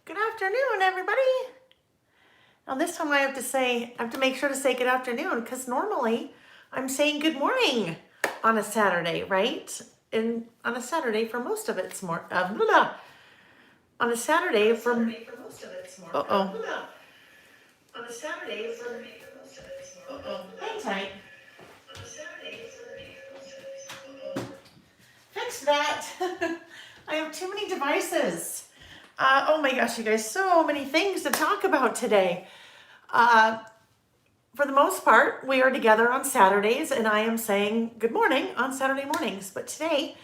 Good afternoon, everybody. Now this time I have to make sure to say good afternoon because normally I'm saying good morning on a Saturday, right? And on a Saturday for most of it's more on a Saturday for most of it's more on a Saturday for most of it's more hang tight. On a Saturday for most of it's fix that. I have too many devices. Oh my gosh, you guys, so many things to talk about today. For the most part, we are together on Saturdays, and I am saying good morning on Saturday mornings. But today,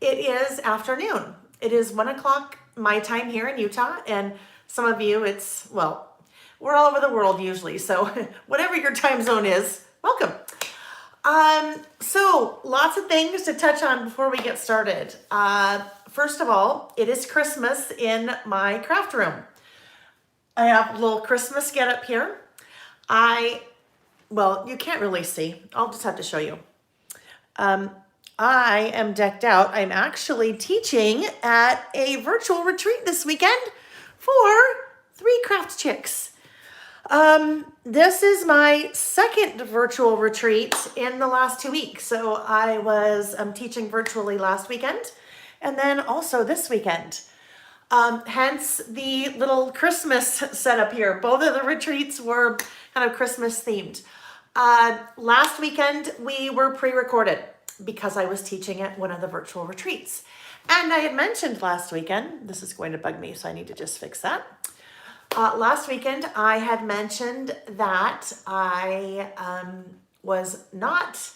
it is afternoon. It is 1 o'clock my time here in Utah, and some of you, we're all over the world usually. So whatever your time zone is, welcome. So lots of things to touch on before we get started. First of all, it is Christmas in my craft room. I have a little Christmas get up here. You can't really see. I'll just have to show you. I am decked out. I'm actually teaching at a virtual retreat this weekend for 3 craft chicks. This is my second virtual retreat in the last 2 weeks. So I was teaching virtually last weekend and then also this weekend. Hence the little Christmas setup here. Both of the retreats were kind of Christmas themed. Last weekend we were pre-recorded because I was teaching at one of the virtual retreats. And I had mentioned last weekend, this is going to bug me, so I need to just fix that. Last weekend I had mentioned that I was not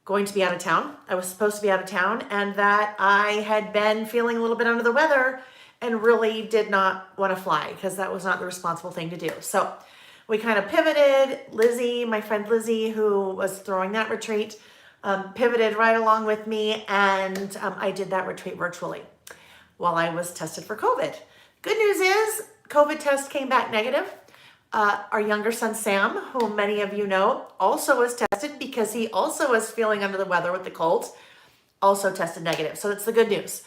going to be out of town. I was supposed to be out of town, and that I had been feeling a little bit under the weather and really did not want to fly because that was not the responsible thing to do. So we kind of pivoted. Lizzie, my friend Lizzie, who was throwing that retreat, pivoted right along with me, and I did that retreat virtually while I was tested for COVID. Good news is COVID test came back negative. Our younger son, Sam, who many of you know, also was tested because he also was feeling under the weather with the cold, also tested negative. So that's the good news.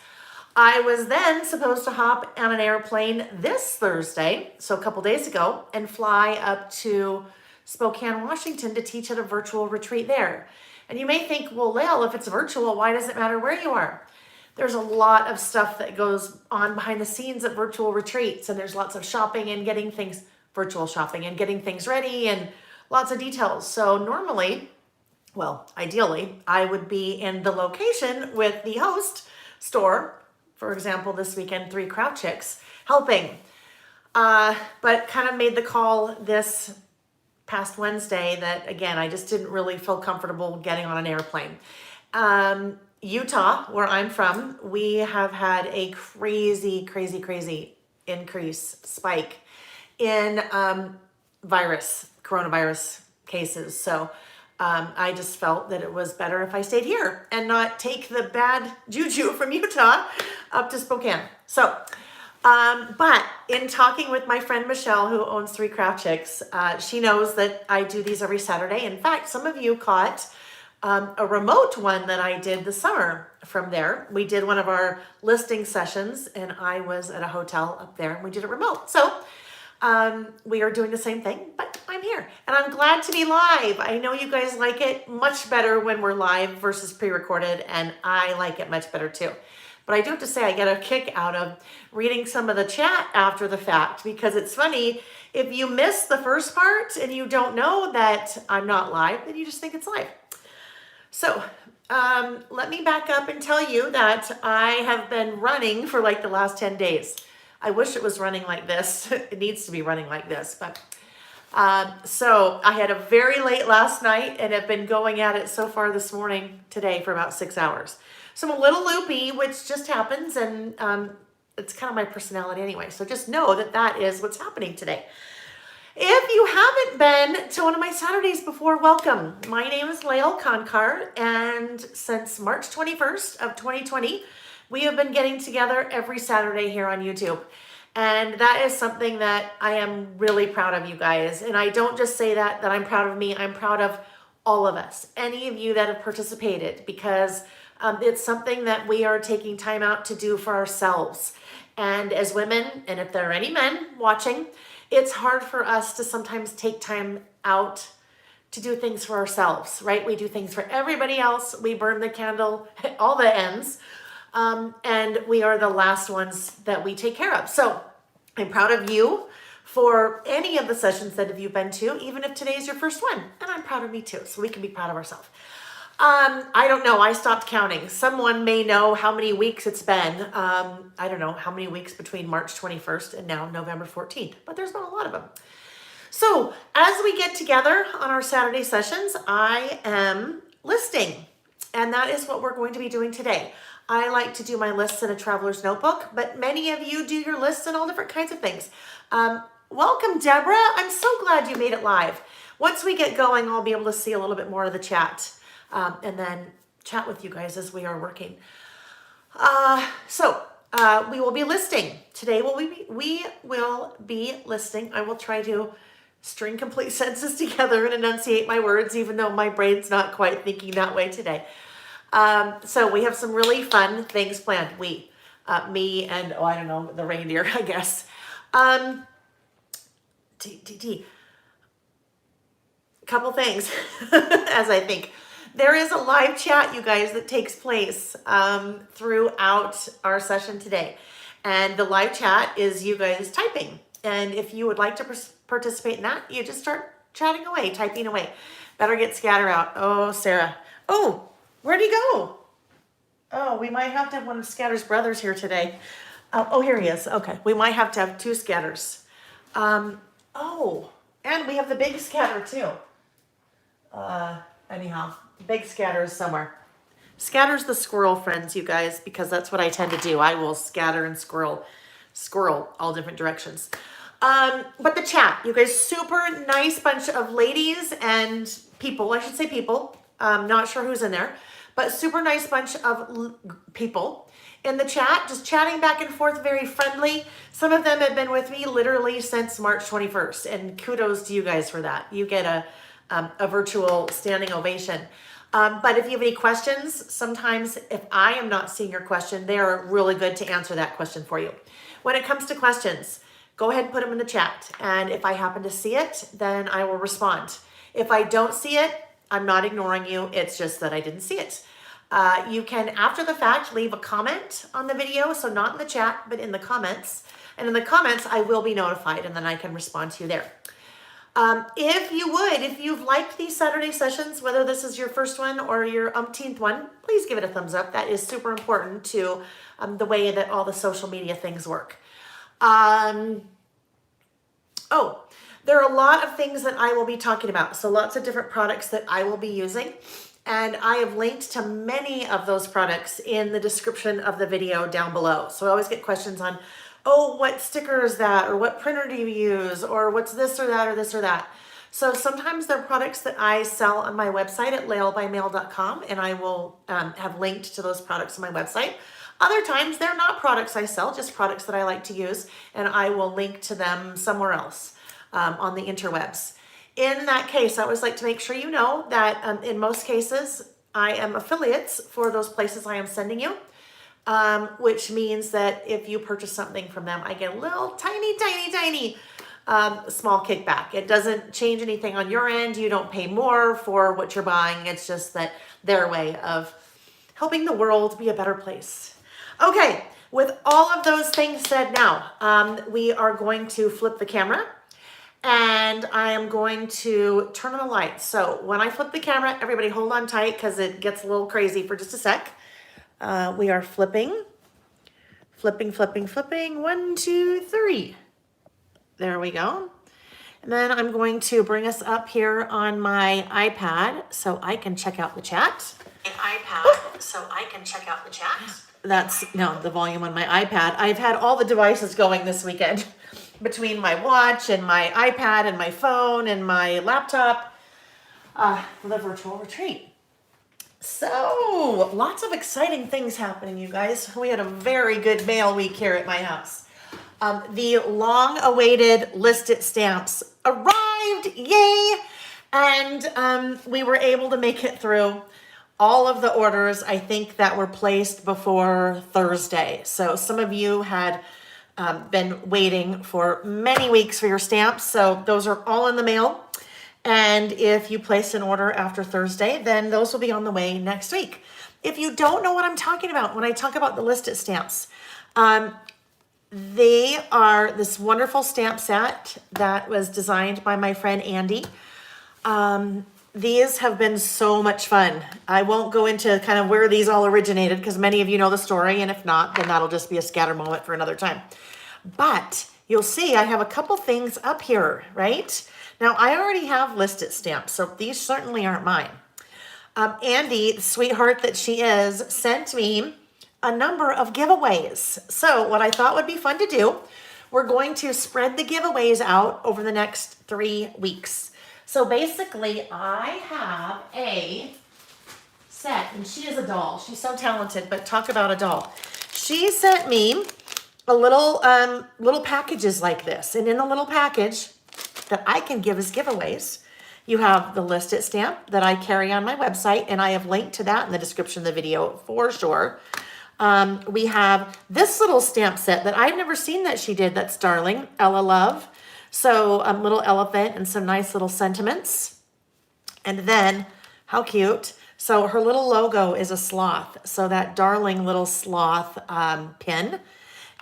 I was then supposed to hop on an airplane this Thursday, so a couple days ago, and fly up to Spokane, Washington to teach at a virtual retreat there. And you may think, well, Lael, if it's virtual, why does it matter where you are? There's a lot of stuff that goes on behind the scenes at virtual retreats, and there's lots of shopping and getting things, virtual shopping and getting things ready, and lots of details. So normally, ideally, I would be in the location with the host store. For example, this weekend, 3 Craft Chicks helping, but kind of made the call this past Wednesday that, again, I just didn't really feel comfortable getting on an airplane. Utah, where I'm from, we have had a crazy increase, spike in coronavirus cases. So I just felt that it was better if I stayed here and not take the bad juju from Utah up to Spokane. So, but in talking with my friend Michelle, who owns 3 Craft Chicks, she knows that I do these every Saturday. In fact, some of you caught a remote one that I did this summer from there. We did one of our listing sessions, and I was at a hotel up there, and we did it remote. So we are doing the same thing, but I'm here and I'm glad to be live. I know you guys like it much better when we're live versus pre-recorded, and I like it much better too. But I do have to say I get a kick out of reading some of the chat after the fact, because it's funny, if you miss the first part and you don't know that I'm not live, then you just think it's live. So let me back up and tell you that I have been running for like the last 10 days. I wish it was running like this. It needs to be running like this. But so I had a very late last night and have been going at it so far this morning, today, for about 6 hours. So I'm a little loopy, which just happens, and it's kind of my personality anyway. So just know that that is what's happening today. If you haven't been to one of my Saturdays before, welcome. My name is Lael Konkar, and since March 21st of 2020, we have been getting together every Saturday here on YouTube. And that is something that I am really proud of, you guys. And I don't just say that I'm proud of me. I'm proud of all of us, any of you that have participated, because It's something that we are taking time out to do for ourselves. And as women, and if there are any men watching, it's hard for us to sometimes take time out to do things for ourselves, right? We do things for everybody else. We burn the candle at all the ends. And we are the last ones that we take care of. So I'm proud of you for any of the sessions that you've been to, even if today is your first one. And I'm proud of me too, so we can be proud of ourselves. I don't know. I stopped counting. Someone may know how many weeks it's been. I don't know how many weeks between March 21st and now November 14th, but there's not a lot of them. So as we get together on our Saturday sessions, I am listing, and that is what we're going to be doing today. I like to do my lists in a traveler's notebook, but many of you do your lists in all different kinds of things. Welcome, Deborah. I'm so glad you made it live. Once we get going, I'll be able to see a little bit more of the chat, and then chat with you guys as we are working. We will be listing. Today we will be listing. I will try to string complete sentences together and enunciate my words, even though my brain's not quite thinking that way today. So we have some really fun things planned. Me and, I don't know, the reindeer, I guess. Couple things as I think. There is a live chat, you guys, that takes place throughout our session today. And the live chat is you guys typing. And if you would like to participate in that, you just start chatting away, typing away. Better get Scatter out. Oh, Sarah. Oh, where'd he go? Oh, we might have to have one of Scatter's brothers here today. Oh, here he is. Okay, we might have to have two Scatters. And we have the big Scatter too. Anyhow, big Scatter is somewhere. Scatter's the squirrel, friends, you guys, because that's what I tend to do. I will scatter and squirrel all different directions. But the chat, you guys, super nice bunch of ladies and people. I should say people. Not sure who's in there, but super nice bunch of people in the chat, just chatting back and forth, very friendly. Some of them have been with me literally since March 21st, and kudos to you guys for that. You get a virtual standing ovation. But if you have any questions, sometimes if I am not seeing your question, they're really good to answer that question for you. When it comes to questions, go ahead and put them in the chat. And if I happen to see it, then I will respond. If I don't see it, I'm not ignoring you. It's just that I didn't see it. You can, after the fact, leave a comment on the video. So not in the chat, but in the comments. And in the comments, I will be notified, and then I can respond to you there. If you've liked these Saturday sessions, whether this is your first one or your umpteenth one, please give it a thumbs up. That is super important to the way that all the social media things work. There are a lot of things that I will be talking about. So lots of different products that I will be using. And I have linked to many of those products in the description of the video down below. So I always get questions on, what sticker is that? Or what printer do you use? Or what's this or that or this or that? So sometimes they're products that I sell on my website at laelbymail.com, and I will have linked to those products on my website. Other times they're not products I sell, just products that I like to use, and I will link to them somewhere else on the interwebs. In that case, I always like to make sure you know that in most cases, I am affiliates for those places I am sending you, which means that if you purchase something from them, I get a little tiny small kickback. It doesn't change anything on your end. You don't pay more for what you're buying. It's just that their way of helping the world be a better place. Okay, with all of those things said now, we are going to flip the camera. And I am going to turn on the lights. So when I flip the camera, everybody hold on tight because it gets a little crazy for just a sec. We are flipping. 1, 2, 3. There we go. And then I'm going to bring us up here on my iPad so I can check out the chat. That's the volume on my iPad. I've had all the devices going this weekend. Between my watch and my iPad and my phone and my laptop, the virtual retreat. So lots of exciting things happening, you guys. We had a very good mail week here at my house. The long-awaited listed stamps arrived, yay! And we were able to make it through all of the orders, I think, that were placed before Thursday. So some of you had been waiting for many weeks for your stamps. So those are all in the mail. And if you place an order after Thursday, then those will be on the way next week. If you don't know what I'm talking about when I talk about the listed stamps, they are this wonderful stamp set that was designed by my friend Andy. These have been so much fun. I won't go into kind of where these all originated because many of you know the story, and if not, then that'll just be a scatter moment for another time. But you'll see I have a couple things up here, right? Now, I already have listed stamps, so these certainly aren't mine. Andy, the sweetheart that she is, sent me a number of giveaways. So what I thought would be fun to do, we're going to spread the giveaways out over the next 3 weeks. So basically, I have a set, and she is a doll. She's so talented, but talk about a doll. She sent me a little packages like this, and in the little package that I can give as giveaways, you have the listed stamp that I carry on my website, and I have linked to that in the description of the video for sure. We have this little stamp set that I've never seen that she did. That's darling, Ella Love. So a little elephant and some nice little sentiments. And then, how cute. So her little logo is a sloth. So that darling little sloth pin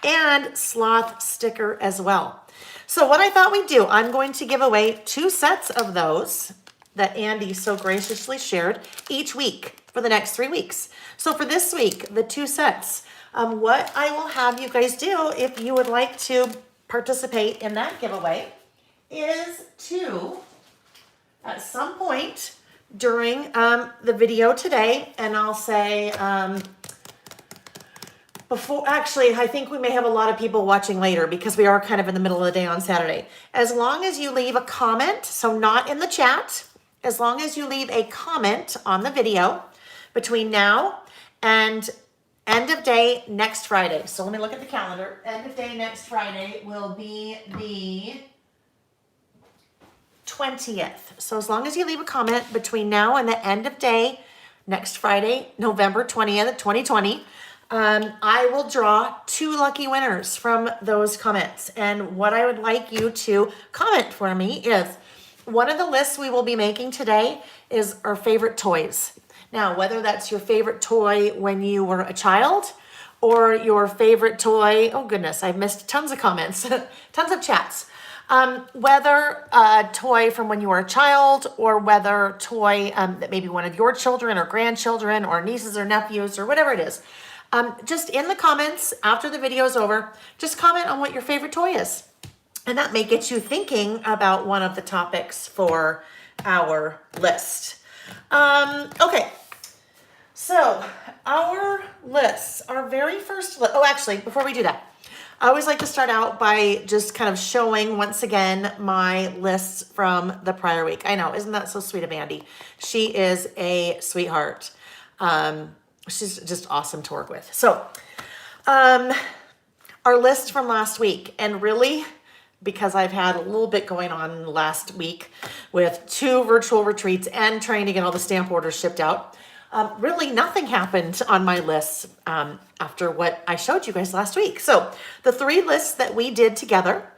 and sloth sticker as well. So what I thought we'd do, I'm going to give away 2 sets of those that Andy so graciously shared each week for the next 3 weeks. So for this week, the 2 sets, what I will have you guys do if you would like to participate in that giveaway is to, at some point during the video today, and I'll say before, actually, I think we may have a lot of people watching later because we are kind of in the middle of the day on Saturday. As long as you leave a comment, so not in the chat, as long as you leave a comment on the video between now and end of day next Friday. So let me look at the calendar. End of day next Friday will be the 20th. So as long as you leave a comment between now and the end of day next Friday, November 20th, 2020, I will draw 2 lucky winners from those comments. And what I would like you to comment for me is, one of the lists we will be making today is our favorite toys. Now, whether that's your favorite toy when you were a child or your favorite toy, oh goodness, I've missed tons of comments, tons of chats. Whether a toy from when you were a child or whether a toy that maybe one of your children or grandchildren or nieces or nephews or whatever it is. Just in the comments after the video is over, just comment on what your favorite toy is. And that may get you thinking about one of the topics for our list. Okay. So our lists, our very first list. Oh, actually, before we do that, I always like to start out by just kind of showing once again my lists from the prior week. I know, isn't that so sweet of Andy? She is a sweetheart. She's just awesome to work with. So, our list from last week, and really, because I've had a little bit going on last week with 2 virtual retreats and trying to get all the stamp orders shipped out. Really nothing happened on my list after what I showed you guys last week. So the 3 lists that we did together,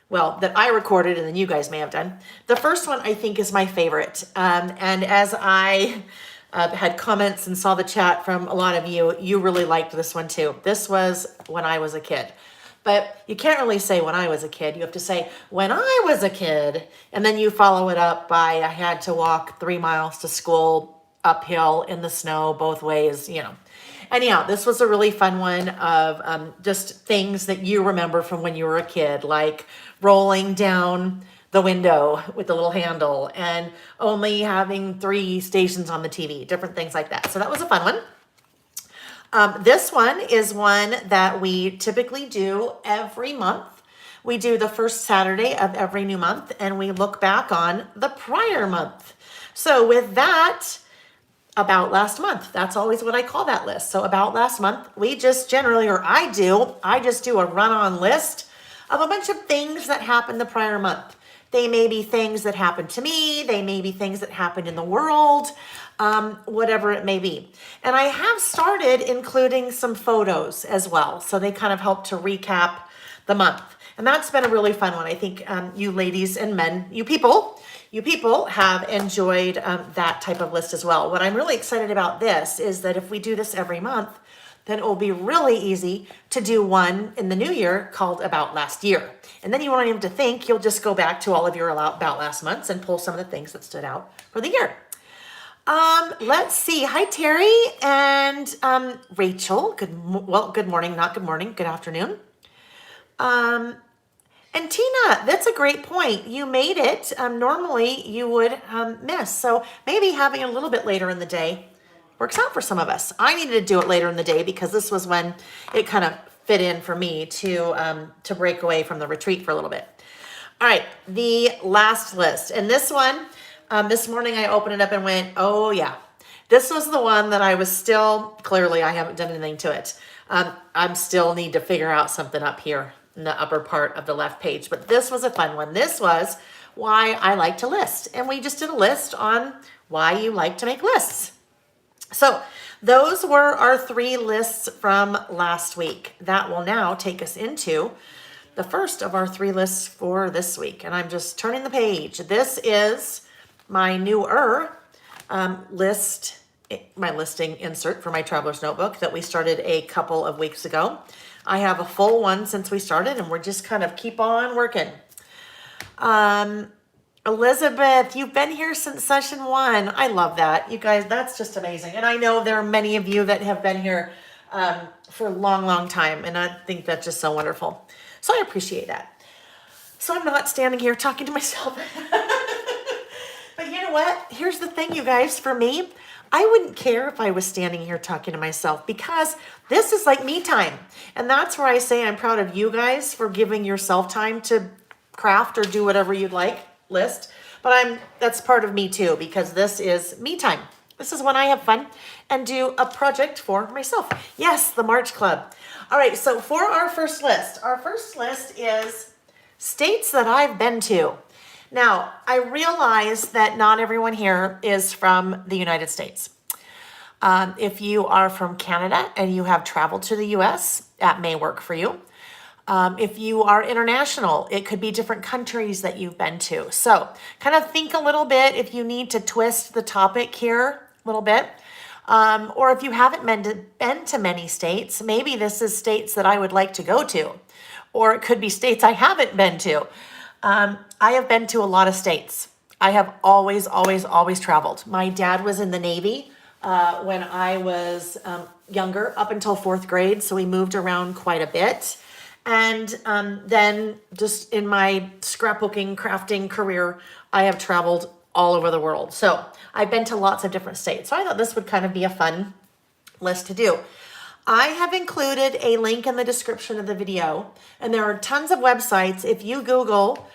well, that I recorded and then you guys may have done. The first one I think is my favorite. And as I had comments and saw the chat from a lot of you, you really liked this one too. This was when I was a kid. But you can't really say when I was a kid. You have to say when I was a kid. And then you follow it up by I had to walk 3 miles to school uphill in the snow both ways, you know. Anyhow, this was a really fun one of just things that you remember from when you were a kid, like rolling down the window with the little handle and only having 3 stations on the TV, different things like that. So that was a fun one. This one is one that we typically do every month. We do the first Saturday of every new month and we look back on the prior month. So with that, about last month, that's always what I call that list. So about last month, we just generally, or I just do a run-on list of a bunch of things that happened the prior month. They may be things that happened to me. They may be things that happened in the world. whatever it may be. And I have started including some photos as well. So they kind of help to recap the month. And that's been a really fun one. I think you ladies and men, you people have enjoyed that type of list as well. What I'm really excited about this is that if we do this every month, then it will be really easy to do one in the new year called About Last Year. And then you won't even have to think, you'll just go back to all of your About Last Months and pull some of the things that stood out for the year. Let's see. Hi, Terry and Rachel. Good morning, not good morning, good afternoon. And Tina, that's a great point. You made it. Normally you would miss. So maybe having a little bit later in the day works out for some of us. I needed to do it later in the day because this was when it kind of fit in for me to break away from the retreat for a little bit. All right, the last list. And this one, this morning I opened it up and went, oh yeah. This was the one that I was still, clearly I haven't done anything to it. I'm still need to figure out something up here in the upper part of the left page. But this was a fun one. This was why I like to list. And we just did a list on why you like to make lists. So those were our 3 lists from last week. That will now take us into the first of our 3 lists for this week. And I'm just turning the page. This is my newer list, my listing insert for my Traveler's Notebook that we started a couple of weeks ago. I have a full one since we started, and we're just kind of keep on working. Elizabeth, you've been here since session 1. I love that. You guys, that's just amazing. And I know there are many of you that have been here for a long, long time, and I think that's just so wonderful. So I appreciate that. So I'm not standing here talking to myself. But you know what? Here's the thing, you guys, for me, I wouldn't care if I was standing here talking to myself because this is like me time. And that's where I say I'm proud of you guys for giving yourself time to craft or do whatever you'd like, list. But that's part of me too, because this is me time. This is when I have fun and do a project for myself. Yes, the March Club. All right, so for our first list is states that I've been to. Now, I realize that not everyone here is from the United States. If you are from Canada and you have traveled to the US, that may work for you. If you are international, it could be different countries that you've been to. So kind of think a little bit if you need to twist the topic here a little bit. Or if you haven't been to many states, maybe this is states that I would like to go to. Or it could be states I haven't been to. I have been to a lot of states. I have always traveled. My dad was in the Navy when I was younger, up until 4th grade. So we moved around quite a bit. And then just in my scrapbooking, crafting career, I have traveled all over the world. So I've been to lots of different states. So I thought this would kind of be a fun list to do. I have included a link in the description of the video, and there are tons of websites. If you Google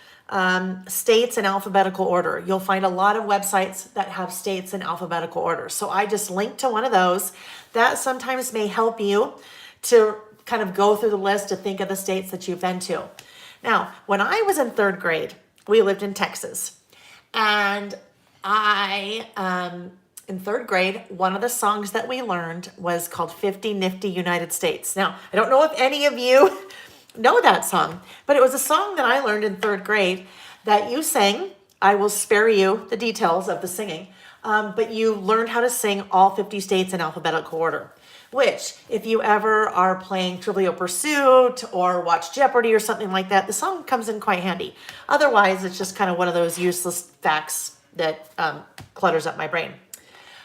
states in alphabetical order, you'll find a lot of websites that have states in alphabetical order. So I just linked to one of those. That sometimes may help you to kind of go through the list to think of the states that you've been to. Now, when I was in 3rd grade, we lived in Texas. And in 3rd grade, one of the songs that we learned was called 50 Nifty United States. Now, I don't know if any of you know that song, but it was a song that I learned in 3rd grade that you sang. I will spare you the details of the singing, but you learned how to sing all 50 states in alphabetical order, which if you ever are playing Trivial Pursuit or watch Jeopardy or something like that, the song comes in quite handy. Otherwise, it's just kind of one of those useless facts that clutters up my brain.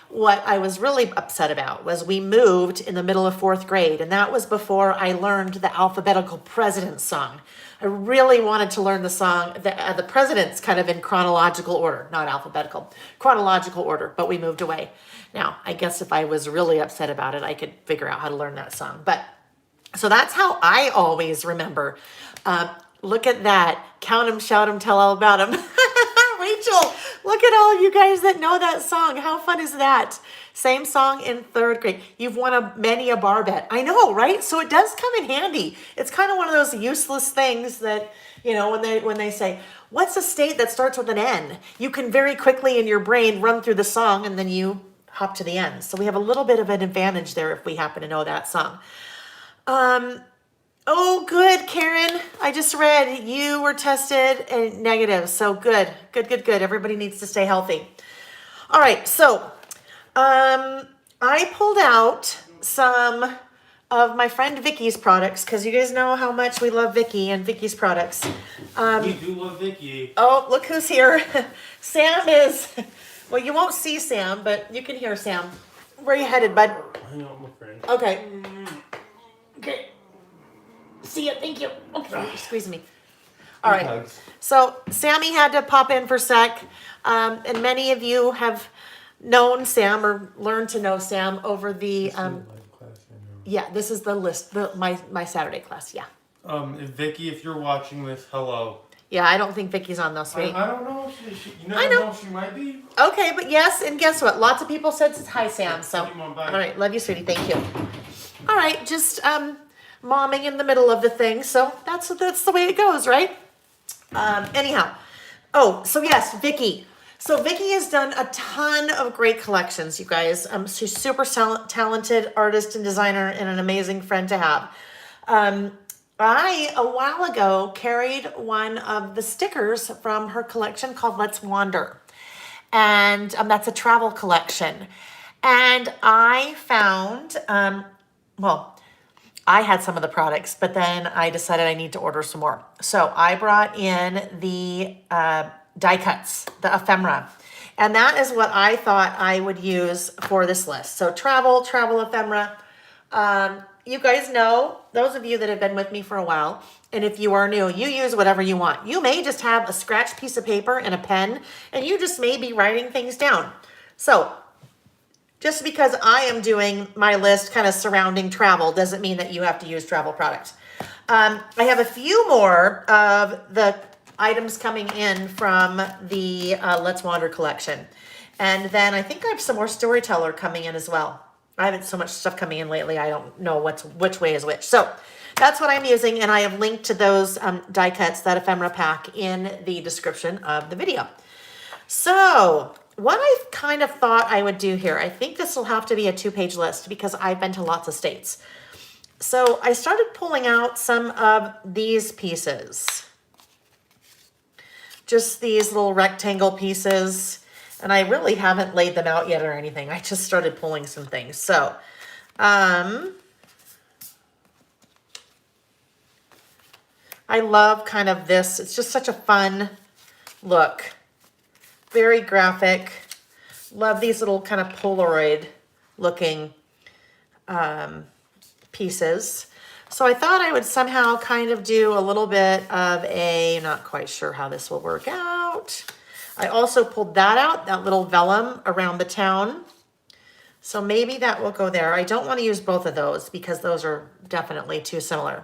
What I was really upset about was we moved in the middle of 4th grade, and that was before I learned the alphabetical president's song. I really wanted to learn the song, the president's kind of in chronological order, not alphabetical, chronological order, but we moved away. Now, I guess if I was really upset about it, I could figure out how to learn that song. But so that's how I always remember. Look at that. Count 'em, shout 'em, tell all about 'em. Rachel, look at all you guys that know that song. How fun is that? Same song in 3rd grade. You've won many a bar bet. I know, right? So it does come in handy. It's kind of one of those useless things that, you know, when they say, what's a state that starts with an N? You can very quickly in your brain run through the song and then you hop to the end. So we have a little bit of an advantage there if we happen to know that song. Oh, good, Karen. I just read you were tested and negative. So good. Everybody needs to stay healthy. All right, so I pulled out some of my friend Vicky's products because you guys know how much we love Vicky and Vicky's products. We do love Vicky. Oh, look who's here. Sam is, well, you won't see Sam, but you can hear Sam. Where are you headed, bud? Hang on, my friend. Okay. Okay. See ya, thank you. Okay, squeeze me. All right. Hugs. So Sammy had to pop in for a sec. And many of you have known Sam or learned to know Sam over the, yeah, this is the list, my Saturday class, yeah. Vicky, if you're watching this, hello. Yeah, I don't think Vicky's on this week. I don't know. You never I know. know. She might be. Okay, but yes, and guess what? Lots of people said hi, Sam. So, Thank you, Mom. Bye. all right, love you, sweetie. Thank you. All right, just momming in the middle of the thing. So that's the way it goes, right? Anyhow, oh, so yes, Vicky. So Vicky has done a ton of great collections, you guys. She's super talented artist and designer and an amazing friend to have. I, a while ago, carried one of the stickers from her collection called Let's Wander. And that's a travel collection. And I found, well, I had some of the products, but then I decided I need to order some more. So I brought in the die cuts, the ephemera. And that is what I thought I would use for this list. So travel ephemera. You guys know, those of you that have been with me for a while, and if you are new, you use whatever you want. You may just have a scratch piece of paper and a pen, and you just may be writing things down. So just because I am doing my list kind of surrounding travel doesn't mean that you have to use travel products. I have a few more of the items coming in from the Let's Wander collection. And then I think I have some more Storyteller coming in as well. I haven't so much stuff coming in lately. I don't know which way is which. So that's what I'm using. And I have linked to those die cuts, that ephemera pack, in the description of the video. So what I kind of thought I would do here, I think this will have to be a 2-page list because I've been to lots of states. So I started pulling out some of these pieces. Just these little rectangle pieces. And I really haven't laid them out yet or anything. I just started pulling some things. So, I love kind of this. It's just such a fun look. Very graphic. Love these little kind of Polaroid looking pieces. So I thought I would somehow kind of do a little bit of a, not quite sure how this will work out. I also pulled that out, that little vellum around the town. So maybe that will go there. I don't want to use both of those because those are definitely too similar.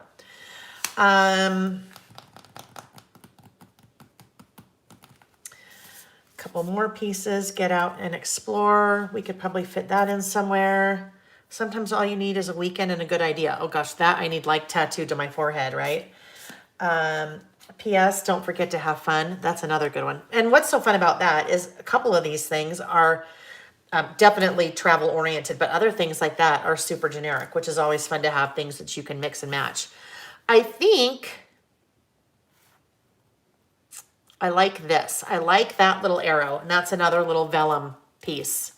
Couple more pieces, get out and explore. We could probably fit that in somewhere. Sometimes all you need is a weekend and a good idea. Oh gosh, that I need like tattooed to my forehead, right? P.S. Don't forget to have fun. That's another good one. And what's so fun about that is a couple of these things are definitely travel oriented, but other things like that are super generic, which is always fun to have things that you can mix and match. I think I like this. I like that little arrow, and that's another little vellum piece.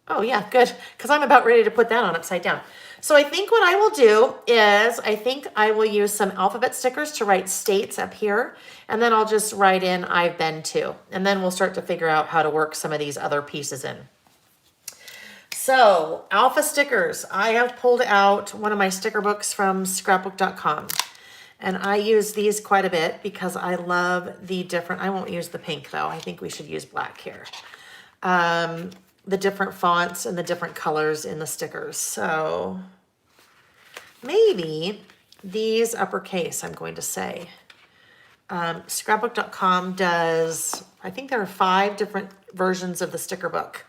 Oh yeah, good, because I'm about ready to put that on upside down. So I think what I will do is I think I will use some alphabet stickers to write states up here, and then I'll just write in I've been to, and then we'll start to figure out how to work some of these other pieces in. So alpha stickers, I have pulled out one of my sticker books from scrapbook.com, and I use these quite a bit because I love the different, I won't use the pink though, I think we should use black here. The different fonts and the different colors in the stickers. So maybe these uppercase, I'm going to say. Scrapbook.com does, I think there are 5 different versions of the sticker book.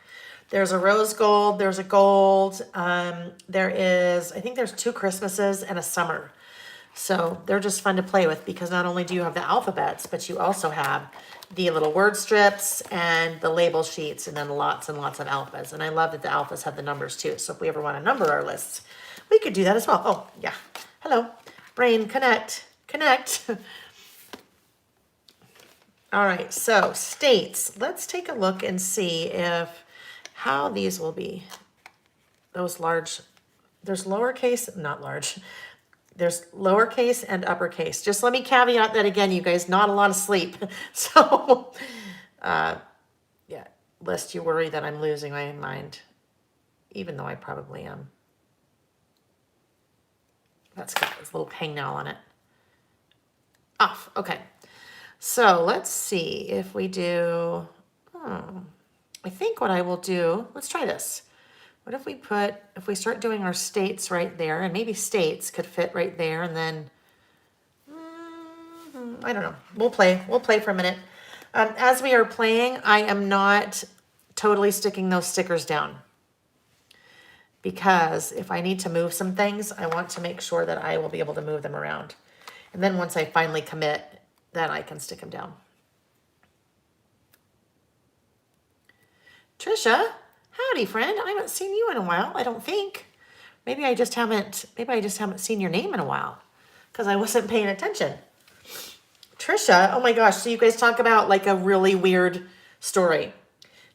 There's a rose gold, there's a gold, there is, I think there's 2 Christmases and a summer. So they're just fun to play with because not only do you have the alphabets, but you also have the little word strips and the label sheets and then lots and lots of alphas. And I love that the alphas have the numbers too. So if we ever want to number our lists, we could do that as well. Oh, yeah. Hello. Brain, connect. Connect. All right, so states. Let's take a look and see if how these will be. Those large, there's lowercase, not large. There's lowercase and uppercase. Just let me caveat that again, you guys, not a lot of sleep. So, yeah, lest you worry that I'm losing my mind, even though I probably am. That's got this little hangnail on it. Off, okay. So let's see if we do, I think what I will do, let's try this. What if we start doing our states right there, and maybe states could fit right there, and then, I don't know, we'll play for a minute. As we are playing, I am not totally sticking those stickers down. Because if I need to move some things, I want to make sure that I will be able to move them around. And then once I finally commit, then I can stick them down. Trisha, howdy friend. I haven't seen you in a while, I don't think. Maybe I just haven't seen your name in a while because I wasn't paying attention. Trisha, oh my gosh, so you guys talk about like a really weird story.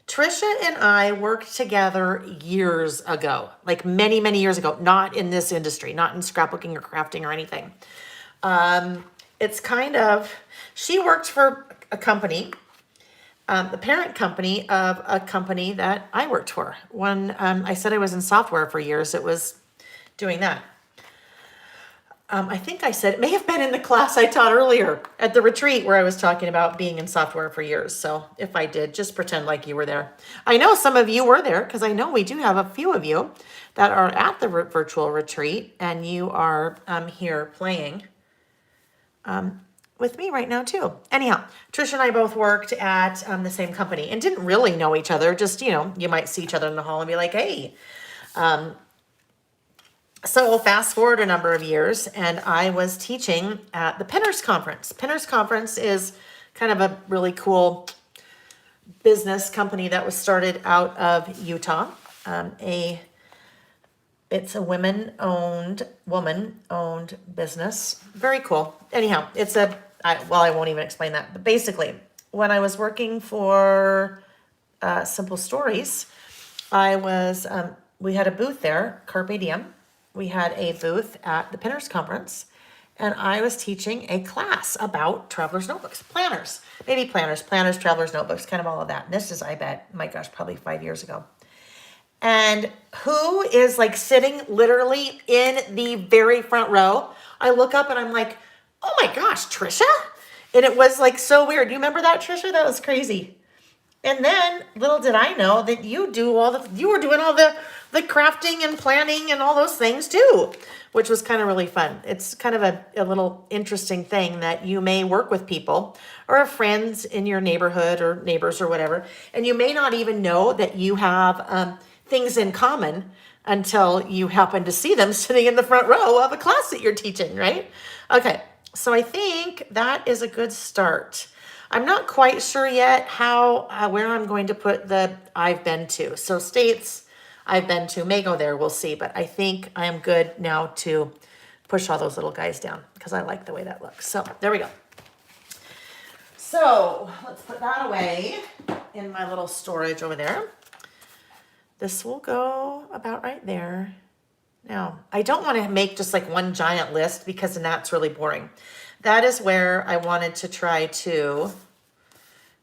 Trisha and I worked together years ago, like many, many years ago, not in this industry, not in scrapbooking or crafting or anything. It's kind of, she worked for a company, the parent company of a company that I worked for. When I said I was in software for years, it was doing that. I think I said, it may have been in the class I taught earlier at the retreat where I was talking about being in software for years. So if I did, just pretend like you were there. I know some of you were there because I know we do have a few of you that are at the virtual retreat and you are here playing with me right now too. Anyhow, Trisha and I both worked at the same company and didn't really know each other. Just, you know, you might see each other in the hall and be like, hey. So fast forward a number of years and I was teaching at the Pinners Conference. Pinners Conference is kind of a really cool business company that was started out of Utah. It's a woman-owned business. Very cool. Anyhow, I won't even explain that. But basically, when I was working for Simple Stories, we had a booth there, Carpe Diem. We had a booth at the Pinners Conference, and I was teaching a class about traveler's notebooks, planners, traveler's notebooks, kind of all of that. And this is, I bet, my gosh, probably 5 years ago. And who is like sitting literally in the very front row? I look up and I'm like, oh my gosh, Trisha? And it was like so weird. You remember that, Trisha? That was crazy. And then little did I know that you were doing all the crafting and planning and all those things too, which was kind of really fun. It's kind of a little interesting thing that you may work with people or have friends in your neighborhood or neighbors or whatever, and you may not even know that you have things in common until you happen to see them sitting in the front row of a class that you're teaching, right? Okay, so I think that is a good start. I'm not quite sure yet where I'm going to put the I've been to. So states I've been to may go there, we'll see. But I think I am good now to push all those little guys down because I like the way that looks. So there we go. So let's put that away in my little storage over there. This will go about right there. Now, I don't want to make just like one giant list because then that's really boring. That is where I wanted to try to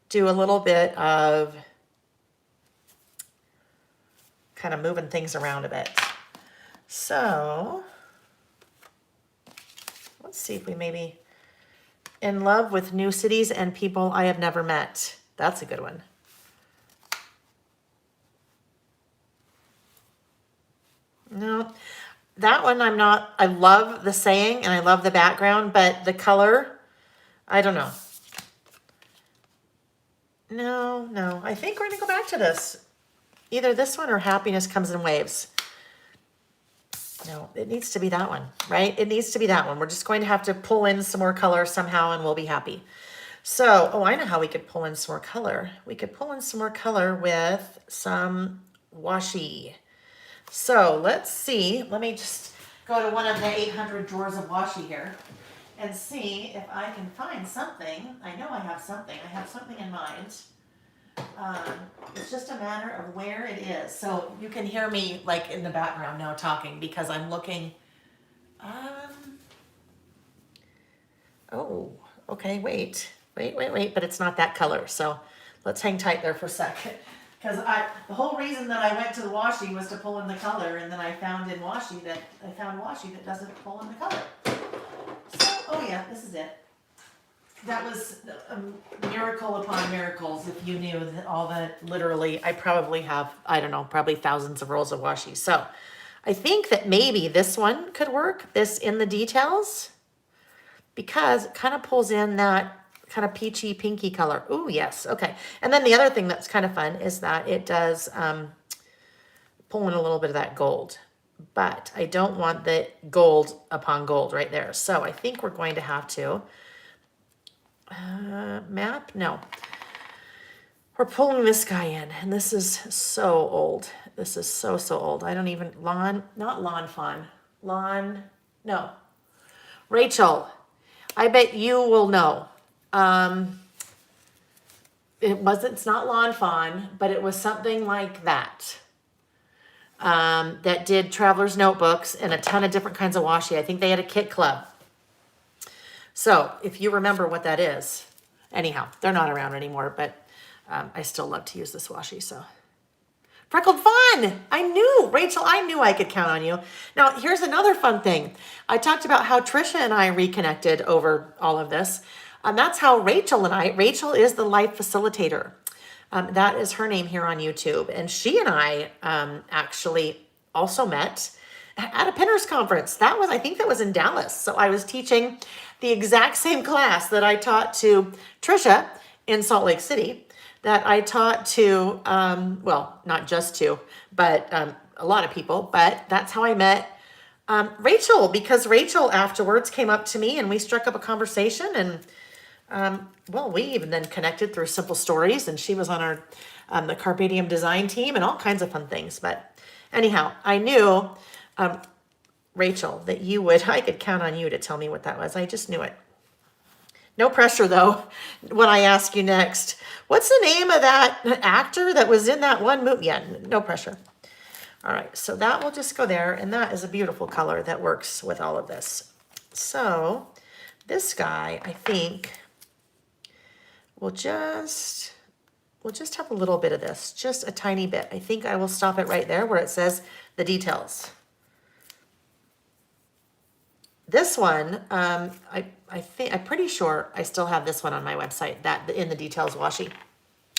do a little bit of kind of moving things around a bit. So let's see if we maybe in love with new cities and people I have never met. That's a good one. No, that one I'm not. I love the saying and I love the background, but the color, I don't know. No, I think we're gonna go back to this. Either this one or happiness comes in waves. No, it needs to be that one, right? It needs to be that one. We're just going to have to pull in some more color somehow and we'll be happy. So, oh, I know how we could pull in some more color. We could pull in some more color with some washi. So let's see. Let me just go to one of the 800 drawers of washi here and see if I can find something. I know I have something. I have something in mind. It's just a matter of where it is. So you can hear me like in the background now talking because I'm looking. Oh, okay, wait. But it's not that color. So let's hang tight there for a second. Because the whole reason that I went to the washi was to pull in the color, and then I found washi that doesn't pull in the color. So, oh yeah, this is it. That was a miracle upon miracles. If you knew that all the literally, I probably have, I don't know, probably thousands of rolls of washi. So, I think that maybe this one could work. This in the details, because it kind of pulls in that kind of peachy pinky color. Ooh, yes. Okay. And then the other thing that's kind of fun is that it does pull in a little bit of that gold, but I don't want the gold upon gold right there. So I think we're going to have to map. No, we're pulling this guy in, and this is so old. This is so old. I don't even, no. Rachel, I bet you will know. It's not Lawn Fawn, but it was something like that. That did Traveler's Notebooks and a ton of different kinds of washi. I think they had a kit club. So if you remember what that is, anyhow, they're not around anymore, but I still love to use this washi. So Freckled Fun! Rachel, I knew I could count on you. Now, here's another fun thing. I talked about how Trisha and I reconnected over all of this. That's how Rachel is the life facilitator. That is her name here on YouTube. And she and I actually also met at a Pinners conference. I think that was in Dallas. So I was teaching the exact same class that I taught to Trisha in Salt Lake City, that I taught to, well, not just to, but a lot of people. But that's how I met Rachel, because Rachel afterwards came up to me and we struck up a conversation, and well, we even then connected through Simple Stories, and she was on our the Carpe Diem design team and all kinds of fun things. But anyhow, I knew, Rachel, that I could count on you to tell me what that was. I just knew it. No pressure, though, when I ask you next. What's the name of that actor that was in that one movie? Yeah, no pressure. All right, so that will just go there, and that is a beautiful color that works with all of this. So this guy, I think, we'll just have a little bit of this, just a tiny bit. I think I will stop it right there where it says the details. This one, I'm pretty sure I still have this one on my website, that in the details washi.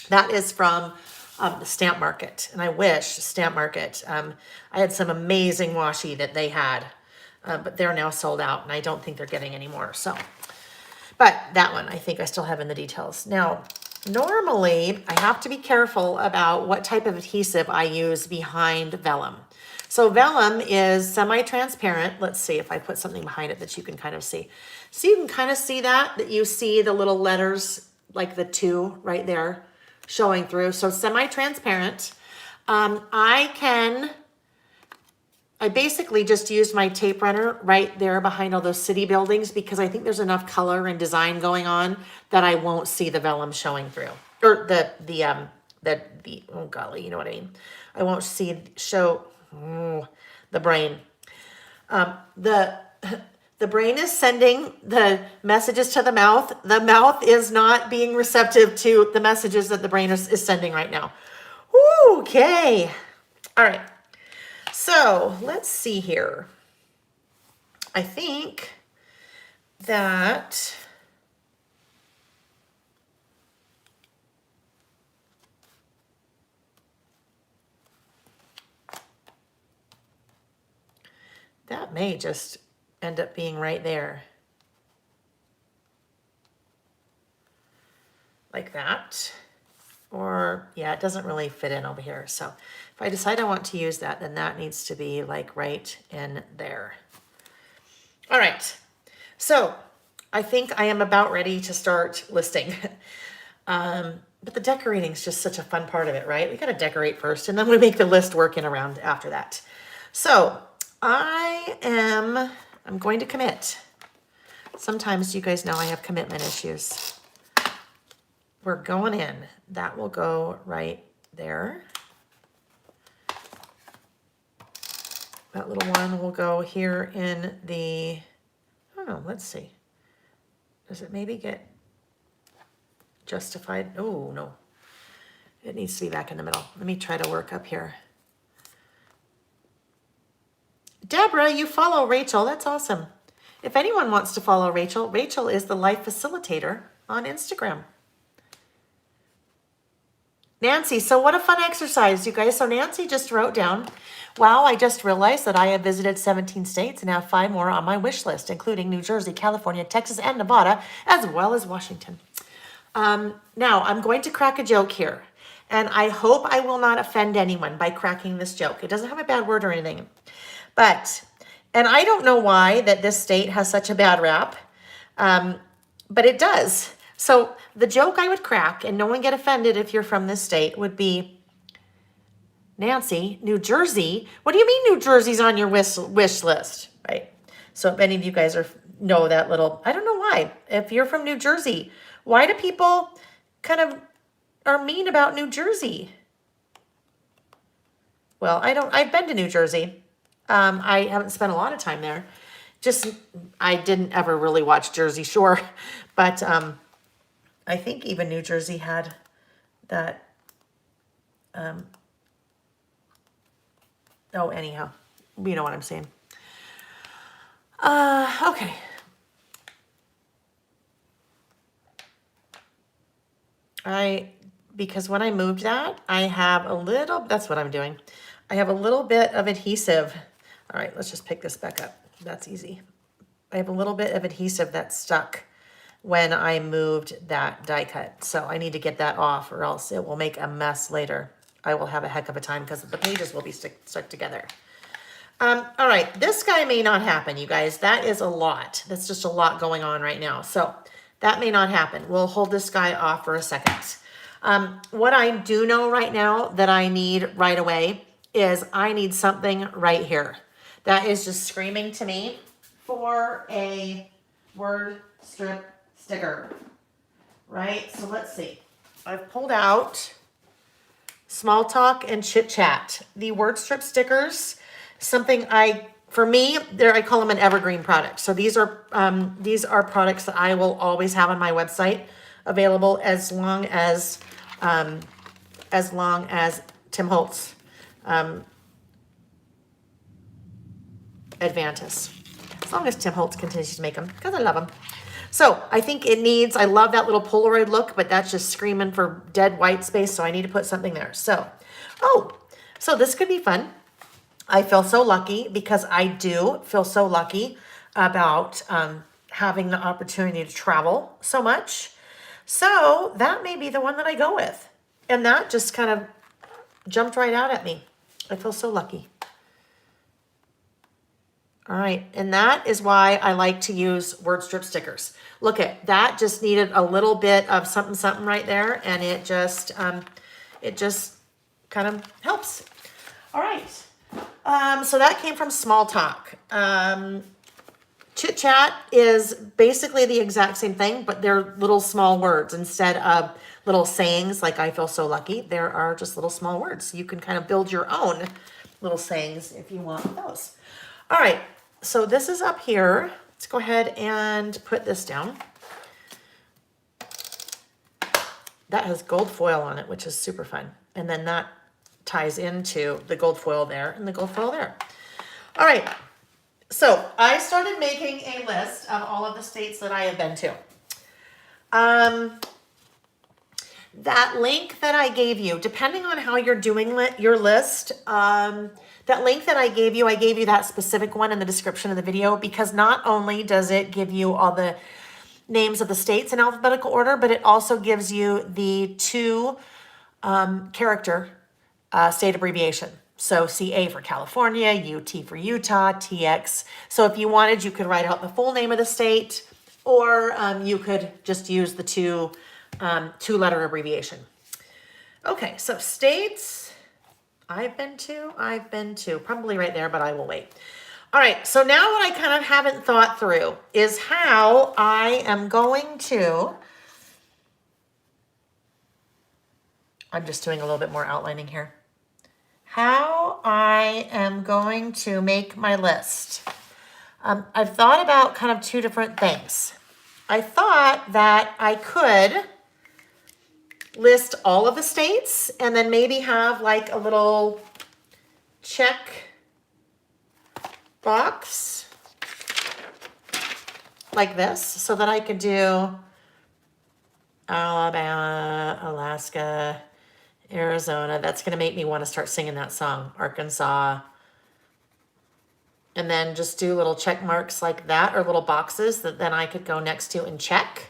That is from the Stamp Market, and I wish Stamp Market. I had some amazing washi that they had, but they're now sold out, and I don't think they're getting any more. So, but that one I think I still have in the details. Now, normally I have to be careful about what type of adhesive I use behind vellum. So vellum is semi-transparent. Let's see if I put something behind it that you can kind of see. So you can kind of see that you see the little letters, like the 2 right there showing through. So semi-transparent. I basically just used my tape runner right there behind all those city buildings, because I think there's enough color and design going on that I won't see the vellum showing through, or the oh golly, you know what I mean. I won't show the brain. The brain is sending the messages to the mouth. The mouth is not being receptive to the messages that the brain is sending right now. Okay. All right. So let's see here. I think that may just end up being right there. Like that. Or, yeah, it doesn't really fit in over here. So if I decide I want to use that, then that needs to be like right in there. All right. So I think I am about ready to start listing. But the decorating is just such a fun part of it, right? We got to decorate first and then we make the list working around after that. So I'm going to commit. Sometimes you guys know I have commitment issues. We're going in. That will go right there. That little one will go here in the, I don't know, let's see. Does it maybe get justified? Oh, no. It needs to be back in the middle. Let me try to work up here. Deborah, you follow Rachel. That's awesome. If anyone wants to follow Rachel, Rachel is the life facilitator on Instagram. Nancy, so what a fun exercise, you guys. So Nancy just wrote down, wow, I just realized that I have visited 17 states and have 5 more on my wish list, including New Jersey, California, Texas, and Nevada, as well as Washington. Now, I'm going to crack a joke here, and I hope I will not offend anyone by cracking this joke. It doesn't have a bad word or anything. But, and I don't know why that this state has such a bad rap, but it does. So the joke I would crack, and no one get offended if you're from this state, would be, Nancy, New Jersey? What do you mean New Jersey's on your wish list, right? So if any of you guys know that little, I don't know why. If you're from New Jersey, why do people kind of are mean about New Jersey? Well, I've been to New Jersey. I haven't spent a lot of time there. I didn't ever really watch Jersey Shore, but I think even New Jersey had that. Oh, anyhow, you know what I'm saying. Okay. Because when I moved that, I have a little, that's what I'm doing. I have a little bit of adhesive. All right, let's just pick this back up. That's easy. I have a little bit of adhesive that stuck when I moved that die cut. So I need to get that off or else it will make a mess later. I will have a heck of a time because the pages will be stuck together. All right, this guy may not happen, you guys. That is a lot. That's just a lot going on right now. So that may not happen. We'll hold this guy off for a second. What I do know right now that I need right away is I need something right here. That is just screaming to me for a word strip sticker, right? So let's see. I've pulled out Small Talk and Chit Chat. The word strip stickers, something for me, I call them an evergreen product. So these are products that I will always have on my website available as long as Tim Holtz Advantis. As long as Tim Holtz continues to make them, because I love them. So I think I love that little Polaroid look, but that's just screaming for dead white space, so I need to put something there. So this could be fun. I feel so lucky because I do feel so lucky about having the opportunity to travel so much. So that may be the one that I go with. And that just kind of jumped right out at me. I feel so lucky. All right, and that is why I like to use word strip stickers. Look at that, just needed a little bit of something right there, and it just kind of helps. All right, so that came from Small Talk. Chit Chat is basically the exact same thing, but they're little small words instead of little sayings like I feel so lucky. There are just little small words. You can kind of build your own little sayings if you want those. All right, so this is up here. Let's go ahead and put this down. That has gold foil on it, which is super fun. And then that ties into the gold foil there and the gold foil there. All right, so I started making a list of all of the states that I have been to. That link that I gave you, depending on how you're doing your list, that link that I gave you that specific one in the description of the video, because not only does it give you all the names of the states in alphabetical order, but it also gives you the 2 character state abbreviation. So CA for California, UT for Utah, TX. So if you wanted, you could write out the full name of the state, or you could just use the two-letter abbreviation. Okay, so states I've been to, probably right there, but I will wait. All right, so now what I kind of haven't thought through is how I am going to, I'm just doing a little bit more outlining here, how I am going to make my list. I've thought about kind of two different things. I thought that I could list all of the states and then maybe have like a little check box like this so that I could do Alabama, Alaska, Arizona. That's going to make me want to start singing that song, Arkansas. And then just do little check marks like that, or little boxes that then I could go next to and check.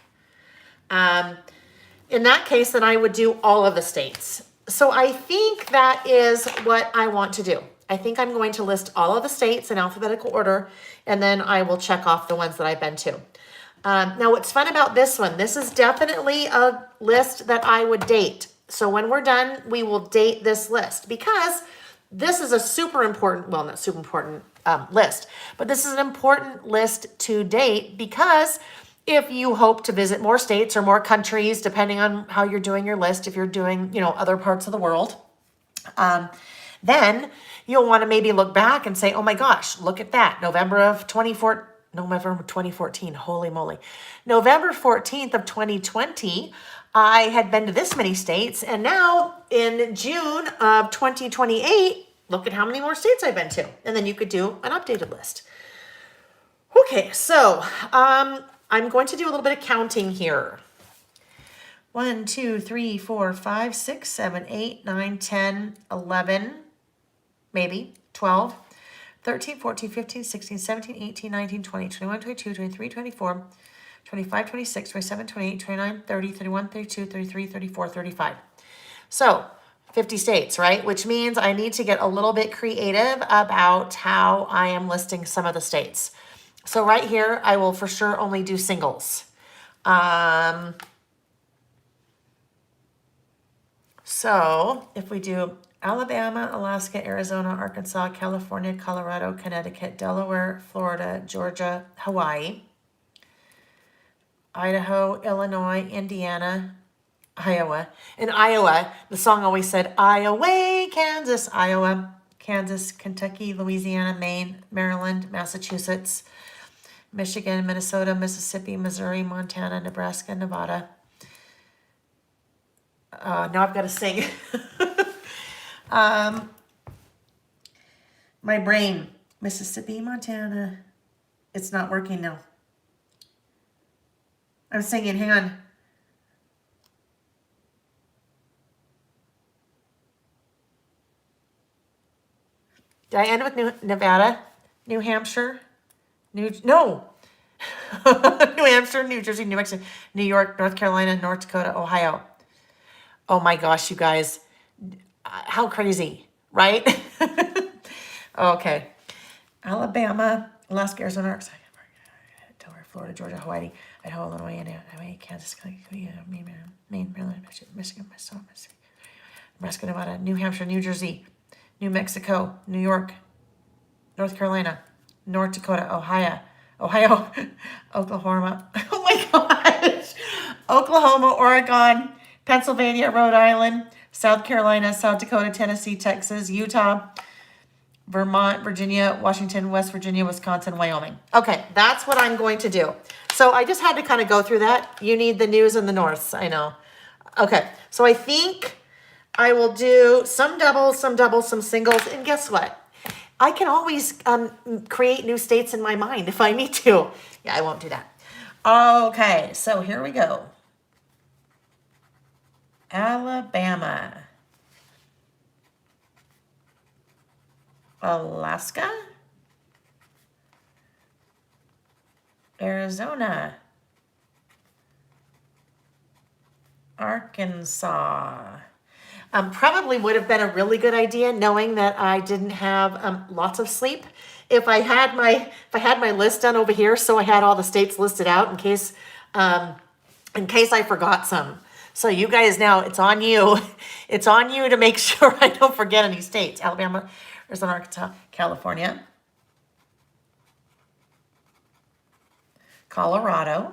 In that case, then I would do all of the states. So I think that is what I want to do. I think I'm going to list all of the states in alphabetical order, and then I will check off the ones that I've been to. Now, what's fun about this one, this is definitely a list that I would date. So when we're done, we will date this list, because this is a super important, well, not super important list, but this is an important list to date, because if you hope to visit more states or more countries, depending on how you're doing your list, if you're doing, other parts of the world, then you'll want to maybe look back and say, oh my gosh, look at that. November 2014, holy moly. November 14th of 2020, I had been to this many states, and now in June of 2028, look at how many more states I've been to. And then you could do an updated list. Okay, so I'm going to do a little bit of counting here. 1, 2, 3, 4, 5, 6, 7, 8, 9, 10, 11, maybe 12, 13, 14, 15, 16, 17, 18, 19, 20, 21, 22, 23, 24, 25, 26, 27, 28, 29, 30, 31, 32, 33, 34, 35. So 50 states, right? Which means I need to get a little bit creative about how I am listing some of the states. So right here, I will for sure only do singles. So if we do Alabama, Alaska, Arizona, Arkansas, California, Colorado, Connecticut, Delaware, Florida, Georgia, Hawaii, Idaho, Illinois, Indiana, Iowa. In Iowa, the song always said, Iowa, Kansas, Iowa, Kansas, Kentucky, Louisiana, Maine, Maryland, Massachusetts, Michigan, Minnesota, Mississippi, Missouri, Montana, Nebraska, Nevada. Now I've got to sing. My brain, Mississippi, Montana. It's not working now. I'm singing, hang on. Did I end with Nevada, New Hampshire, New Hampshire, New Jersey, New Mexico, New York, North Carolina, North Dakota, Ohio. Oh my gosh, you guys, how crazy, right? Okay. Alabama, Alaska, Arizona, Arkansas, Delaware, Florida, Georgia, Hawaii, Idaho, Illinois, Indiana, Kansas, Maine, Maryland, Michigan, Minnesota, Mississippi, Nebraska, Nevada, New Hampshire, New Jersey, New Mexico, New York, North Carolina, North Dakota, Ohio, Oklahoma, oh my gosh, Oklahoma, Oregon, Pennsylvania, Rhode Island, South Carolina, South Dakota, Tennessee, Texas, Utah, Vermont, Virginia, Washington, West Virginia, Wisconsin, Wyoming. Okay, that's what I'm going to do. So I just had to kind of go through that. You need the news and the norths, I know. Okay, so I think I will do some doubles, some singles, and guess what? I can always create new states in my mind if I need to. Yeah, I won't do that. Okay, so here we go. Alabama, Alaska, Arizona, Arkansas. Probably would have been a really good idea knowing that I didn't have lots of sleep. If I had my list done over here, so I had all the states listed out in case I forgot some. So you guys now, it's on you. It's on you to make sure I don't forget any states. Alabama, Arizona, Arkansas, California, Colorado,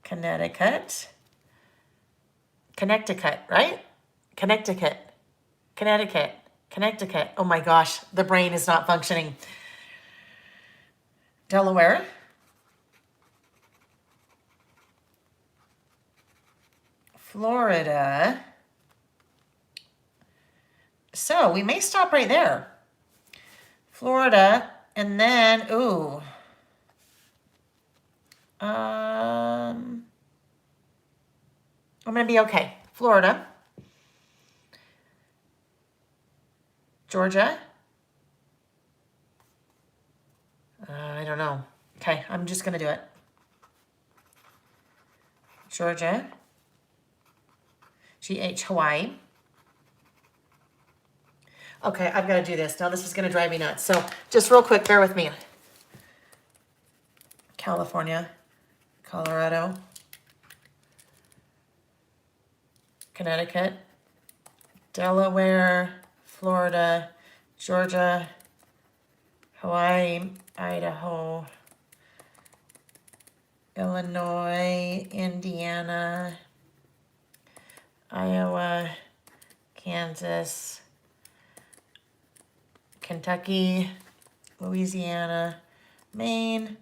Connecticut, right? Connecticut. Oh my gosh, the brain is not functioning. Delaware, Florida. So we may stop right there. Florida, and then, ooh. I'm gonna be okay. Florida, Georgia. I don't know. Okay, I'm just gonna do it. Georgia, GH, Hawaii. Okay, I've got to do this. Now this is going to drive me nuts. So just real quick, bear with me. California, Colorado, Connecticut, Delaware, Florida, Georgia, Hawaii, Idaho, Illinois, Indiana, Iowa, Kansas, Kentucky, Louisiana, Maine,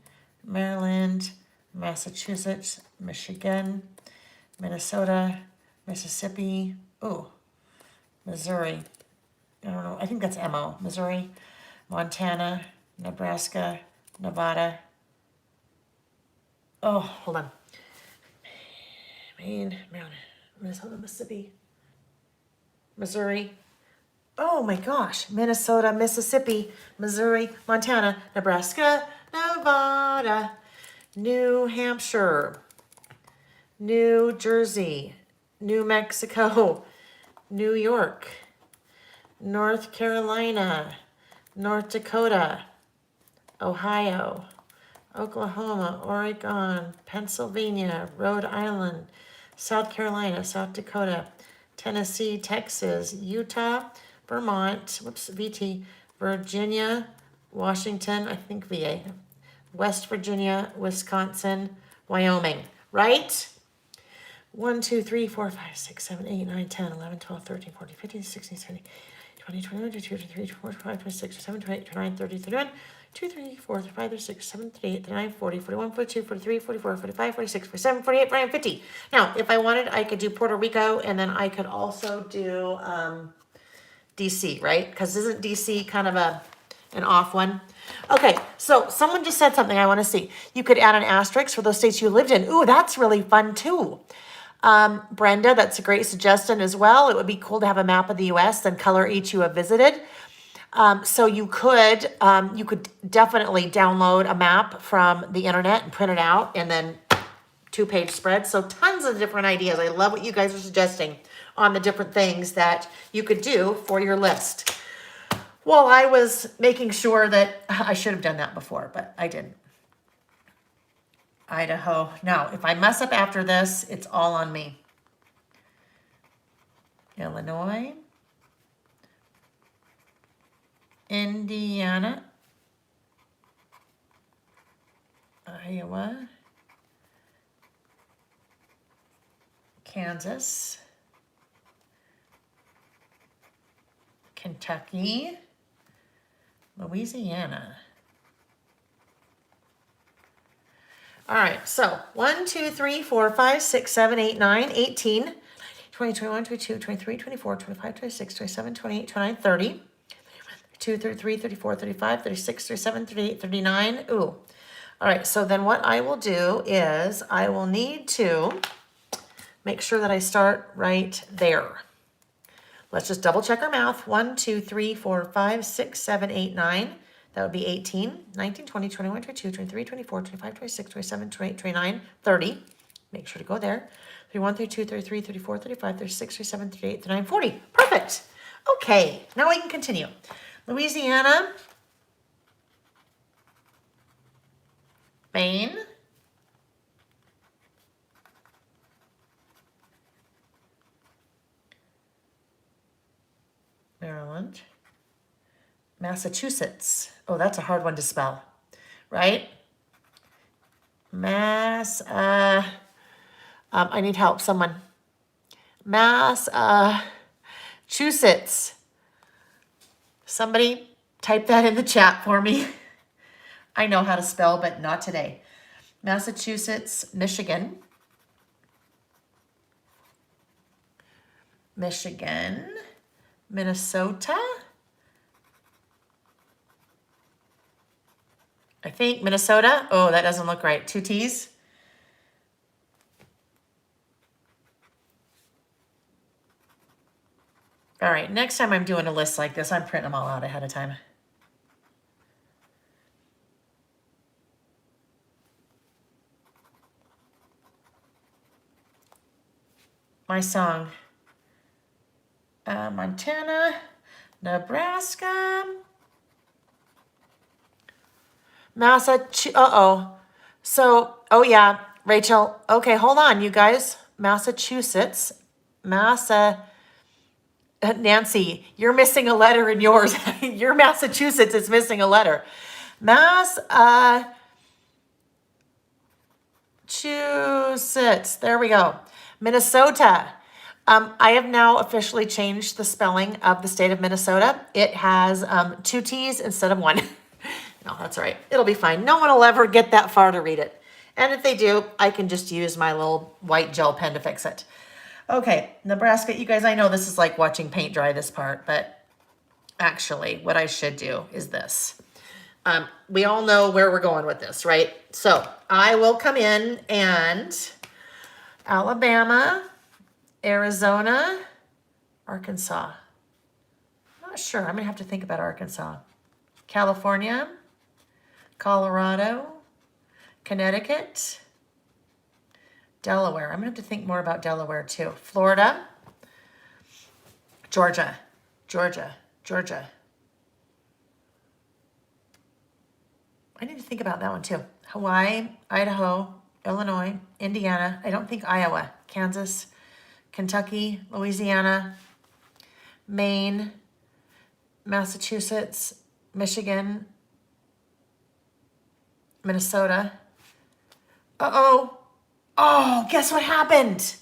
Maryland, Massachusetts, Michigan, Minnesota, Mississippi, Missouri. I don't know, I think that's MO. Missouri, Montana, Nebraska, Nevada. Oh, hold on. Maine, Maryland, Minnesota, Mississippi, Missouri. Oh my gosh, Minnesota, Mississippi, Missouri, Montana, Nebraska, Nevada, New Hampshire, New Jersey, New Mexico, New York, North Carolina, North Dakota, Ohio, Oklahoma, Oregon, Pennsylvania, Rhode Island, South Carolina, South Dakota, Tennessee, Texas, Utah, Vermont, VT, Virginia, Washington, I think VA, West Virginia, Wisconsin, Wyoming, right? 1, 2, 3, 4, 5, 6, 7, 8, 9, 10, 11, 12, 13, 14, 15, 16, 17, 20, 21, 22, 23, 24, 25, 26, 27, 28, 29, 30, 31, 2, 3, 4, 5, 36, 7, 38, 39, 40, 41, 42, 43, 44, 45, 46, 47, 48, 49, 50. Now, if I wanted, I could do Puerto Rico, and then I could also do DC, right? Because isn't DC kind of an off one? Okay, so someone just said something I want to see. You could add an asterisk for those states you lived in. Ooh, that's really fun too. Brenda, that's a great suggestion as well. It would be cool to have a map of the U.S. and color each you have visited. So you could definitely download a map from the internet and print it out and then 2-page spread. So tons of different ideas. I love what you guys are suggesting on the different things that you could do for your list. Well, I was making sure that I should have done that before, but I didn't. Idaho. Now, if I mess up after this, it's all on me. Illinois. Indiana. Iowa. Kansas. Kentucky. Louisiana. All right, so 1, 2, 3, 4, 5, 6, 7, 8, 9, 18, 20, 21, 22, 23, 24, 25, 26, 27, 28, 29, 30, 32, 33, 34, 35, 36, 37, 38, 39. Ooh. All right, so then what I will do is I will need to make sure that I start right there. Let's just double check our math. 1, 2, 3, 4, 5, 6, 7, 8, 9. That would be 18, 19, 20, 21, 22, 23, 24, 25, 26, 27, 28, 29, 30. Make sure to go there. 31, 32, 33, 34, 35, 36, 37, 38, 39, 40. Perfect. Okay, now we can continue. Louisiana, Maine, Maryland, Massachusetts. Oh, that's a hard one to spell, right? I need help, someone. Massachusetts. Somebody type that in the chat for me. I know how to spell, but not today. Massachusetts, Michigan. Michigan, Minnesota. I think Minnesota. Oh, that doesn't look right. 2 T's. All right, next time I'm doing a list like this, I'm printing them all out ahead of time. My song. Montana, Nebraska, Massachusetts. So, oh yeah, Rachel. Okay, hold on, you guys. Massachusetts, Nancy, you're missing a letter in yours. Your Massachusetts is missing a letter. Massachusetts. There we go. Minnesota. I have now officially changed the spelling of the state of Minnesota. It has 2 T's instead of 1. No, that's all right. It'll be fine. No one will ever get that far to read it. And if they do, I can just use my little white gel pen to fix it. Okay, Nebraska. You guys, I know this is like watching paint dry, this part, but actually what I should do is this. We all know where we're going with this, right? So I will come in and Alabama, Arizona, Arkansas. I'm not sure. I'm going to have to think about Arkansas. California, Colorado, Connecticut, Delaware. I'm going to have to think more about Delaware too. Florida, Georgia. I need to think about that one too. Hawaii, Idaho, Illinois, Indiana. I don't think Iowa, Kansas, Kentucky, Louisiana, Maine, Massachusetts, Michigan, Minnesota. Oh, guess what happened?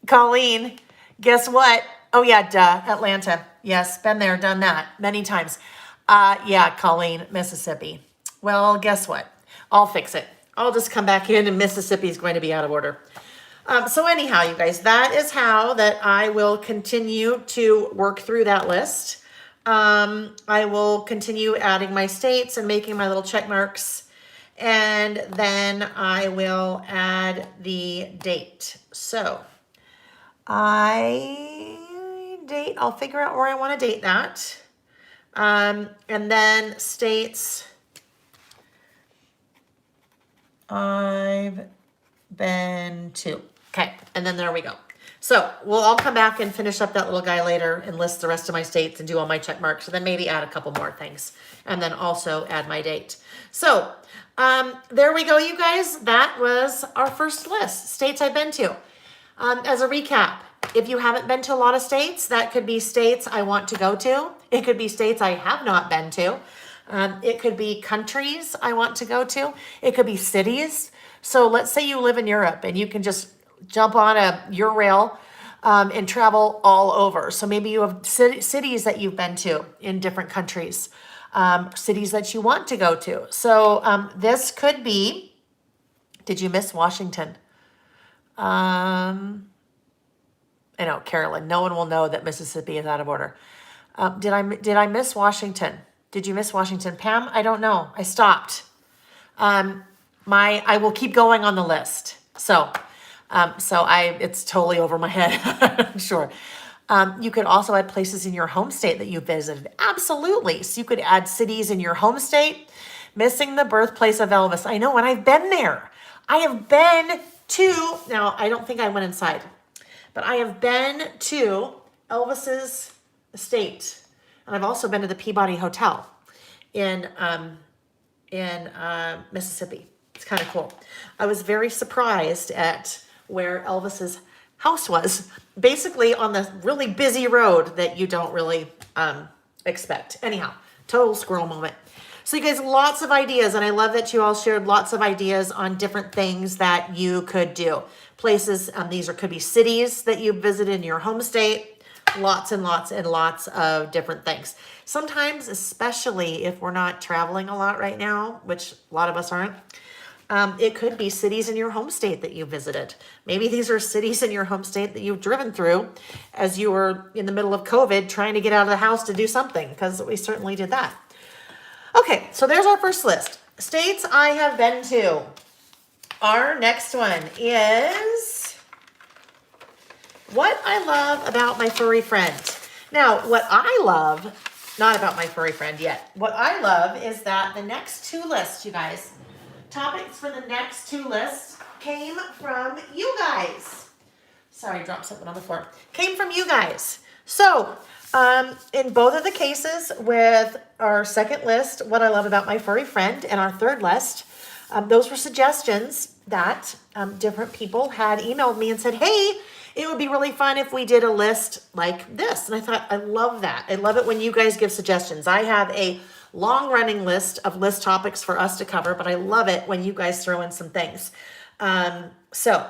Colleen, guess what? Oh yeah, duh, Atlanta. Yes, been there, done that many times. Yeah, Colleen, Mississippi. Well, guess what? I'll fix it. I'll just come back in and Mississippi is going to be out of order. So anyhow, you guys, that is how that I will continue to work through that list. I will continue adding my states and making my little check marks. And then I will add the date. So I'll figure out where I want to date that. And then states I've been to. Okay, and then there we go. So I'll come back and finish up that little guy later and list the rest of my states and do all my check marks, and then maybe add a couple more things, and then also add my date. So there we go, you guys. That was our first list, states I've been to. As a recap, if you haven't been to a lot of states, that could be states I want to go to. It could be states I have not been to. It could be countries I want to go to. It could be cities. So let's say you live in Europe and you can just jump on a Eurail and travel all over. So maybe you have cities that you've been to in different countries, cities that you want to go to. So this could be, did you miss Washington? I know, Carolyn, no one will know that Mississippi is out of order. Did I miss Washington? Did you miss Washington? Pam, I don't know. I stopped. I will keep going on the list. So it's totally over my head. I'm sure. You could also add places in your home state that you visited. Absolutely. So you could add cities in your home state. Missing the birthplace of Elvis. I know, and I've been there. I have been to, now I don't think I went inside, but I have been to Elvis's estate. And I've also been to the Peabody Hotel in Mississippi. It's kind of cool. I was very surprised at where Elvis's house was, basically on the really busy road that you don't really expect. Anyhow, total squirrel moment. So you guys, lots of ideas, and I love that you all shared lots of ideas on different things that you could do. Places, could be cities that you visited in your home state. Lots and lots and lots of different things. Sometimes, especially if we're not traveling a lot right now, which a lot of us aren't, it could be cities in your home state that you visited. Maybe these are cities in your home state that you've driven through as you were in the middle of COVID trying to get out of the house to do something, because we certainly did that. Okay, so there's our first list. States I have been to. Our next one is what I love about my furry friend. Now, what I love, not about my furry friend yet, what I love is that the next two lists, you guys, topics for the next two lists came from you guys. Sorry, I dropped something on the floor. Came from you guys. So, in both of the cases with our second list, what I love about my furry friend, and our third list, those were suggestions that different people had emailed me and said, hey, it would be really fun if we did a list like this. And I thought, I love that. I love it when you guys give suggestions. I have a long-running list of list topics for us to cover, but I love it when you guys throw in some things. So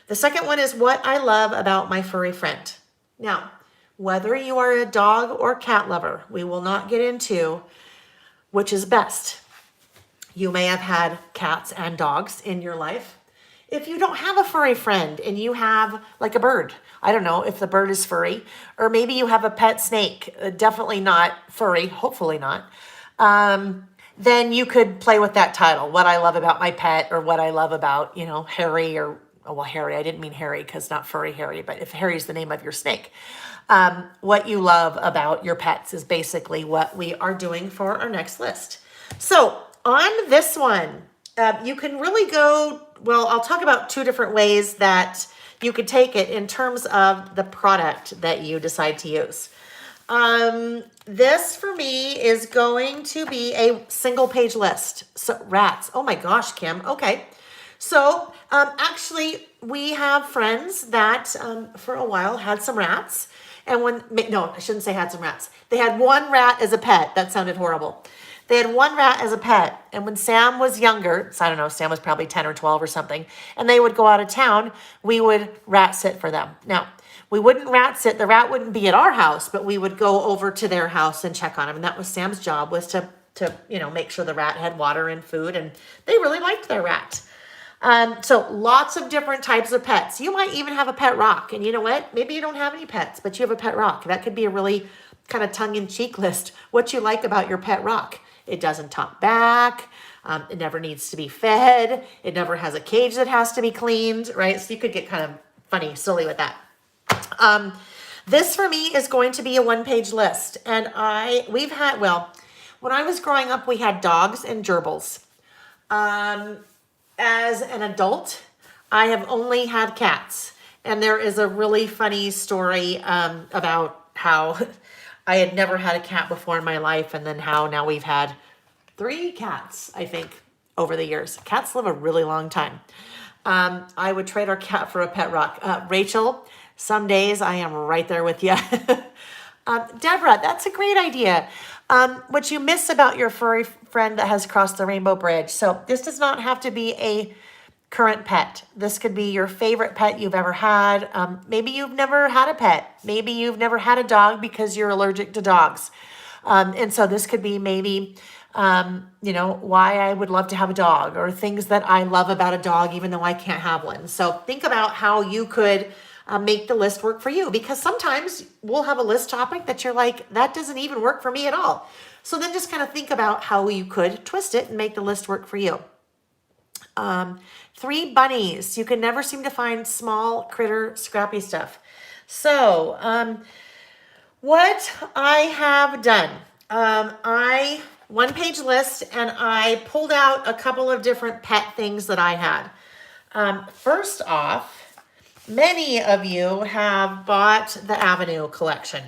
the second one is what I love about my furry friend. Now, whether you are a dog or cat lover, we will not get into which is best. You may have had cats and dogs in your life. If you don't have a furry friend and you have like a bird, I don't know if the bird is furry, or maybe you have a pet snake, definitely not furry, hopefully not, then you could play with that title, what I love about my pet, or what I love about, Harry, or, well, Harry, I didn't mean Harry because not furry Harry, but if Harry's the name of your snake. What you love about your pets is basically what we are doing for our next list. So on this one, you can really go, well, I'll talk about two different ways that you could take it in terms of the product that you decide to use. This for me is going to be a single page list. So rats. Oh my gosh, Kim. Okay. So actually we have friends that for a while had some rats. And I shouldn't say had some rats. They had one rat as a pet. That sounded horrible. They had one rat as a pet. And when Sam was younger, so I don't know, Sam was probably 10 or 12 or something, and they would go out of town, we would rat sit for them. Now, we wouldn't rat sit. The rat wouldn't be at our house, but we would go over to their house and check on him. And that was Sam's job, was to make sure the rat had water and food. And they really liked their rat. So lots of different types of pets. You might even have a pet rock. And you know what? Maybe you don't have any pets, but you have a pet rock. That could be a really kind of tongue-in-cheek list. What you like about your pet rock. It doesn't talk back. It never needs to be fed. It never has a cage that has to be cleaned, right? So you could get kind of funny, silly with that. This for me is going to be a one-page list. And when I was growing up, we had dogs and gerbils. As an adult, I have only had cats. And there is a really funny story about how I had never had a cat before in my life, and then how now we've had 3 cats, I think, over the years. Cats live a really long time. I would trade our cat for a pet rock. Rachel, some days I am right there with you. Deborah, that's a great idea. What you miss about your furry friend that has crossed the rainbow bridge. So this does not have to be a current pet. This could be your favorite pet you've ever had. Maybe you've never had a pet. Maybe you've never had a dog because you're allergic to dogs. And so this could be maybe, why I would love to have a dog, or things that I love about a dog, even though I can't have one. So think about how you could make the list work for you, because sometimes we'll have a list topic that you're like, that doesn't even work for me at all. So then just kind of think about how you could twist it and make the list work for you. 3 bunnies. You can never seem to find small critter scrappy stuff. So what I have done, I one-page list, and I pulled out a couple of different pet things that I had. First off, many of you have bought the Avenue collection.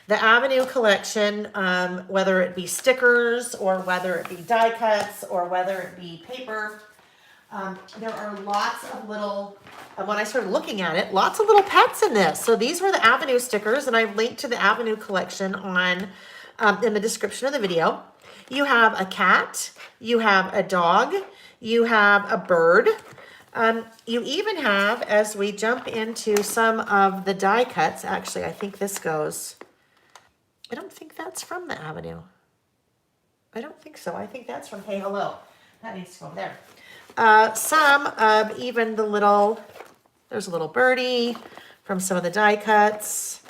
The Avenue collection, whether it be stickers or whether it be die cuts or whether it be paper, there are lots of little, when I started looking at it, lots of little pets in this. So these were the Avenue stickers, and I've linked to the Avenue collection on in the description of the video. You have a cat, you have a dog, you have a bird. You even have, as we jump into some of the die cuts, actually, I think this goes, I don't think that's from the Avenue. I don't think so. I think that's from Hey Hello. That needs to go over there. Some of even the little, there's a little birdie from some of the die cuts.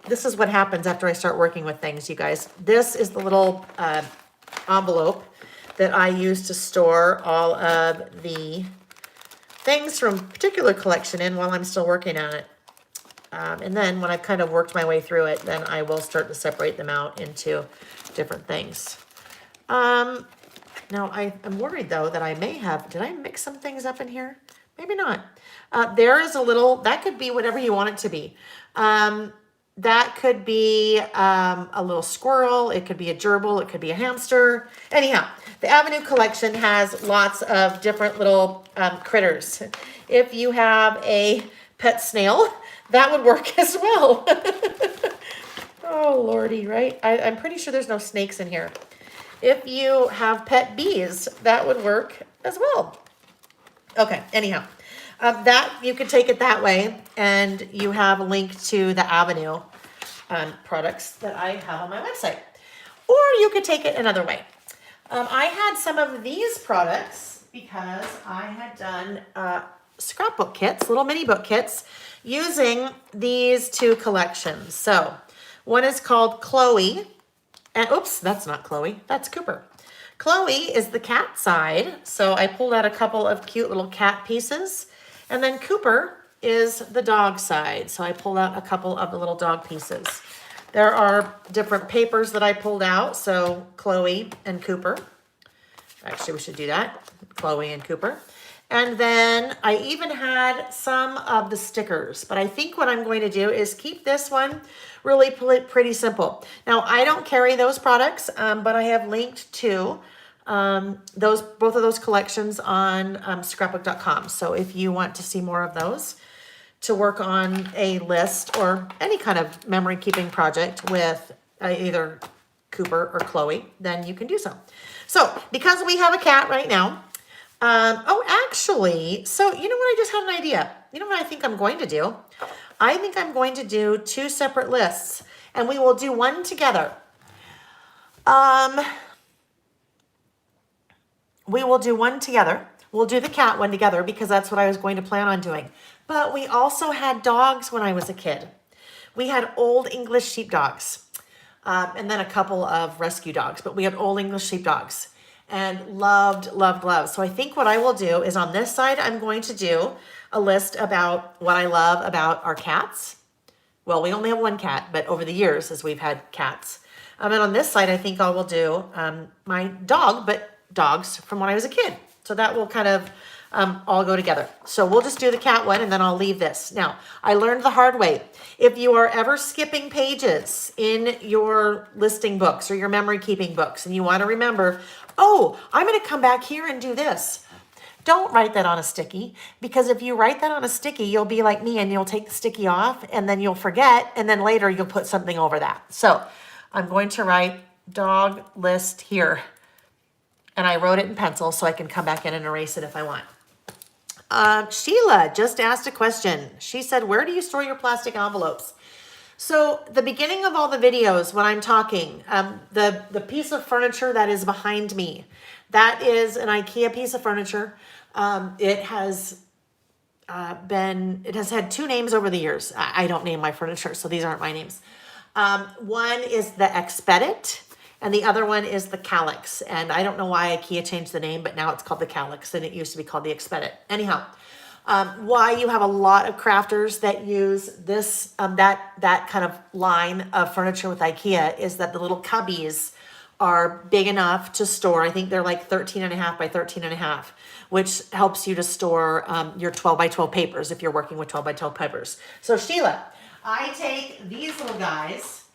This is what happens after I start working with things, you guys. This is the little envelope that I use to store all of the things from a particular collection in while I'm still working on it. And then when I've kind of worked my way through it, then I will start to separate them out into different things. Now I'm worried though that I may have, did I mix some things up in here? Maybe not. There is a little, that could be whatever you want it to be. That could be a little squirrel. It could be a gerbil. It could be a hamster. Anyhow, the Avenue collection has lots of different little critters. If you have a pet snail, that would work as well. Oh, Lordy, right? I'm pretty sure there's no snakes in here. If you have pet bees, that would work as well. Okay, anyhow. That you could take it that way, and you have a link to the Avenue products that I have on my website. Or you could take it another way. I had some of these products because I had done scrapbook kits, little mini book kits, using these two collections. So one is called Chloe, and oops, that's not Chloe, that's Cooper. Chloe is the cat side, so I pulled out a couple of cute little cat pieces. And then Cooper is the dog side. So I pulled out a couple of the little dog pieces. There are different papers that I pulled out. So Chloe and Cooper. Actually, we should do that. Chloe and Cooper. And then I even had some of the stickers. But I think what I'm going to do is keep this one really pretty simple. Now, I don't carry those products, but I have linked to both of those collections on scrapbook.com. So if you want to see more of those to work on a list or any kind of memory keeping project with either Cooper or Chloe, then you can do so. So because we have a cat right now, actually, so you know what, I just had an idea. You know what I think I'm going to do? I think I'm going to do two separate lists, and we will do one together. We will do one together. We'll do the cat one together because that's what I was going to plan on doing. But we also had dogs when I was a kid. We had old English sheepdogs, and then a couple of rescue dogs, but we had old English sheepdogs and loved. So I think what I will do is on this side, I'm going to do a list about what I love about our cats. Well, we only have one cat, but over the years as we've had cats. And on this side, I think I will do my dog, but dogs from when I was a kid. So that will kind of all go together. So we'll just do the cat one and then I'll leave this. Now, I learned the hard way. If you are ever skipping pages in your listing books or your memory keeping books and you want to remember, oh, I'm going to come back here and do this. Don't write that on a sticky, because if you write that on a sticky, you'll be like me and you'll take the sticky off and then you'll forget and then later you'll put something over that. So I'm going to write dog list here. And I wrote it in pencil so I can come back in and erase it if I want. Sheila just asked a question. She said, where do you store your plastic envelopes? So the beginning of all the videos when I'm talking, the piece of furniture that is behind me, that is an IKEA piece of furniture. It has had two names over the years. I don't name my furniture, so these aren't my names. One is the Expedit, and the other one is the Calyx. And I don't know why IKEA changed the name, but now it's called the Calyx, and it used to be called the Expedit. Anyhow, why you have a lot of crafters that use this, that kind of line of furniture with IKEA is that the little cubbies are big enough to store. I think they're like 13.5 by 13.5, which helps you to store your 12 by 12 papers if you're working with 12 by 12 papers. So Sheila, I take these little guys,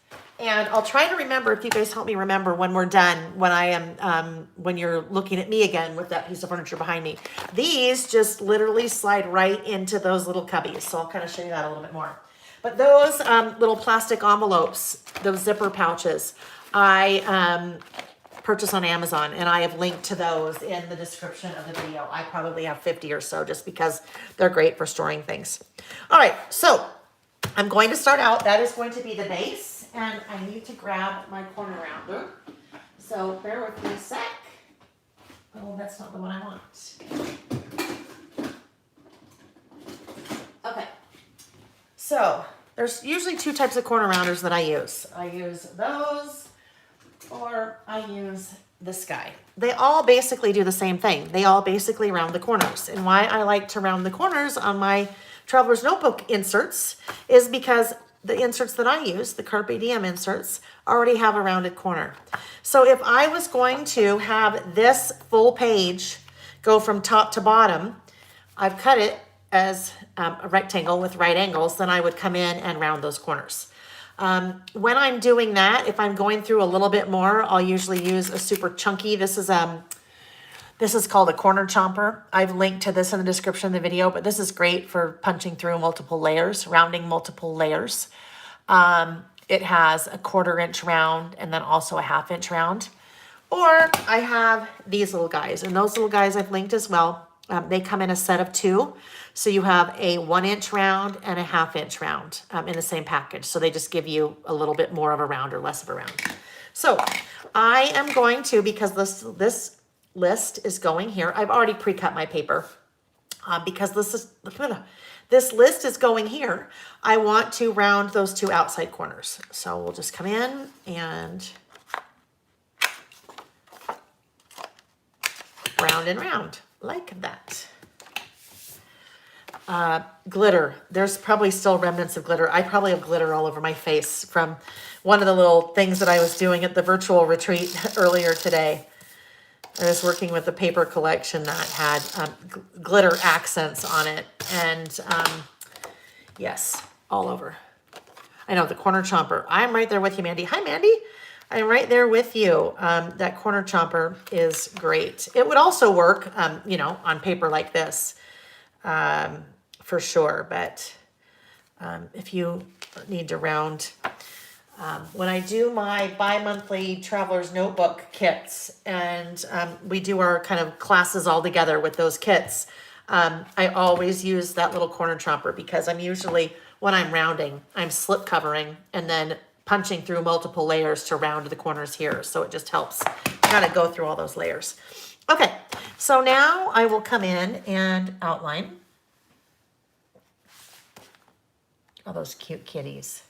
and I'll try to remember, if you guys help me remember when we're done, when I am, when you're looking at me again with that piece of furniture behind me. These just literally slide right into those little cubbies. So I'll kind of show you that a little bit more. But those little plastic envelopes, those zipper pouches, I purchase on Amazon, and I have linked to those in the description of the video. I probably have 50 or so just because they're great for storing things. All right, so I'm going to start out. That is going to be the base, and I need to grab my corner rounder. So bear with me a sec. Oh, that's not the one I want. Okay. So there's usually two types of corner rounders that I use. I use those, or I use this guy. They all basically do the same thing. They all basically round the corners. And why I like to round the corners on my Traveler's Notebook inserts is because the inserts that I use, the Carpe Diem inserts, already have a rounded corner. So if I was going to have this full page go from top to bottom, I've cut it as a rectangle with right angles, then I would come in and round those corners. When I'm doing that, if I'm going through a little bit more, I'll usually use a super chunky. This is called a corner chomper. I've linked to this in the description of the video, but this is great for punching through multiple layers, rounding multiple layers. It has a 1/4 inch round and then also a 1/2 inch round. Or I have these little guys, and those little guys I've linked as well. They come in a set of 2. So you have a 1 inch round and a 1/2 inch round in the same package. So they just give you a little bit more of a round or less of a round. So I am going to, because this list is going here, I've already pre-cut my paper because this list is going here. I want to round those 2 outside corners. So we'll just come in and round and round like that. Glitter. There's probably still remnants of glitter. I probably have glitter all over my face from one of the little things that I was doing at the virtual retreat earlier today. I was working with a paper collection that had glitter accents on it. And yes, all over. I know, the corner chomper. I'm right there with you, Mandy. Hi, Mandy. I'm right there with you. That corner chomper is great. It would also work, on paper like this. For sure, but if you need to round, when I do my bi-monthly Traveler's Notebook kits, and we do our kind of classes all together with those kits, I always use that little corner chomper because I'm usually, when I'm rounding, I'm slip covering and then punching through multiple layers to round the corners here. So it just helps kind of go through all those layers. Okay, so now I will come in and outline. All those cute kitties.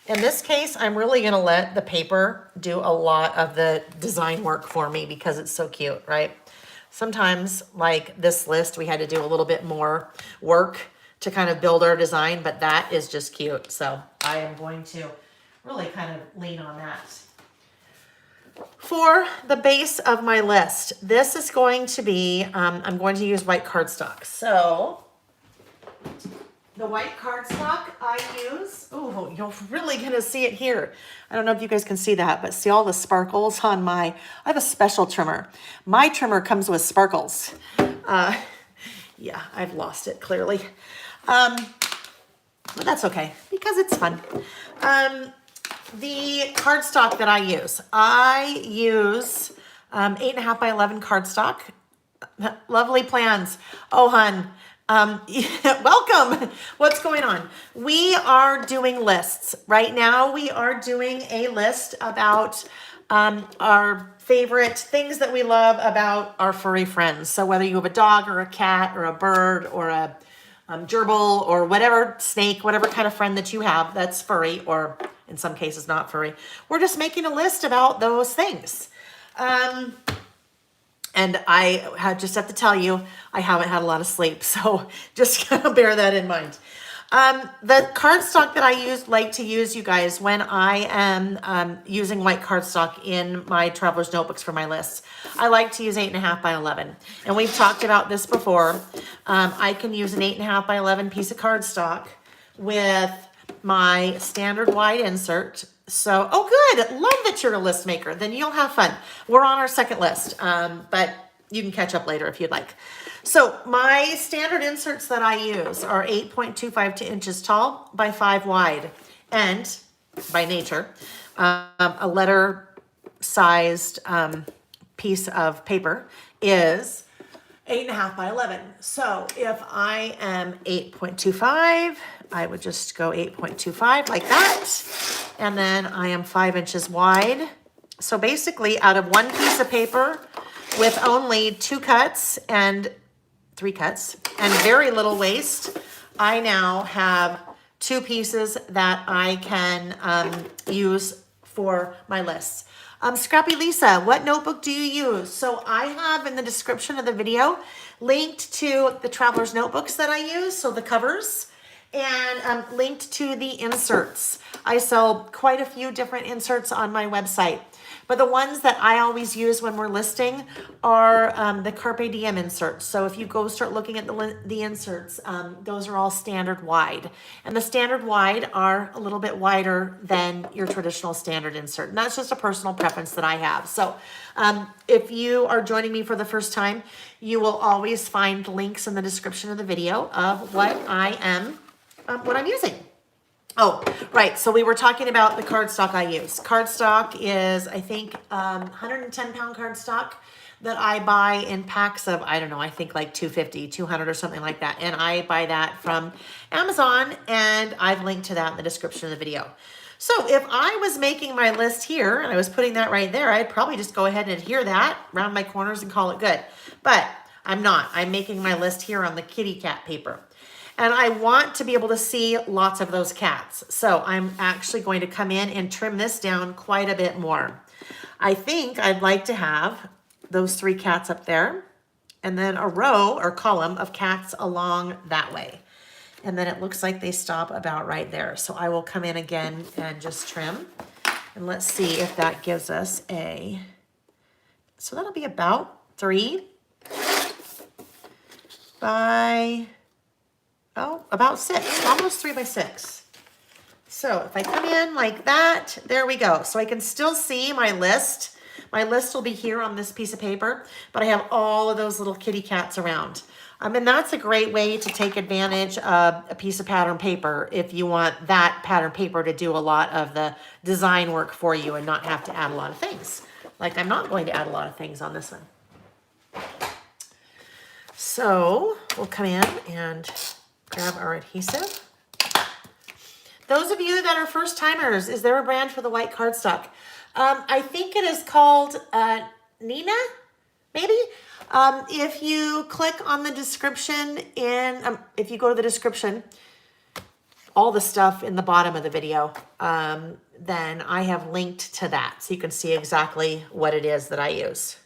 In this case, I'm really going to let the paper do a lot of the design work for me because it's so cute, right? Sometimes, like this list, we had to do a little bit more work to kind of build our design, but that is just cute. So I am going to really kind of lean on that. For the base of my list, this is going to be, I'm going to use white cardstock. So the white cardstock I use, oh, you're really going to see it here. I don't know if you guys can see that, but see all the sparkles on I have a special trimmer. My trimmer comes with sparkles. Yeah, I've lost it clearly. But that's okay because it's fun. The cardstock that I use 8.5 by 11 cardstock. Lovely plans. Oh, hun. Welcome. What's going on? We are doing lists. Right now, we are doing a list about our favorite things that we love about our furry friends. So whether you have a dog or a cat or a bird or a gerbil or whatever snake, whatever kind of friend that you have that's furry or in some cases not furry, we're just making a list about those things. And I just have to tell you, I haven't had a lot of sleep, so just kind of bear that in mind. The cardstock that I like to use, you guys, when I am using white cardstock in my traveler's notebooks for my lists, I like to use 8.5 by 11. And we've talked about this before. I can use an 8.5 by 11 piece of cardstock with my standard wide insert. So, oh good, love that you're a list maker. Then you'll have fun. We're on our second list, but you can catch up later if you'd like. So my standard inserts that I use are 8.25 inches tall by 5 wide. And by nature, a letter sized piece of paper is 8.5 by 11. So if I am 8.25, I would just go 8.25 like that. And then I am 5 inches wide. So basically out of one piece of paper with only 2 cuts and 3 cuts and very little waste, I now have 2 pieces that I can use for my lists. Scrappy Lisa, what notebook do you use? So I have in the description of the video linked to the traveler's notebooks that I use, so the covers, and linked to the inserts. I sell quite a few different inserts on my website. But the ones that I always use when we're listing are the Carpe Diem inserts. So if you go start looking at the inserts, those are all standard wide. And the standard wide are a little bit wider than your traditional standard insert. And that's just a personal preference that I have. So if you are joining me for the first time, you will always find links in the description of the video of what what I'm using. Oh, right. So we were talking about the cardstock I use. Cardstock is, I think, 110-pound cardstock that I buy in packs of, I don't know, I think like 250, 200 or something like that. And I buy that from Amazon, and I've linked to that in the description of the video. So if I was making my list here and I was putting that right there, I'd probably just go ahead and adhere that, round my corners and call it good. But I'm not. I'm making my list here on the kitty cat paper. And I want to be able to see lots of those cats. So I'm actually going to come in and trim this down quite a bit more. I think I'd like to have those 3 cats up there and then a row or column of cats along that way. And then it looks like they stop about right there. So I will come in again and just trim. And let's see if that gives us so that'll be about 3 by... about 6, almost 3 by 6. So if I come in like that, there we go. So I can still see my list. My list will be here on this piece of paper, but I have all of those little kitty cats around. And that's a great way to take advantage of a piece of pattern paper if you want that pattern paper to do a lot of the design work for you and not have to add a lot of things. Like I'm not going to add a lot of things on this one. So we'll come in and grab our adhesive. Those of you that are first timers, is there a brand for the white cardstock? I think it is called Nina, maybe? If you click on the description if you go to the description, all the stuff in the bottom of the video, then I have linked to that so you can see exactly what it is that I use.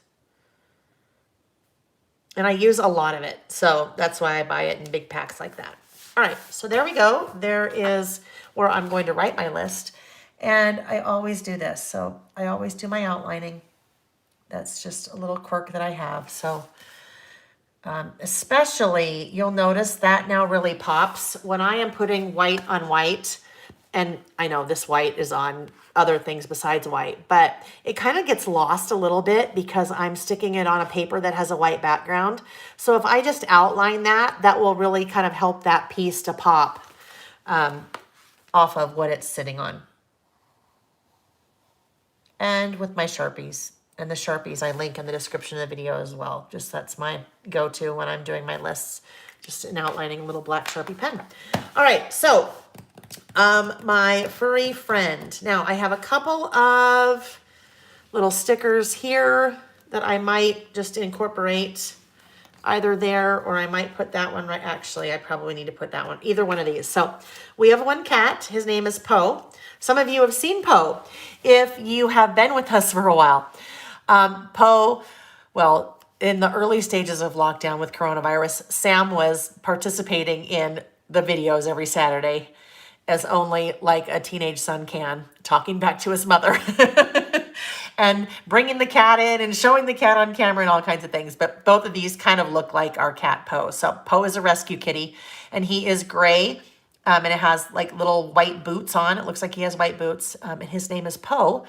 And I use a lot of it, so that's why I buy it in big packs like that. All right, so there we go. There is where I'm going to write my list. And I always do this. So I always do my outlining. That's just a little quirk that I have. So especially, you'll notice that now really pops when I am putting white on white. And I know this white is on other things besides white, but it kind of gets lost a little bit because I'm sticking it on a paper that has a white background. So if I just outline that, that will really kind of help that piece to pop off of what it's sitting on. And with my Sharpies. And the Sharpies I link in the description of the video as well. Just that's my go-to when I'm doing my lists. Just an outlining little black Sharpie pen. All right, so my furry friend. Now I have a couple of little stickers here that I might just incorporate either there, or I might put that one right. Actually, I probably need to put that one, either one of these. So we have one cat. His name is Poe. Some of you have seen Poe if you have been with us for a while. Poe, well, in the early stages of lockdown with coronavirus, Sam was participating in the videos every Saturday as only like a teenage son can, talking back to his mother and bringing the cat in and showing the cat on camera and all kinds of things. But both of these kind of look like our cat Poe. So Poe is a rescue kitty, and he is gray, and it has like little white boots on. It looks like he has white boots, and his name is Poe.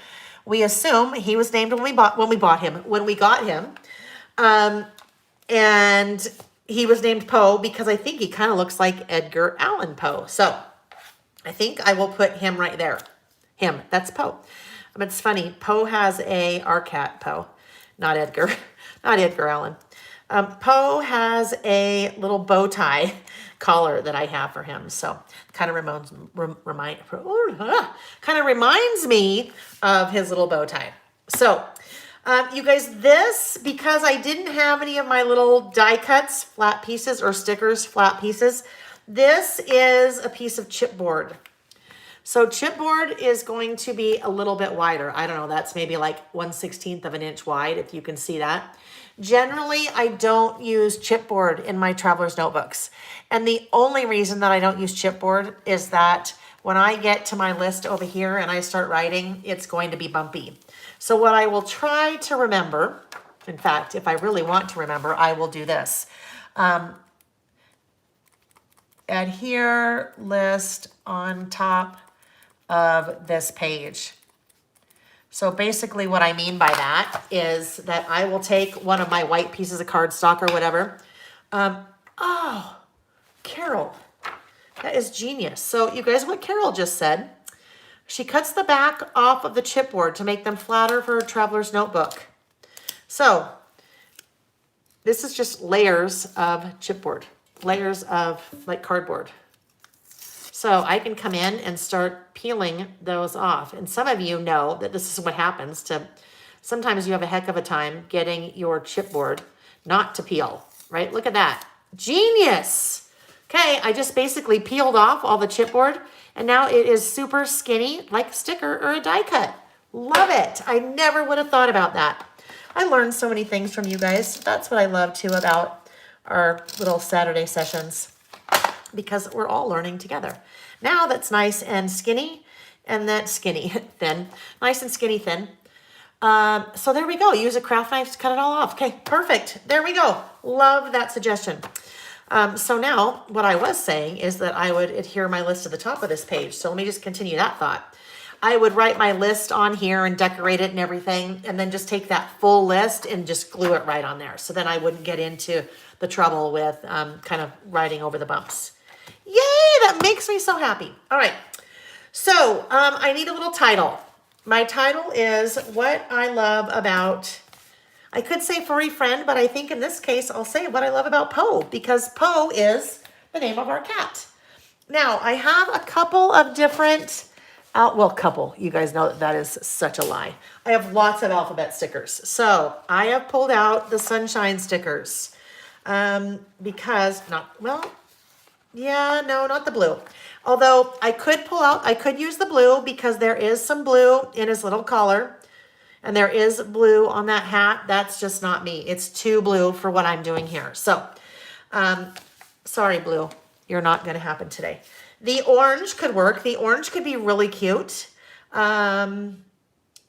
We assume he was named when we got him. And he was named Poe because I think he kind of looks like Edgar Allan Poe. So I think I will put him right there. Him, that's Poe. But it's funny, Poe has our cat Poe, not Edgar, not Edgar Allan. Poe has a little bow tie collar that I have for him. So kind of reminds me of his little bow tie. So you guys, because I didn't have any of my little die cuts, flat pieces, or stickers, flat pieces, this is a piece of chipboard. So chipboard is going to be a little bit wider. I don't know, that's maybe like 1/16 of an inch wide, if you can see that. Generally, I don't use chipboard in my traveler's notebooks. And the only reason that I don't use chipboard is that when I get to my list over here and I start writing, it's going to be bumpy. So what I will try to remember, in fact, if I really want to remember, I will do this. Adhere list on top of this page. So basically what I mean by that is that I will take one of my white pieces of cardstock or whatever. Oh, Carol, that is genius. So you guys, what Carol just said, she cuts the back off of the chipboard to make them flatter for her traveler's notebook. So this is just layers of chipboard, layers of like cardboard. So I can come in and start peeling those off. And some of you know that this is what happens sometimes you have a heck of a time getting your chipboard not to peel, right? Look at that. Genius. Okay, I just basically peeled off all the chipboard and now it is super skinny like a sticker or a die cut. Love it. I never would have thought about that. I learned so many things from you guys. That's what I love too about our little Saturday sessions, because we're all learning together. Now that's nice and skinny, and that's skinny, thin, nice and skinny, thin. So there we go. Use a craft knife to cut it all off. Okay, perfect. There we go. Love that suggestion. So now what I was saying is that I would adhere my list to the top of this page. So let me just continue that thought. I would write my list on here and decorate it and everything, and then just take that full list and just glue it right on there. So then I wouldn't get into the trouble with kind of writing over the bumps. Yay, that makes me so happy. All right, so I need a little title. My title is What I Love About, I could say Furry Friend, but I think in this case I'll say What I Love About Poe, because Poe is the name of our cat. Now, I have a couple of different, you guys know that is such a lie. I have lots of alphabet stickers. So I have pulled out the sunshine stickers because, not the blue. Although I could use the blue because there is some blue in his little collar and there is blue on that hat. That's just not me. It's too blue for what I'm doing here. So, sorry, blue, you're not going to happen today. The orange could work. The orange could be really cute. I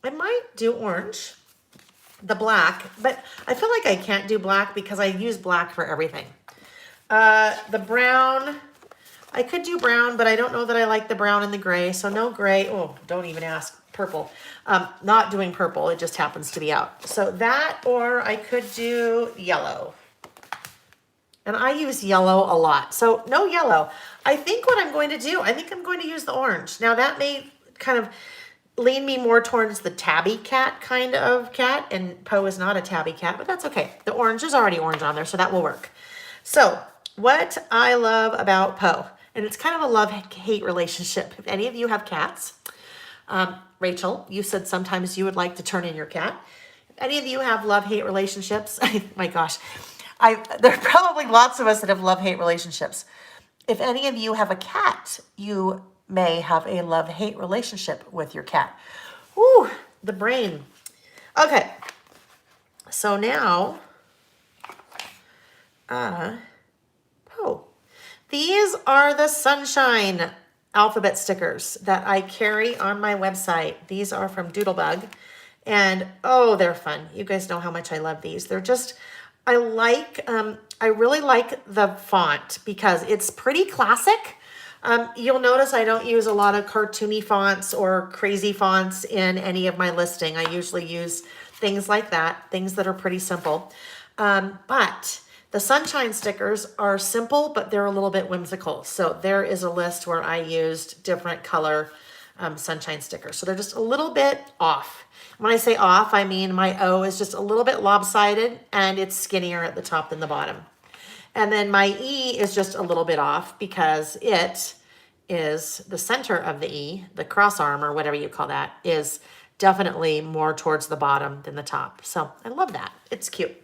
might do orange, the black, but I feel like I can't do black because I use black for everything. The brown, I could do brown, but I don't know that I like the brown and the gray. So no gray. Oh, don't even ask. Purple. Not doing purple. It just happens to be out. So that, or I could do yellow. And I use yellow a lot. So no yellow. I think what I'm going to do, I think I'm going to use the orange. Now that may kind of lean me more towards the tabby cat kind of cat. And Poe is not a tabby cat, but that's okay. The orange is already orange on there, so that will work. So what I love about Poe, and it's kind of a love-hate relationship. If any of you have cats, Rachel, you said sometimes you would like to turn in your cat. If any of you have love-hate relationships, my gosh, there are probably lots of us that have love-hate relationships. If any of you have a cat, you may have a love-hate relationship with your cat. Ooh, the brain. Okay, so now, Poe. These are the Sunshine alphabet stickers that I carry on my website. These are from Doodlebug. And oh, they're fun. You guys know how much I love these. They're just, I really like the font because it's pretty classic. You'll notice I don't use a lot of cartoony fonts or crazy fonts in any of my listing. I usually use things like that, things that are pretty simple. But the Sunshine stickers are simple, but they're a little bit whimsical. So there is a list where I used different color Sunshine stickers. So they're just a little bit off. When I say off, I mean my O is just a little bit lopsided and it's skinnier at the top than the bottom. And then my E is just a little bit off because it is the center of the E, the cross arm or whatever you call that, is definitely more towards the bottom than the top. So I love that. It's cute.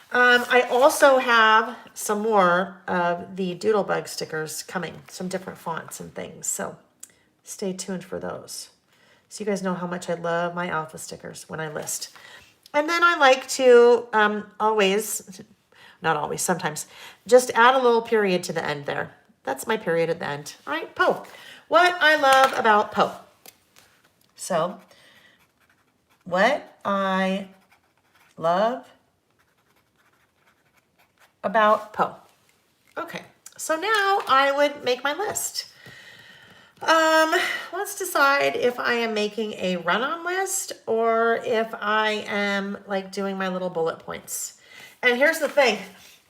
I also have some more of the Doodlebug stickers coming, some different fonts and things. So stay tuned for those. So you guys know how much I love my alpha stickers when I list. And then I like to always, not always, sometimes, just add a little period to the end there. That's my period at the end. All right, Poe. What I love about Poe. So, what I love about Poe. Okay, so now I would make my list. Let's decide if I am making a run-on list or if I am like doing my little bullet points. And here's the thing.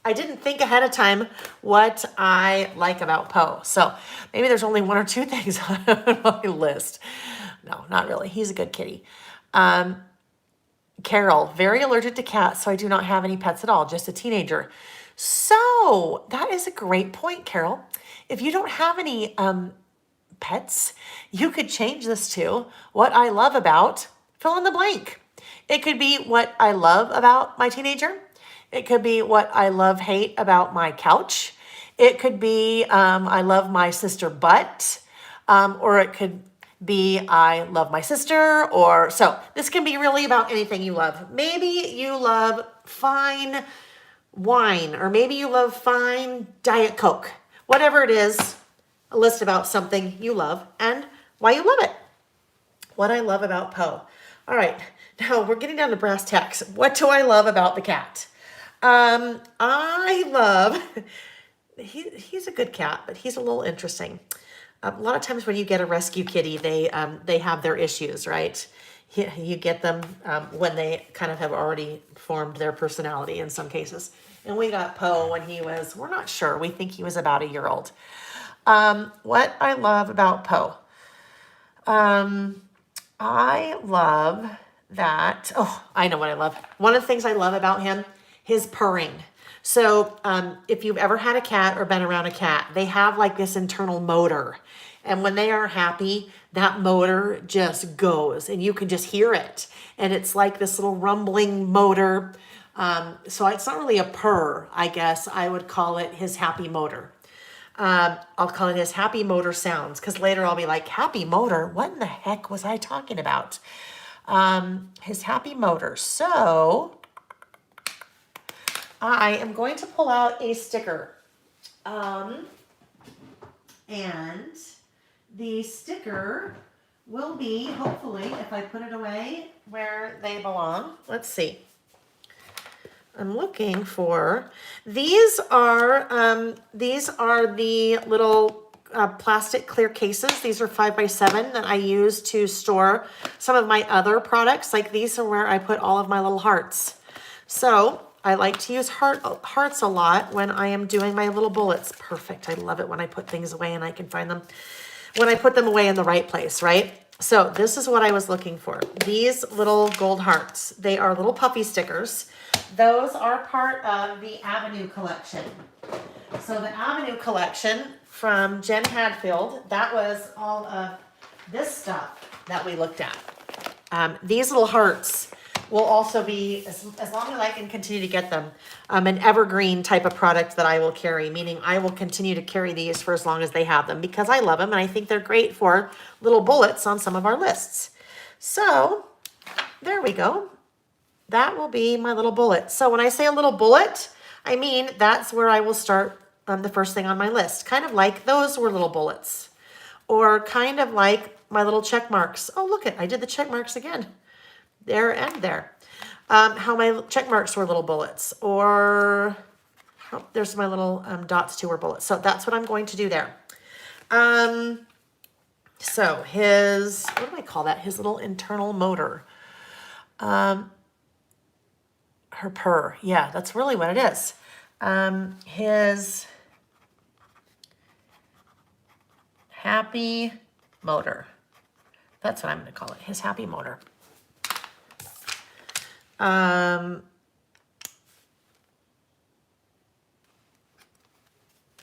I didn't think ahead of time what I like about Poe. So maybe there's only one or two things on my list. No, not really. He's a good kitty. Carol, very allergic to cats, so I do not have any pets at all, just a teenager. So that is a great point, Carol. If you don't have any pets, you could change this to what I love about fill in the blank. It could be what I love about my teenager. It could be what I love hate about my couch. It could be I love my sister butt, or it could be I love my sister, or so this can be really about anything you love. Maybe you love fine wine, or maybe you love fine Diet Coke. Whatever it is, a list about something you love and why you love it. What I love about Poe. All right, now we're getting down to brass tacks. What do I love about the cat? I love, he's a good cat, but he's a little interesting. A lot of times when you get a rescue kitty, they have their issues, right? You get them when they kind of have already formed their personality in some cases. And we got Poe when he was, we're not sure, we think he was about a year old. What I love about Poe. I love that, oh, I know what I love. One of the things I love about him, his purring. So if you've ever had a cat or been around a cat, they have like this internal motor. And when they are happy, that motor just goes and you can just hear it. And it's like this little rumbling motor. So it's not really a purr, I guess. I would call it his happy motor. I'll call it his happy motor sounds because later I'll be like, happy motor? What in the heck was I talking about? His happy motor. So I am going to pull out a sticker. And the sticker will be, hopefully, if I put it away where they belong. Let's see. I'm looking for, these are the little plastic clear cases. These are 5x7 that I use to store some of my other products. Like these are where I put all of my little hearts. So I like to use hearts a lot when I am doing my little bullets. Perfect. I love it when I put things away and I can find them when I put them away in the right place, right? So this is what I was looking for. These little gold hearts. They are little puffy stickers. Those are part of the Avenue collection. So the Avenue collection from Jen Hadfield, that was all of this stuff that we looked at. These little hearts will also be, as long as I can continue to get them, an evergreen type of product that I will carry, meaning I will continue to carry these for as long as they have them because I love them and I think they're great for little bullets on some of our lists. So there we go. That will be my little bullet. So when I say a little bullet, I mean that's where I will start the first thing on my list. Kind of like those were little bullets. Or kind of like my little check marks. Oh, look I did the check marks again. There and there. How my check marks were little bullets. Or, oh, there's my little dots too were bullets. So that's what I'm going to do there. So his, what do I call that? His little internal motor. Her purr. Yeah, that's really what it is. His happy motor. That's what I'm going to call it. His happy motor.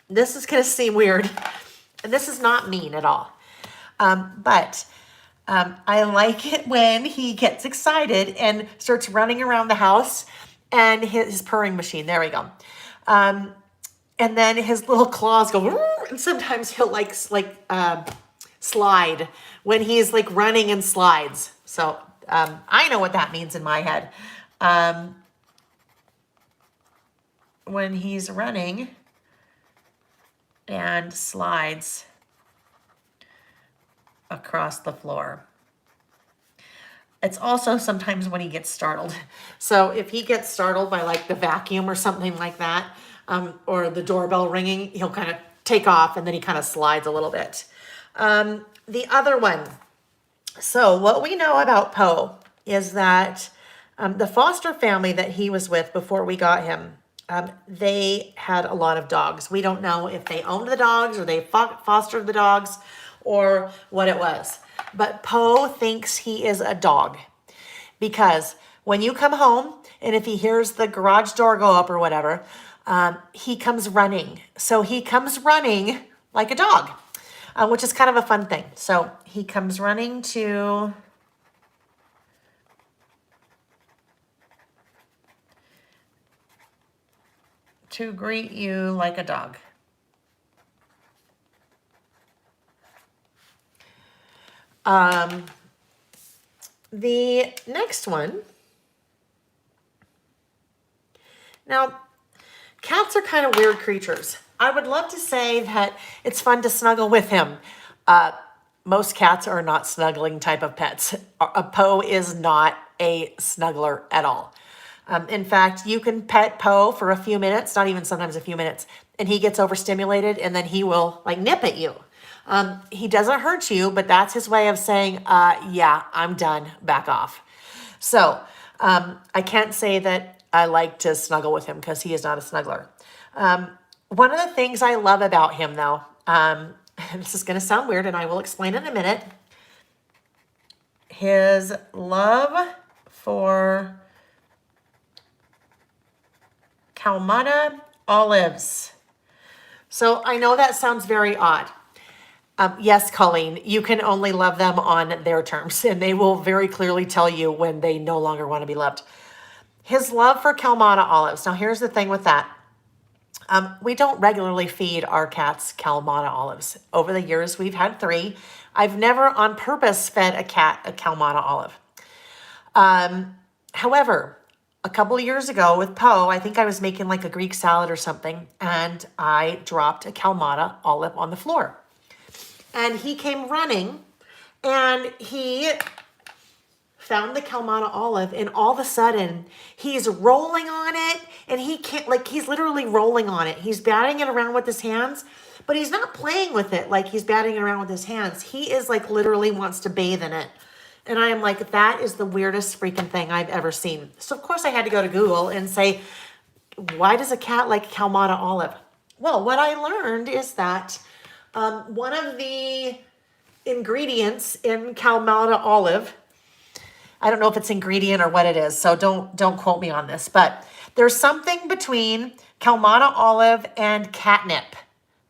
This is going to seem weird. And this is not mean at all. But I like it when he gets excited and starts running around the house and his purring machine. There we go. And then his little claws go, and sometimes he'll like slide when he's like running and slides. So I know what that means in my head. When he's running and slides across the floor. It's also sometimes when he gets startled. So if he gets startled by like the vacuum or something like that, or the doorbell ringing, he'll kind of take off and then he kind of slides a little bit. The other one. So what we know about Poe is that the foster family that he was with before we got him, they had a lot of dogs. We don't know if they owned the dogs or they fostered the dogs or what it was. But Poe thinks he is a dog because when you come home and if he hears the garage door go up or whatever, he comes running. So he comes running like a dog, which is kind of a fun thing. So he comes running to greet you like a dog. The next one. Now, cats are kind of weird creatures. I would love to say that it's fun to snuggle with him. Most cats are not snuggling type of pets. Poe is not a snuggler at all. In fact, you can pet Poe for a few minutes, not even sometimes a few minutes, and he gets overstimulated and then he will like nip at you. He doesn't hurt you, but that's his way of saying, yeah, I'm done, back off. So I can't say that I like to snuggle with him because he is not a snuggler. One of the things I love about him though, this is going to sound weird and I will explain in a minute, his love for Kalamata olives. So I know that sounds very odd. Yes, Colleen, you can only love them on their terms, and they will very clearly tell you when they no longer want to be loved. His love for Kalamata olives. Now, here's the thing with that. We don't regularly feed our cats Kalamata olives. Over the years, we've had 3. I've never on purpose fed a cat a Kalamata olive. However, a couple of years ago with Poe, I think I was making like a Greek salad or something, and I dropped a Kalamata olive on the floor. And he came running, and he found the Kalamata olive, and all of a sudden, he's rolling on it, and he can't, like, he's literally rolling on it. He's batting it around with his hands, but he's not playing with it like he's batting it around with his hands. He is, like, literally wants to bathe in it. And I am like, that is the weirdest freaking thing I've ever seen. So, of course, I had to go to Google and say, why does a cat like Kalamata olive? Well, what I learned is that one of the ingredients in Kalamata olive, I don't know if it's ingredient or what it is, so don't quote me on this, but there's something between Kalamata olive and catnip,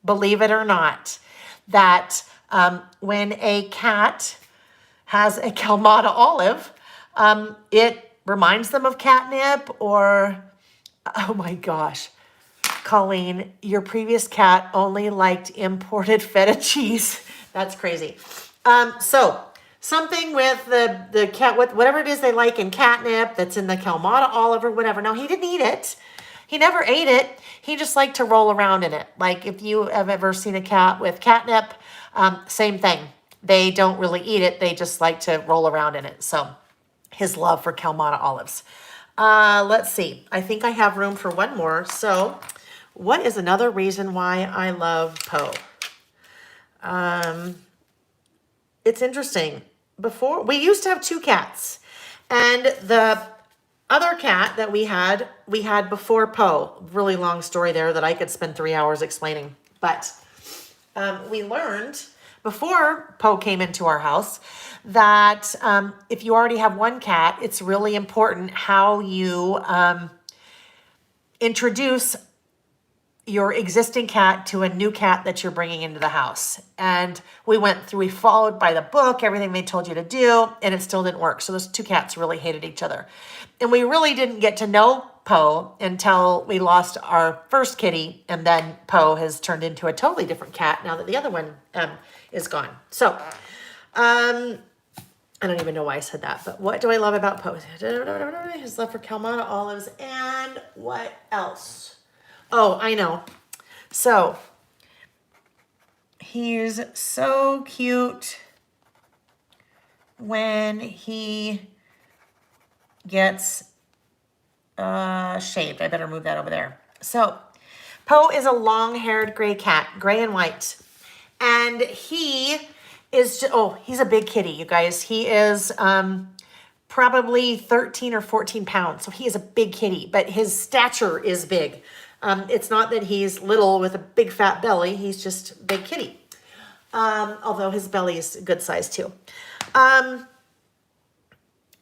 believe it or not, that when a cat has a Kalamata olive, it reminds them of catnip or, oh my gosh, Colleen, your previous cat only liked imported feta cheese. That's crazy. So something with the cat, with whatever it is they like in catnip that's in the Kalamata olive or whatever. Now, he didn't eat it. He never ate it. He just liked to roll around in it. Like if you have ever seen a cat with catnip, same thing. They don't really eat it. They just like to roll around in it. So his love for Kalamata olives. Let's see. I think I have room for one more. So what is another reason why I love Poe? It's interesting. Before, we used to have two cats, and the other cat that we had before Poe. Really long story there that I could spend 3 hours explaining. But we learned before Poe came into our house that if you already have one cat, it's really important how you introduce your existing cat to a new cat that you're bringing into the house. And we followed by the book, everything they told you to do, and it still didn't work. So those two cats really hated each other. And we really didn't get to know Poe until we lost our first kitty, and then Poe has turned into a totally different cat now that the other one is gone. So, I don't even know why I said that, but what do I love about Poe? His love for Kalamata olives, and what else? Oh, I know. So, he's so cute when he gets shaved. I better move that over there. So, Poe is a long-haired gray cat, gray and white. And he is, he's a big kitty, you guys. He is probably 13 or 14 pounds. So he is a big kitty, but his stature is big. It's not that he's little with a big fat belly. He's just a big kitty. Although his belly is good size too.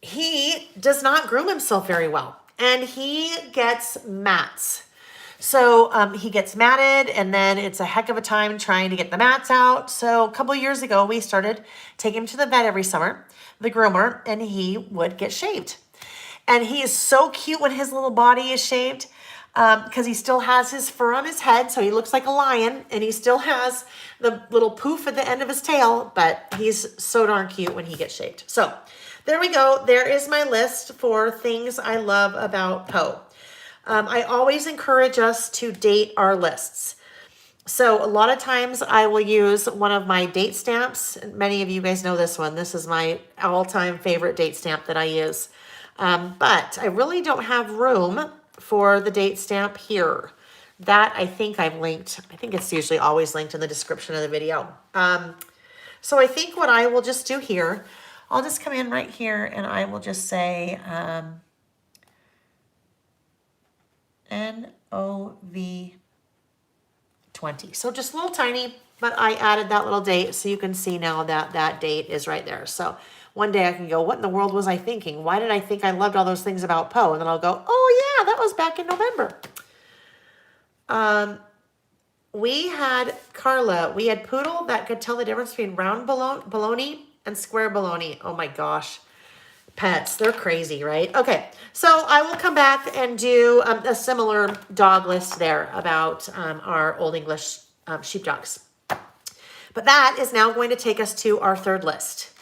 He does not groom himself very well. And he gets mats. So he gets matted, and then it's a heck of a time trying to get the mats out. So a couple of years ago, we started taking him to the vet every summer, the groomer, and he would get shaved. And he is so cute when his little body is shaved because he still has his fur on his head, so he looks like a lion, and he still has the little poof at the end of his tail, but he's so darn cute when he gets shaved. So there we go. There is my list for things I love about Poe. I always encourage us to date our lists. So a lot of times I will use one of my date stamps. Many of you guys know this one. This is my all-time favorite date stamp that I use. But I really don't have room for the date stamp here. That I think I've linked. I think it's usually always linked in the description of the video. So I think what I will just do here, I'll just come in right here and I will just say NOV 20. So just a little tiny, but I added that little date so you can see now that that date is right there. So one day I can go, what in the world was I thinking? Why did I think I loved all those things about Poe? And then I'll go, oh yeah, that was back in November. We had Carla. We had Poodle that could tell the difference between round bologna and square bologna. Oh my gosh. Pets, they're crazy, right? Okay, so I will come back and do a similar dog list there about our Old English sheepdogs. But that is now going to take us to our third list.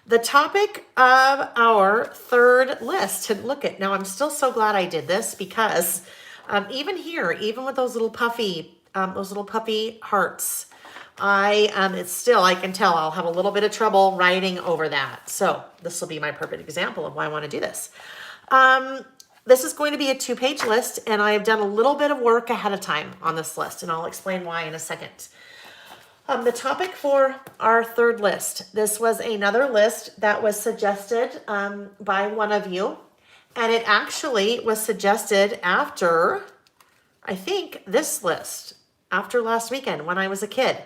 The topic of our third list, and look at, now I'm still so glad I did this because even here, even with those little puffy hearts, it's still, I can tell I'll have a little bit of trouble writing over that. So this will be my perfect example of why I want to do this. This is going to be a 2-page list, and I have done a little bit of work ahead of time on this list, and I'll explain why in a second. The topic for our third list, this was another list that was suggested by one of you, and it actually was suggested after, I think, this list, after last weekend when I was a kid.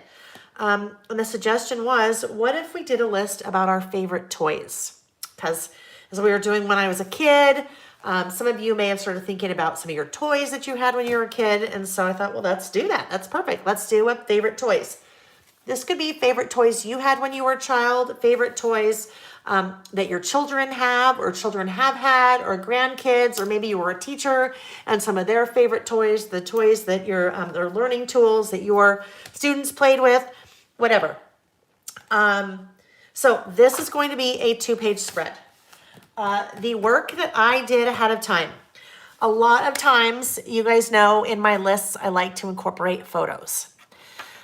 And the suggestion was, what if we did a list about our favorite toys? Because as we were doing when I was a kid, some of you may have started thinking about some of your toys that you had when you were a kid. And so I thought, well, let's do that. That's perfect. Let's do a favorite toys. This could be favorite toys you had when you were a child, favorite toys that your children have or children have had, or grandkids, or maybe you were a teacher and some of their favorite toys, the toys that their learning tools that your students played with, whatever. So this is going to be a 2-page spread. The work that I did ahead of time, a lot of times, you guys know in my lists, I like to incorporate photos.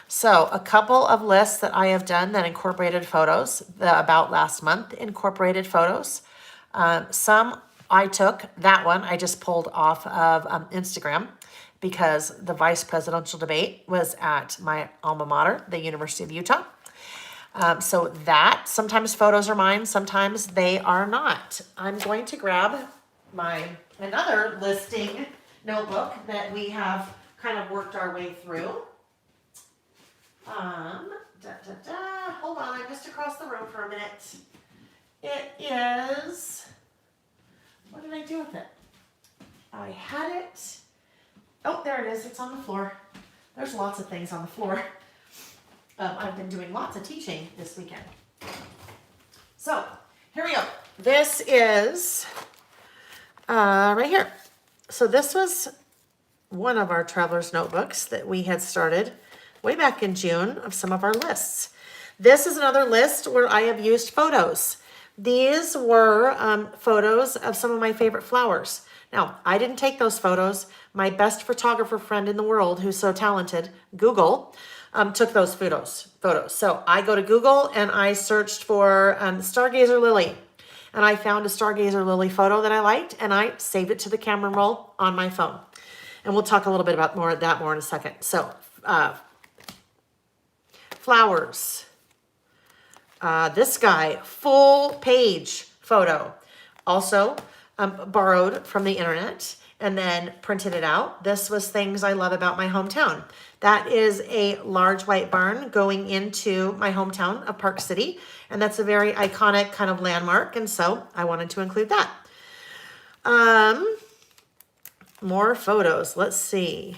So a couple of lists that I have done that incorporated photos, the About Last Month incorporated photos. Some I took, that one I just pulled off of Instagram because the vice presidential debate was at my alma mater, the University of Utah. So that, sometimes photos are mine, sometimes they are not. I'm going to grab another listing notebook that we have kind of worked our way through. Hold on, I just across the room for a minute. It is, what did I do with it? I had it. Oh, there it is. It's on the floor. There's lots of things on the floor. I've been doing lots of teaching this weekend. So, here we go. This is right here. So this was one of our traveler's notebooks that we had started way back in June of some of our lists. This is another list where I have used photos. These were photos of some of my favorite flowers. Now, I didn't take those photos. My best photographer friend in the world, who's so talented, Google, took those photos. So I go to Google and I searched for Stargazer Lily. And I found a Stargazer Lily photo that I liked, and I saved it to the camera roll on my phone. And we'll talk a little bit about more in a second. So, flowers. This guy, full page photo. Also borrowed from the internet and then printed it out. This was things I love about my hometown. That is a large white barn going into my hometown of Park City. And that's a very iconic kind of landmark. And so I wanted to include that. More photos. Let's see.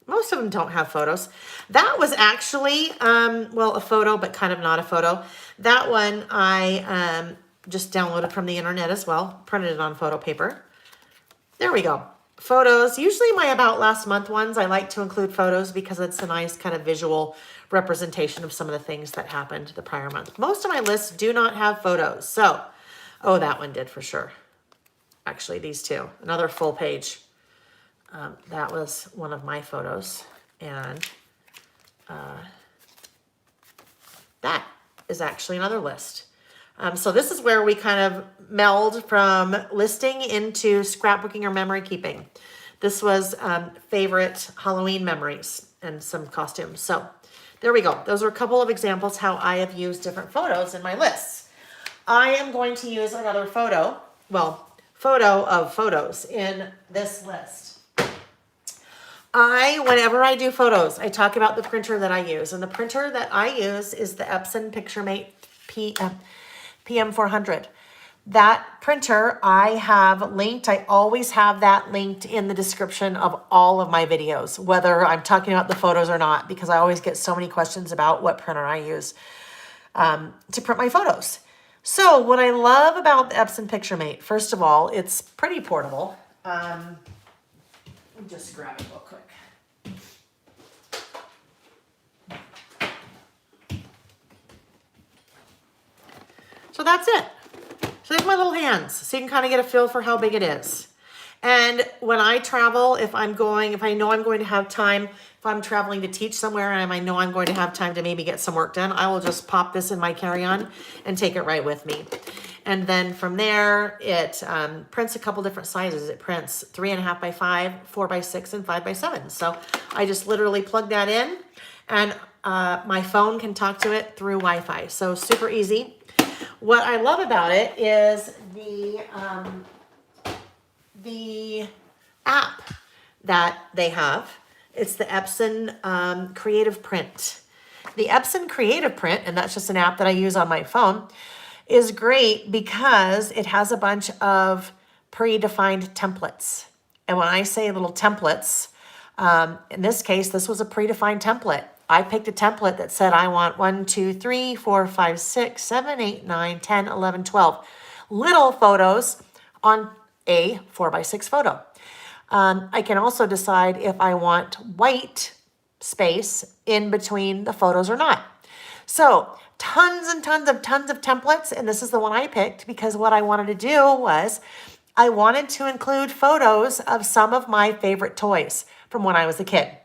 Most of them don't have photos. That was actually, well, a photo, but kind of not a photo. That one I just downloaded from the internet as well, printed it on photo paper. There we go. Photos. Usually my About Last Month ones, I like to include photos because it's a nice kind of visual representation of some of the things that happened the prior month. Most of my lists do not have photos. So, oh, that one did for sure. Actually, these two. Another full page. That was one of my photos, and that is actually another list. So this is where we kind of meld from listing into scrapbooking or memory keeping. This was favorite Halloween memories and some costumes. So there we go. Those are a couple of examples how I have used different photos in my lists. I am going to use another photo of photos in this list. Whenever I do photos, I talk about the printer that I use. And the printer that I use is the Epson PictureMate PM400. That printer I have linked. I always have that linked in the description of all of my videos, whether I'm talking about the photos or not, because I always get so many questions about what printer I use to print my photos. So what I love about the Epson PictureMate, first of all, it's pretty portable. Let me just grab it real quick. So that's it. So there's my little hands. So you can kind of get a feel for how big it is. And when I travel, if I know I'm going to have time, if I'm traveling to teach somewhere and I know I'm going to have time to maybe get some work done, I will just pop this in my carry-on and take it right with me. And then from there, it prints a couple different sizes. It prints 3.5 by 5, 4 by 6, and 5 by 7. So I just literally plug that in, and my phone can talk to it through Wi-Fi. So super easy. What I love about it is the app that they have. It's the Epson Creative Print. The Epson Creative Print, and that's just an app that I use on my phone, is great because it has a bunch of predefined templates. And when I say little templates, in this case, this was a predefined template. I picked a template that said I want 1, 2, 3, 4, 5, 6, 7, 8, 9, 10, 11, 12 little photos on a 4 by 6 photo. I can also decide if I want white space in between the photos or not. So tons and tons of templates. And this is the one I picked because what I wanted to do was I wanted to include photos of some of my favorite toys from when I was a kid.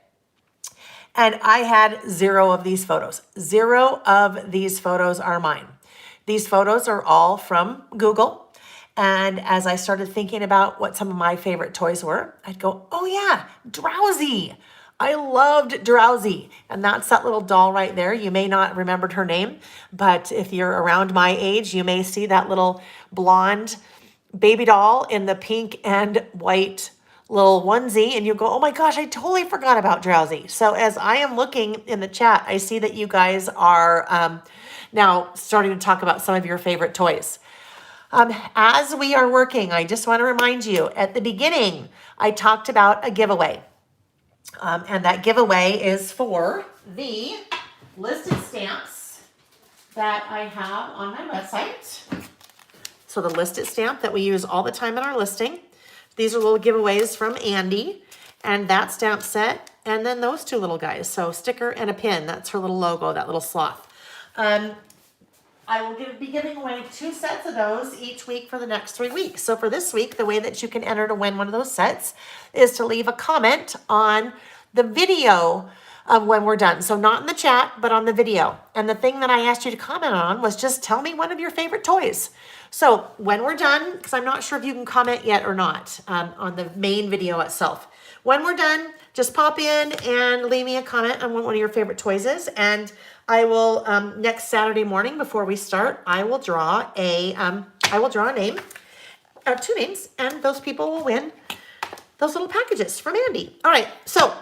And I had 0 of these photos. 0 of these photos are mine. These photos are all from Google. And as I started thinking about what some of my favorite toys were, I'd go, oh yeah, Drowsy. I loved Drowsy. And that's that little doll right there. You may not remembered her name, but if you're around my age, you may see that little blonde baby doll in the pink and white little onesie, and you go, oh my gosh, I totally forgot about Drowsy. So as I am looking in the chat, I see that you guys are now starting to talk about some of your favorite toys. As we are working, I just want to remind you, at the beginning, I talked about a giveaway. And that giveaway is for the listed stamps that I have on my website. So the listed stamp that we use all the time in our listing. These are little giveaways from Andy and that stamp set. And then those 2 little guys. So sticker and a pin. That's her little logo, that little sloth. I will be giving away 2 sets of those each week for the next 3 weeks. So for this week, the way that you can enter to win one of those sets is to leave a comment on the video when we're done. So not in the chat, but on the video. And the thing that I asked you to comment on was just tell me one of your favorite toys. So when we're done, because I'm not sure if you can comment yet or not on the main video itself. When we're done, just pop in and leave me a comment on what one of your favorite toys is. And I will, next Saturday morning before we start, I will draw a name, 2 names, and those people will win those little packages from Andy. All right, so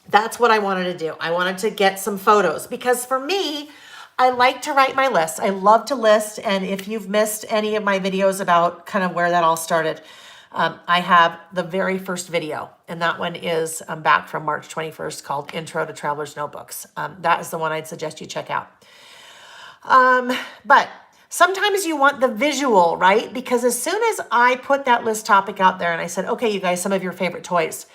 that's what I wanted to do. I wanted to get some photos because for me, I like to write my lists. I love to list. And if you've missed any of my videos about kind of where that all started, I have the very first video. And that one is back from March 21st called Intro to Traveler's Notebooks. That is the one I'd suggest you check out. But sometimes you want the visual, right? Because as soon as I put that list topic out there and I said, okay, you guys, some of your favorite toys,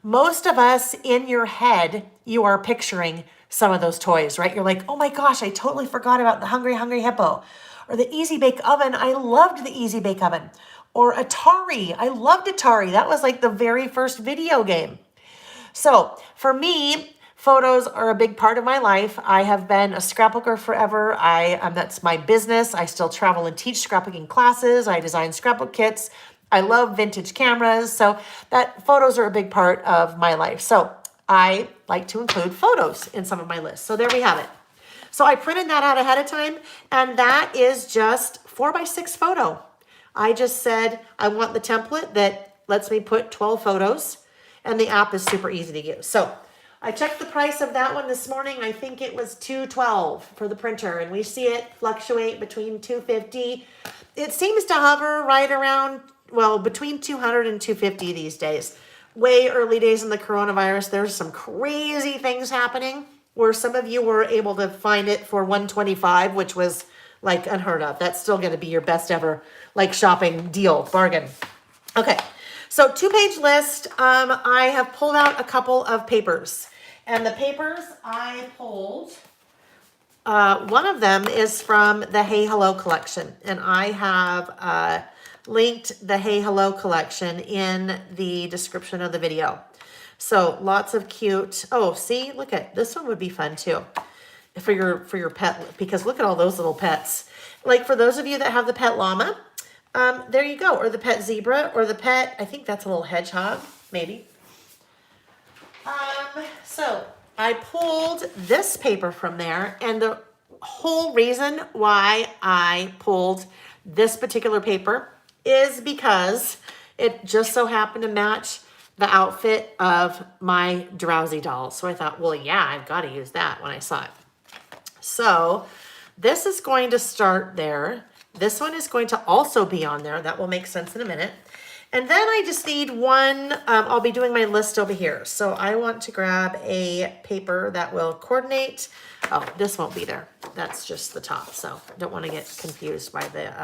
most of us in your head, you are picturing some of those toys, right? You're like, oh my gosh, I totally forgot about the Hungry Hungry Hippo or the Easy Bake Oven. I loved the Easy Bake Oven. Or Atari. I loved Atari. That was like the very first video game. So for me, photos are a big part of my life. I have been a scrapbooker forever. That's my business. I still travel and teach scrapbooking classes. I design scrapbook kits. I love vintage cameras. So that photos are a big part of my life. So I like to include photos in some of my lists. So there we have it. So I printed that out ahead of time, and that is just 4x6 photo. I just said I want the template that lets me put 12 photos, and the app is super easy to use. So I checked the price of that one this morning. I think it was $212 for the printer, and we see it fluctuate between $250. It seems to hover right around, well, between $200 and $250 these days. Way early days in the coronavirus, there's some crazy things happening where some of you were able to find it for $125, which was like unheard of. That's still going to be your best ever like shopping deal, bargain. Okay, so 2-page list. I have pulled out a couple of papers, and the papers I pulled, one of them is from the Hey Hello collection, and I have linked the Hey Hello collection in the description of the video. So lots of cute, oh, see, look at, this one would be fun too for your pet, because look at all those little pets. Like for those of you that have the pet llama, there you go, or the pet zebra, or the pet, I think that's a little hedgehog, maybe. So I pulled this paper from there, and the whole reason why I pulled this particular paper is because it just so happened to match the outfit of my Drowsy doll. So I thought, well, yeah, I've got to use that when I saw it. So this is going to start there. This one is going to also be on there. That will make sense in a minute. And then I just need one, I'll be doing my list over here. So I want to grab a paper that will coordinate. Oh, this won't be there. That's just the top. So I don't want to get confused by the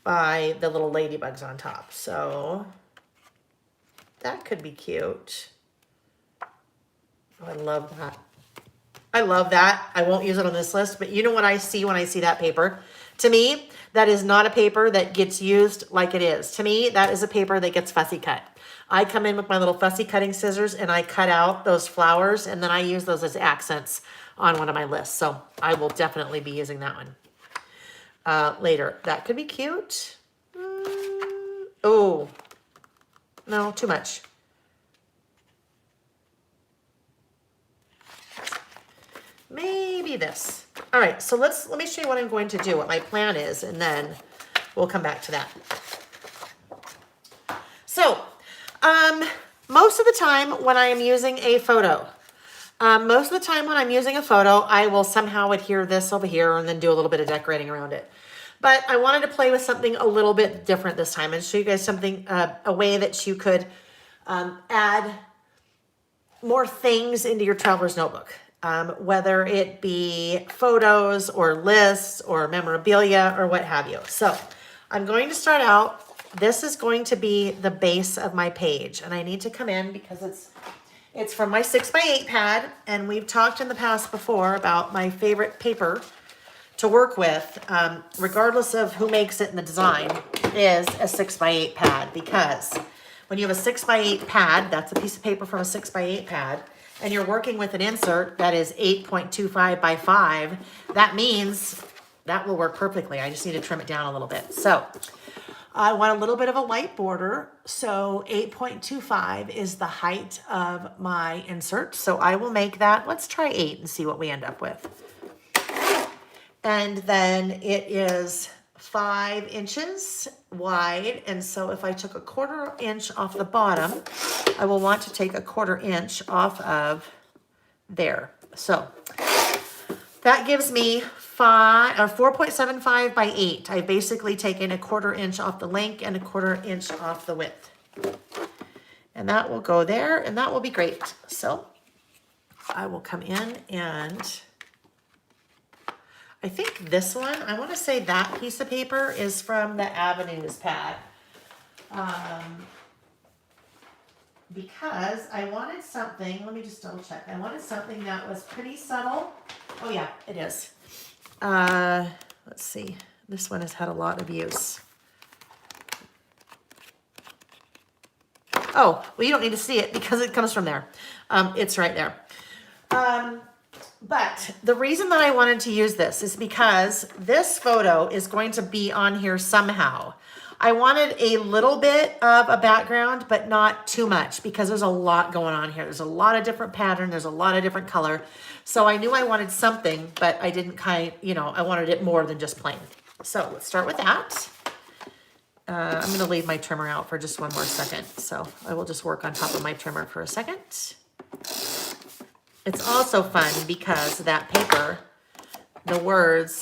little ladybugs on top. So that could be cute. Oh, I love that. I love that. I won't use it on this list, but you know what I see when I see that paper? To me, that is not a paper that gets used like it is. To me, that is a paper that gets fussy cut. I come in with my little fussy cutting scissors and I cut out those flowers and then I use those as accents on one of my lists. So I will definitely be using that one later. That could be cute. Oh, no, too much. Maybe this. All right, so let me show you what I'm going to do, what my plan is, and then we'll come back to that. So, most of the time when I am using a photo, I will somehow adhere this over here and then do a little bit of decorating around it. But I wanted to play with something a little bit different this time and show you guys something, a way that you could add more things into your traveler's notebook. Whether it be photos or lists or memorabilia or what have you. So I'm going to start out. This is going to be the base of my page, and I need to come in because it's from my 6x8 pad, and we've talked in the past before about my favorite paper to work with, regardless of who makes it in the design, is a 6x8 pad, because when you have a 6x8 pad, that's a piece of paper from a 6x8 pad, and you're working with an insert that is 8.25 by 5, that means that will work perfectly. I just need to trim it down a little bit. So I want a little bit of a light border. So 8.25 is the height of my insert. So I will make that. Let's try 8 and see what we end up with. And then it is 5 inches wide. And so if I took a 1/4 inch off the bottom, I will want to take a 1/4 inch off of there. So that gives me 4.75 by 8. I've basically taken a 1/4 inch off the length and a 1/4 inch off the width. And that will go there, and that will be great. So I will come in, and I think this one, I want to say that piece of paper is from the Avenues pad. Because I wanted something, let me just double check. I wanted something that was pretty subtle. Oh yeah, it is. Let's see. This one has had a lot of use. Oh, well, you don't need to see it because it comes from there. It's right there. But the reason that I wanted to use this is because this photo is going to be on here somehow. I wanted a little bit of a background, but not too much, because there's a lot going on here. There's a lot of different pattern. There's a lot of different color. So I knew I wanted something, but I didn't I wanted it more than just plain. So let's start with that. I'm going to leave my trimmer out for just one more second. So I will just work on top of my trimmer for a second. It's also fun because that paper, the words,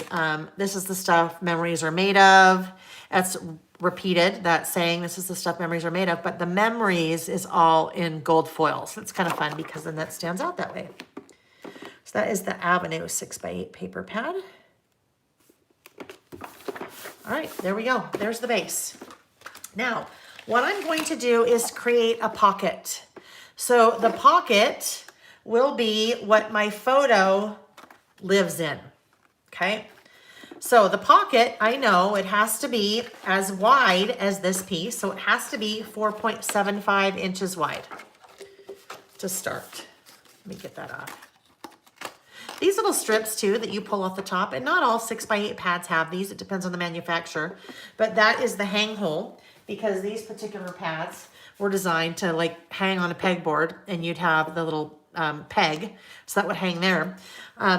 this is the stuff memories are made of. That's repeated, that saying, this is the stuff memories are made of, but the memories is all in gold foil. So it's kind of fun because then that stands out that way. So that is the Avenue 6x8 paper pad. All right, there we go. There's the base. Now, what I'm going to do is create a pocket. So the pocket will be what my photo lives in, okay? So the pocket, I know it has to be as wide as this piece, so it has to be 4.75 inches wide to start. Let me get that off. These little strips too that you pull off the top, and not all 6x8 pads have these, it depends on the manufacturer, but that is the hang hole, because these particular pads were designed to like hang on a pegboard, and you'd have the little peg, so that would hang there.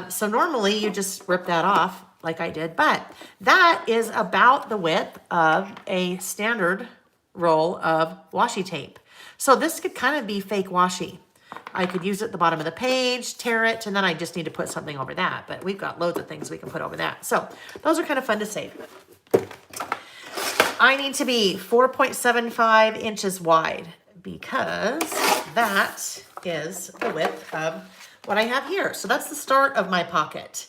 So normally you just rip that off like I did, but that is about the width of a standard roll of washi tape. So this could kind of be fake washi. I could use it at the bottom of the page, tear it, and then I just need to put something over that, but we've got loads of things we can put over that. So those are kind of fun to save. I need to be 4.75 inches wide because that is the width of what I have here. So that's the start of my pocket.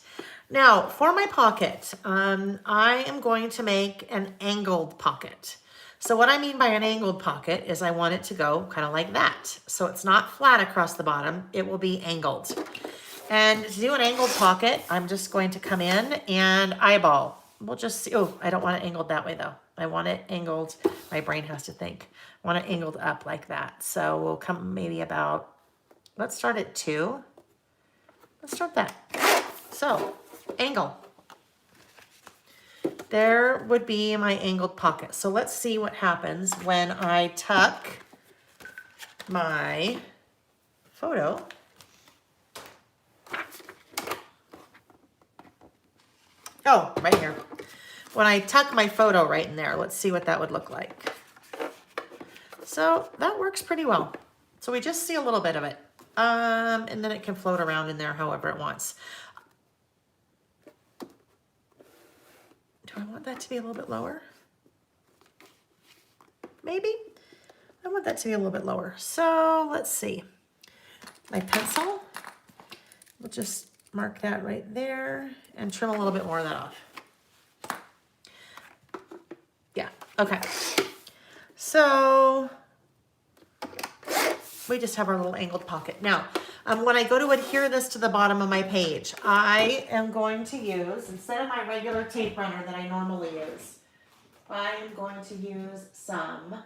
Now for my pocket, I am going to make an angled pocket. So what I mean by an angled pocket is I want it to go kind of like that. So it's not flat across the bottom, it will be angled. And to do an angled pocket, I'm just going to come in and eyeball. We'll just see. Oh, I don't want it angled that way though. I want it angled. My brain has to think. I want it angled up like that. So we'll come maybe about, let's start at 2. Let's start that. So, angle. There would be my angled pocket. So let's see what happens when I tuck my photo. Oh, right here. When I tuck my photo right in there, let's see what that would look like. So that works pretty well. So we just see a little bit of it. And then it can float around in there however it wants. Do I want that to be a little bit lower? Maybe. I want that to be a little bit lower. So let's see. My pencil. We'll just mark that right there and trim a little bit more of that off. Yeah, okay. So we just have our little angled pocket. Now, when I go to adhere this to the bottom of my page, I am going to use, instead of my regular tape runner that I normally use, I am going to use some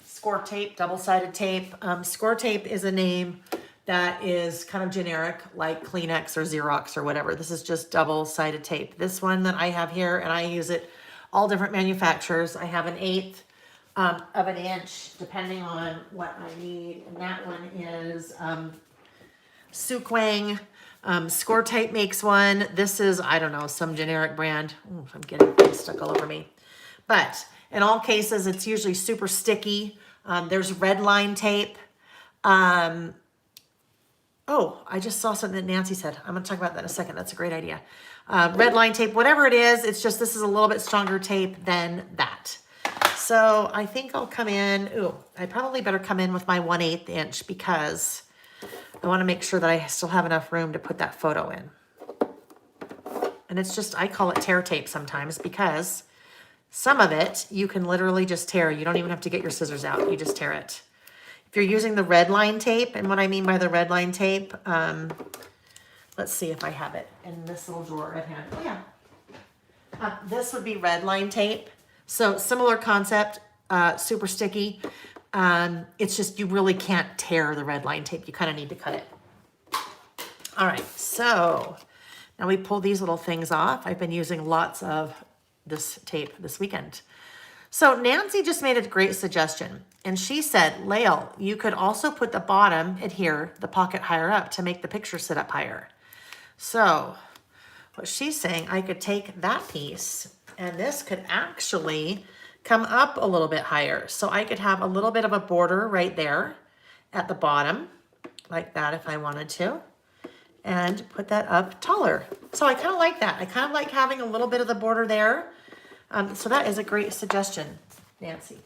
score tape, double-sided tape. Score tape is a name that is kind of generic, like Kleenex or Xerox or whatever. This is just double-sided tape. This one that I have here, and I use it all different manufacturers. I have 1/8 of an inch, depending on what I need. And that one is Sukwang. Score tape makes one. This is, I don't know, some generic brand. Ooh, I'm getting things stuck all over me. But in all cases, it's usually super sticky. There's red line tape. Oh, I just saw something that Nancy said. I'm going to talk about that in a second. That's a great idea. Red line tape, whatever it is, it's just this is a little bit stronger tape than that. So I think I'll come in. Ooh, I probably better come in with my 1/8 inch because I want to make sure that I still have enough room to put that photo in. And it's just, I call it tear tape sometimes because some of it you can literally just tear. You don't even have to get your scissors out. You just tear it. If you're using the red line tape, and what I mean by the red line tape, let's see if I have it in this little drawer at hand. Oh yeah. This would be red line tape. So similar concept, super sticky. It's just you really can't tear the red line tape. You kind of need to cut it. All right, so now we pull these little things off. I've been using lots of this tape this weekend. So Nancy just made a great suggestion. And she said, Lael, you could also put the bottom adhere, the pocket higher up to make the picture sit up higher. So what she's saying, I could take that piece and this could actually come up a little bit higher. So I could have a little bit of a border right there at the bottom, like that if I wanted to, and put that up taller. So I kind of like that. I kind of like having a little bit of the border there. So that is a great suggestion, Nancy.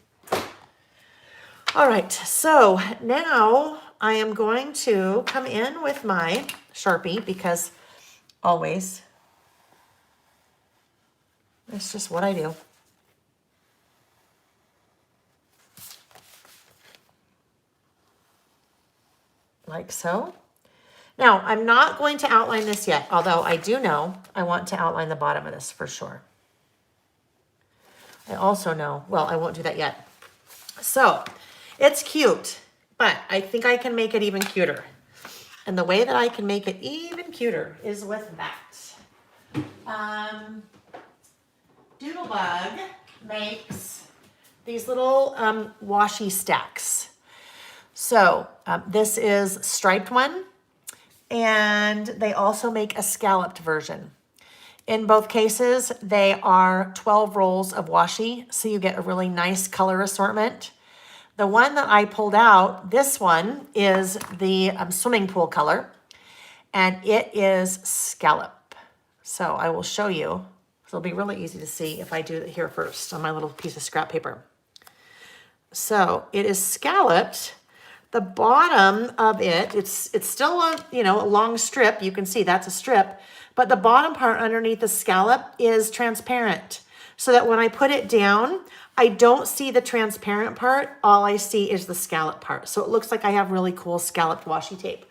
All right, so now I am going to come in with my Sharpie because always, it's just what I do. Like so. Now, I'm not going to outline this yet, although I do know I want to outline the bottom of this for sure. I also know, well, I won't do that yet. So it's cute, but I think I can make it even cuter. And the way that I can make it even cuter is with that. Doodlebug makes these little washi stacks. So this is striped one, and they also make a scalloped version. In both cases, they are 12 rolls of washi, so you get a really nice color assortment. The one that I pulled out, this one is the swimming pool color, and it is scallop. So I will show you. It'll be really easy to see if I do it here first on my little piece of scrap paper. So it is scalloped. The bottom of it, it's still a, a long strip. You can see that's a strip, but the bottom part underneath the scallop is transparent so that when I put it down, I don't see the transparent part. All I see is the scallop part. So it looks like I have really cool scalloped washi tape.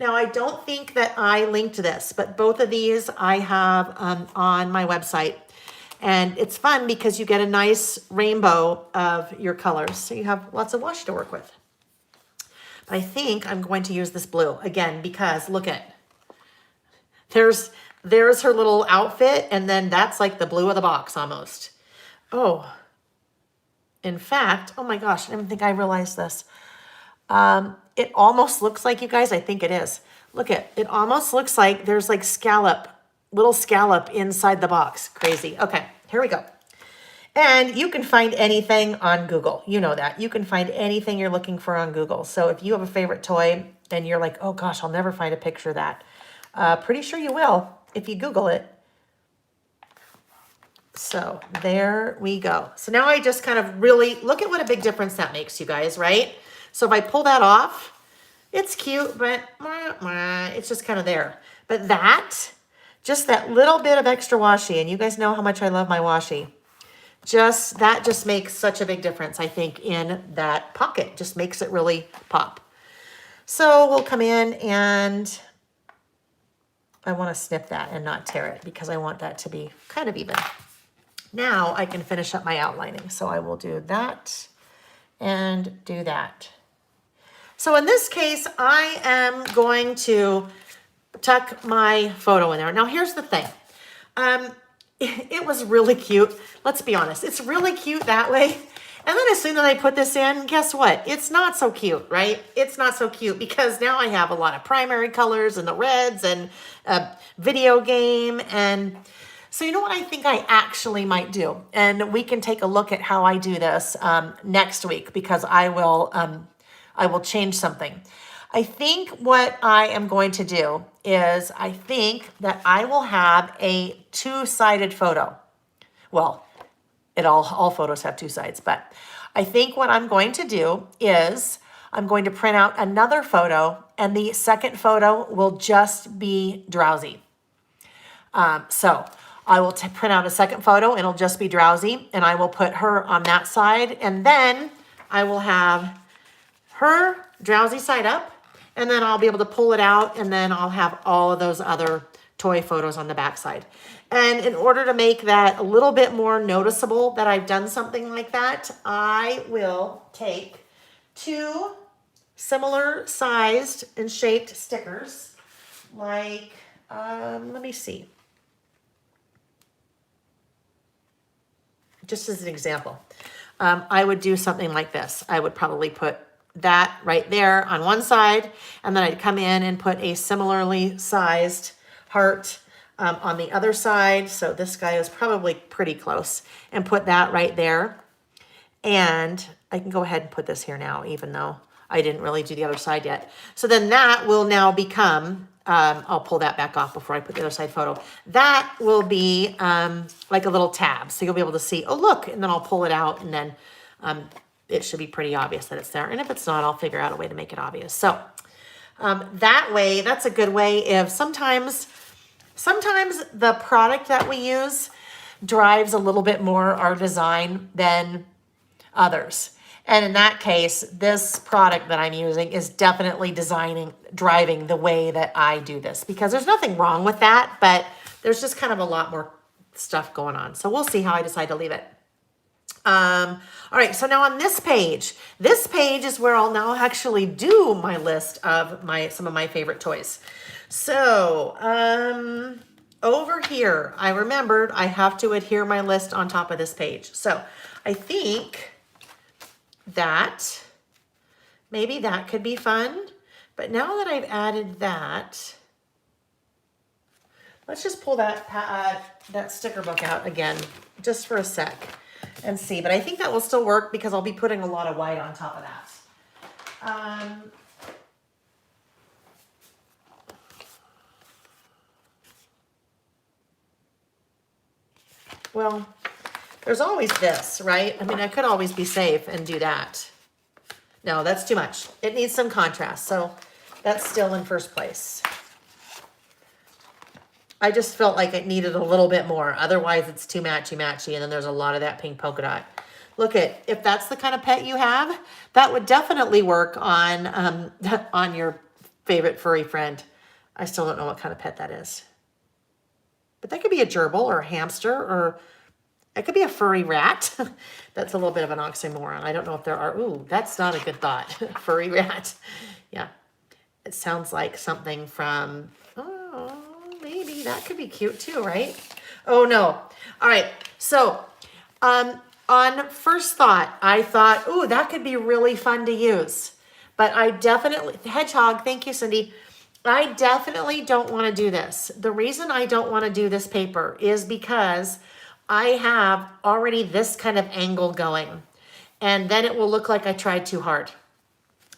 Now, I don't think that I linked this, but both of these I have on my website. And it's fun because you get a nice rainbow of your colors. So you have lots of washi to work with. But I think I'm going to use this blue again because look at, there's her little outfit, and then that's like the blue of the box almost. Oh, in fact, oh my gosh, I didn't think I realized this. It almost looks like, you guys, I think it is. Look it almost looks like there's like little scallop inside the box. Crazy. Okay, here we go. And you can find anything on Google. You know that. You can find anything you're looking for on Google. So if you have a favorite toy and you're like, oh gosh, I'll never find a picture of that. Pretty sure you will if you Google it. So there we go. So now I just kind of really, look at what a big difference that makes, you guys, right? So if I pull that off, it's cute, but it's just kind of there. But just that little bit of extra washi, and you guys know how much I love my washi. That just makes such a big difference, I think, in that pocket. Just makes it really pop. So we'll come in and I want to snip that and not tear it because I want that to be kind of even. Now I can finish up my outlining. So I will do that and do that. So in this case, I am going to tuck my photo in there. Now here's the thing. It was really cute. Let's be honest. It's really cute that way. And then as soon as I put this in, guess what? It's not so cute, right? It's not so cute because now I have a lot of primary colors and the reds and a video game. And so you know what I think I actually might do? And we can take a look at how I do this next week because I will change something. I think what I am going to do is I think that I will have a two-sided photo. Well, all photos have two sides, but I think what I'm going to do is I'm going to print out another photo and the second photo will just be Drowsy. So I will print out a second photo and it'll just be Drowsy and I will put her on that side and then I will have her Drowsy side up and then I'll be able to pull it out and then I'll have all of those other toy photos on the back side. And in order to make that a little bit more noticeable that I've done something like that, I will take two similar sized and shaped stickers like, let me see. Just as an example, I would do something like this. I would probably put that right there on one side, and then I'd come in and put a similarly sized heart on the other side. So this guy is probably pretty close, and put that right there. And I can go ahead and put this here now, even though I didn't really do the other side yet. So then that will now become, I'll pull that back off before I put the other side photo. That will be like a little tab. So you'll be able to see, oh, look, and then I'll pull it out and then it should be pretty obvious that it's there. And if it's not, I'll figure out a way to make it obvious. So that way, that's a good way if sometimes the product that we use drives a little bit more our design than others. And in that case, this product that I'm using is definitely driving the way that I do this because there's nothing wrong with that, but there's just kind of a lot more stuff going on. So we'll see how I decide to leave it. All right, so now on this page is where I'll now actually do my list of some of my favorite toys. So, over here, I remembered I have to adhere my list on top of this page. So I think that maybe that could be fun. But now that I've added that, let's just pull that sticker book out again, just for a sec and see. But I think that will still work because I'll be putting a lot of white on top of that. Well, there's always this, right? I mean, I could always be safe and do that. No, that's too much. It needs some contrast. So that's still in first place. I just felt like it needed a little bit more. Otherwise, it's too matchy-matchy. And then there's a lot of that pink polka dot. Look if that's the kind of pet you have, that would definitely work on your favorite furry friend. I still don't know what kind of pet that is. But that could be a gerbil or a hamster, or it could be a furry rat. That's a little bit of an oxymoron. I don't know if there are. Ooh, that's not a good thought. Furry rat. Yeah. It sounds like something from, oh, maybe that could be cute too, right? Oh no. All right. So, on first thought, I thought, ooh, that could be really fun to use. But I definitely, hedgehog, thank you, Cindy. I definitely don't want to do this. The reason I don't want to do this paper is because I have already this kind of angle going. And then it will look like I tried too hard.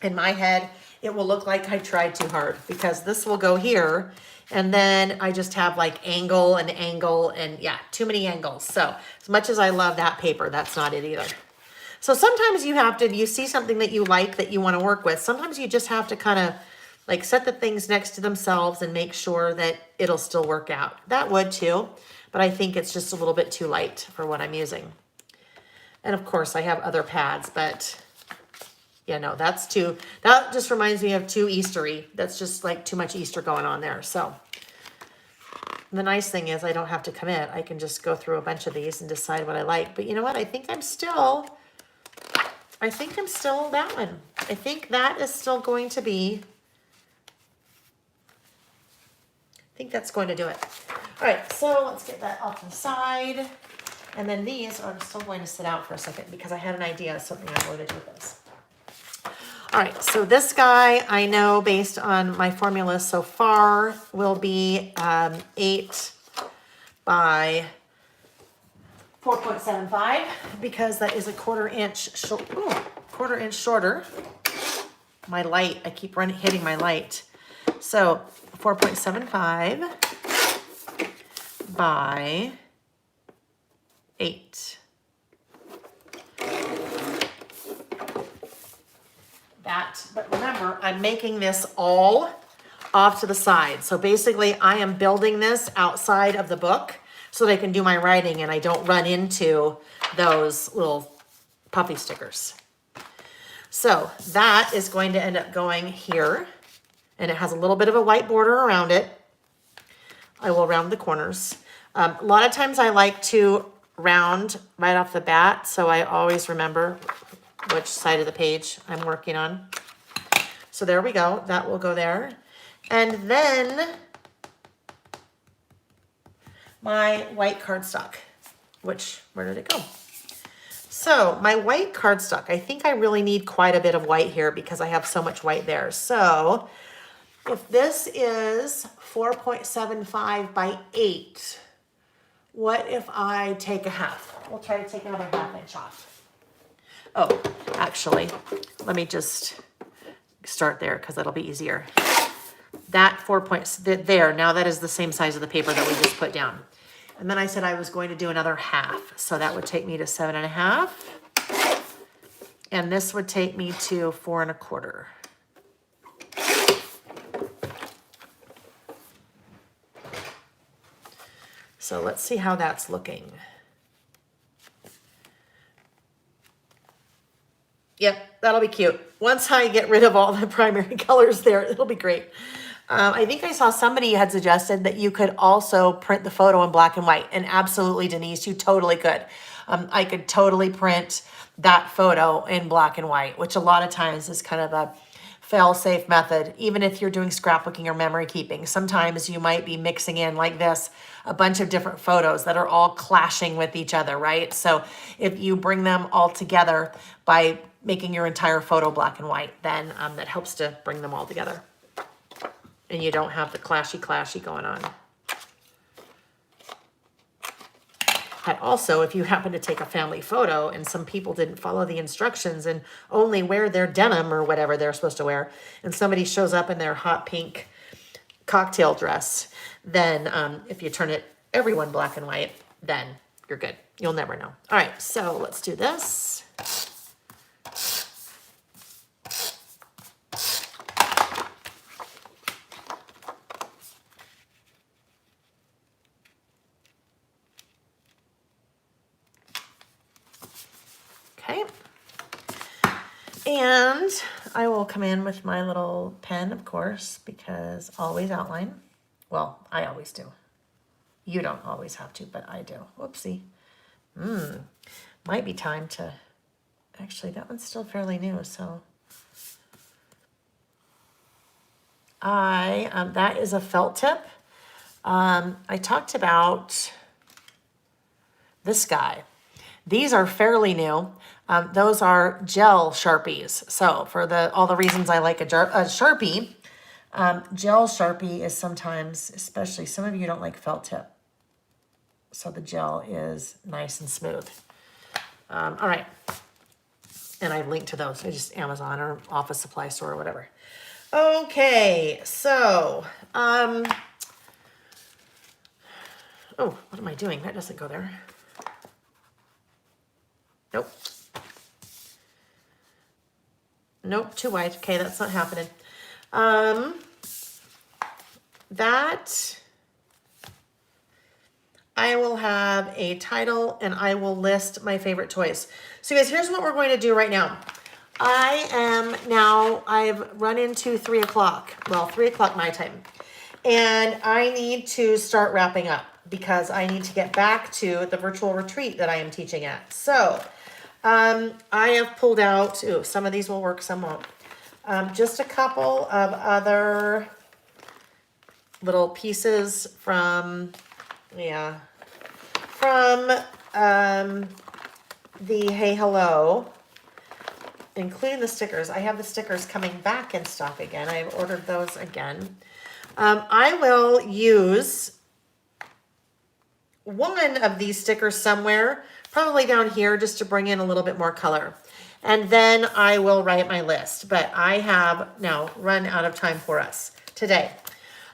In my head, it will look like I tried too hard because this will go here. And then I just have like angle and yeah, too many angles. So as much as I love that paper, that's not it either. So sometimes you see something that you like that you want to work with. Sometimes you just have to kind of like set the things next to themselves and make sure that it'll still work out. That would too, but I think it's just a little bit too light for what I'm using. And of course I have other pads, but yeah, no, that just reminds me of too Eastery. That's just like too much Easter going on there. So the nice thing is I don't have to commit. I can just go through a bunch of these and decide what I like. But you know what? I think I'm still that one. I think that is still going to be, I think that's going to do it. All right, so let's get that off to the side. And then these are still going to sit out for a second because I had an idea of something I'm going to do with this. All right, so this guy I know based on my formula so far will be 8 by 4.75 because that is a quarter inch shorter. My light, I keep hitting my light. So 4.75 by 8. But remember, I'm making this all off to the side. So basically I am building this outside of the book so that I can do my writing and I don't run into those little puffy stickers. So that is going to end up going here, and it has a little bit of a white border around it. I will round the corners. A lot of times I like to round right off the bat, so I always remember which side of the page I'm working on. So there we go. That will go there. And then my white cardstock, where did it go? So my white cardstock, I think I really need quite a bit of white here because I have so much white there. So if this is 4.75 by 8, what if I take a half? We'll try to take another ½ inch off. Oh, actually, let me just start there because that'll be easier. That 4 points there, now that is the same size of the paper that we just put down. And then I said I was going to do another half. So that would take me to 7.5. And this would take me to 4.25. So let's see how that's looking. Yep, that'll be cute. Once I get rid of all the primary colors there, it'll be great. I think I saw somebody had suggested that you could also print the photo in black and white. And absolutely, Denise, you totally could. I could totally print that photo in black and white, which a lot of times is kind of a fail-safe method, even if you're doing scrapbooking or memory keeping. Sometimes you might be mixing in like this, a bunch of different photos that are all clashing with each other, right? So if you bring them all together by making your entire photo black and white, then that helps to bring them all together. And you don't have the clashy going on. But also, if you happen to take a family photo and some people didn't follow the instructions and only wear their denim or whatever they're supposed to wear, and somebody shows up in their hot pink cocktail dress, then if you turn it everyone black and white, then you're good. You'll never know. All right, so let's do this. Okay. And I will come in with my little pen, of course, because always outline. Well, I always do. You don't always have to, but I do. Whoopsie. Might be time to, actually, that one's still fairly new, so. That is a felt tip. I talked about this guy. These are fairly new. Those are gel Sharpies. So for all the reasons I like a Sharpie, gel Sharpie is sometimes, especially some of you don't like felt tip. So the gel is nice and smooth. All right. And I linked to those. I just Amazon or office supply store or whatever. Okay, so, oh, what am I doing? That doesn't go there. Nope. Nope, too wide. Okay, that's not happening. That, I will have a title and I will list my favorite toys. So guys, here's what we're going to do right now. I've run into 3 o'clock. Well, 3 o'clock my time. And I need to start wrapping up because I need to get back to the virtual retreat that I am teaching at. So, I have pulled out, some of these will work, some won't. Just a couple of other little pieces from the Hey Hello, including the stickers. I have the stickers coming back in stock again. I've ordered those again. I will use one of these stickers somewhere, probably down here, just to bring in a little bit more color. And then I will write my list. But I have now run out of time for us today.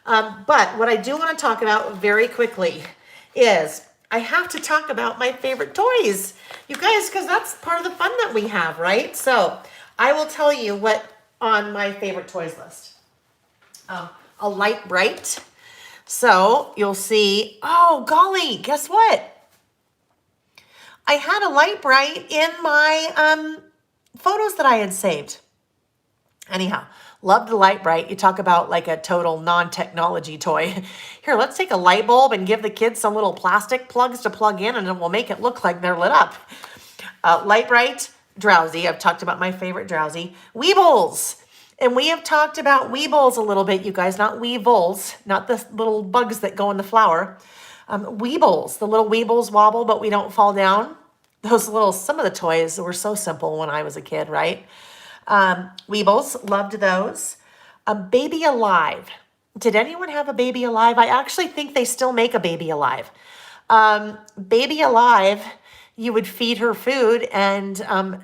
But what I do want to talk about very quickly is I have to talk about my favorite toys, you guys, because that's part of the fun that we have, right? So I will tell you what on my favorite toys list. A light bright. So you'll see, oh golly, guess what? I had a light bright in my photos that I had saved. Anyhow, love the light bright. You talk about like a total non-technology toy. Here, let's take a light bulb and give the kids some little plastic plugs to plug in and it will make it look like they're lit up. Light bright, Drowsy. I've talked about my favorite Drowsy. Weebles. And we have talked about Weebles a little bit, you guys. Not Weevils, not the little bugs that go in the flour. Weebles, the little Weebles wobble, but we don't fall down. Some of the toys were so simple when I was a kid, right? Weebles, loved those. Baby Alive. Did anyone have a Baby Alive? I actually think they still make a Baby Alive. Baby Alive, you would feed her food and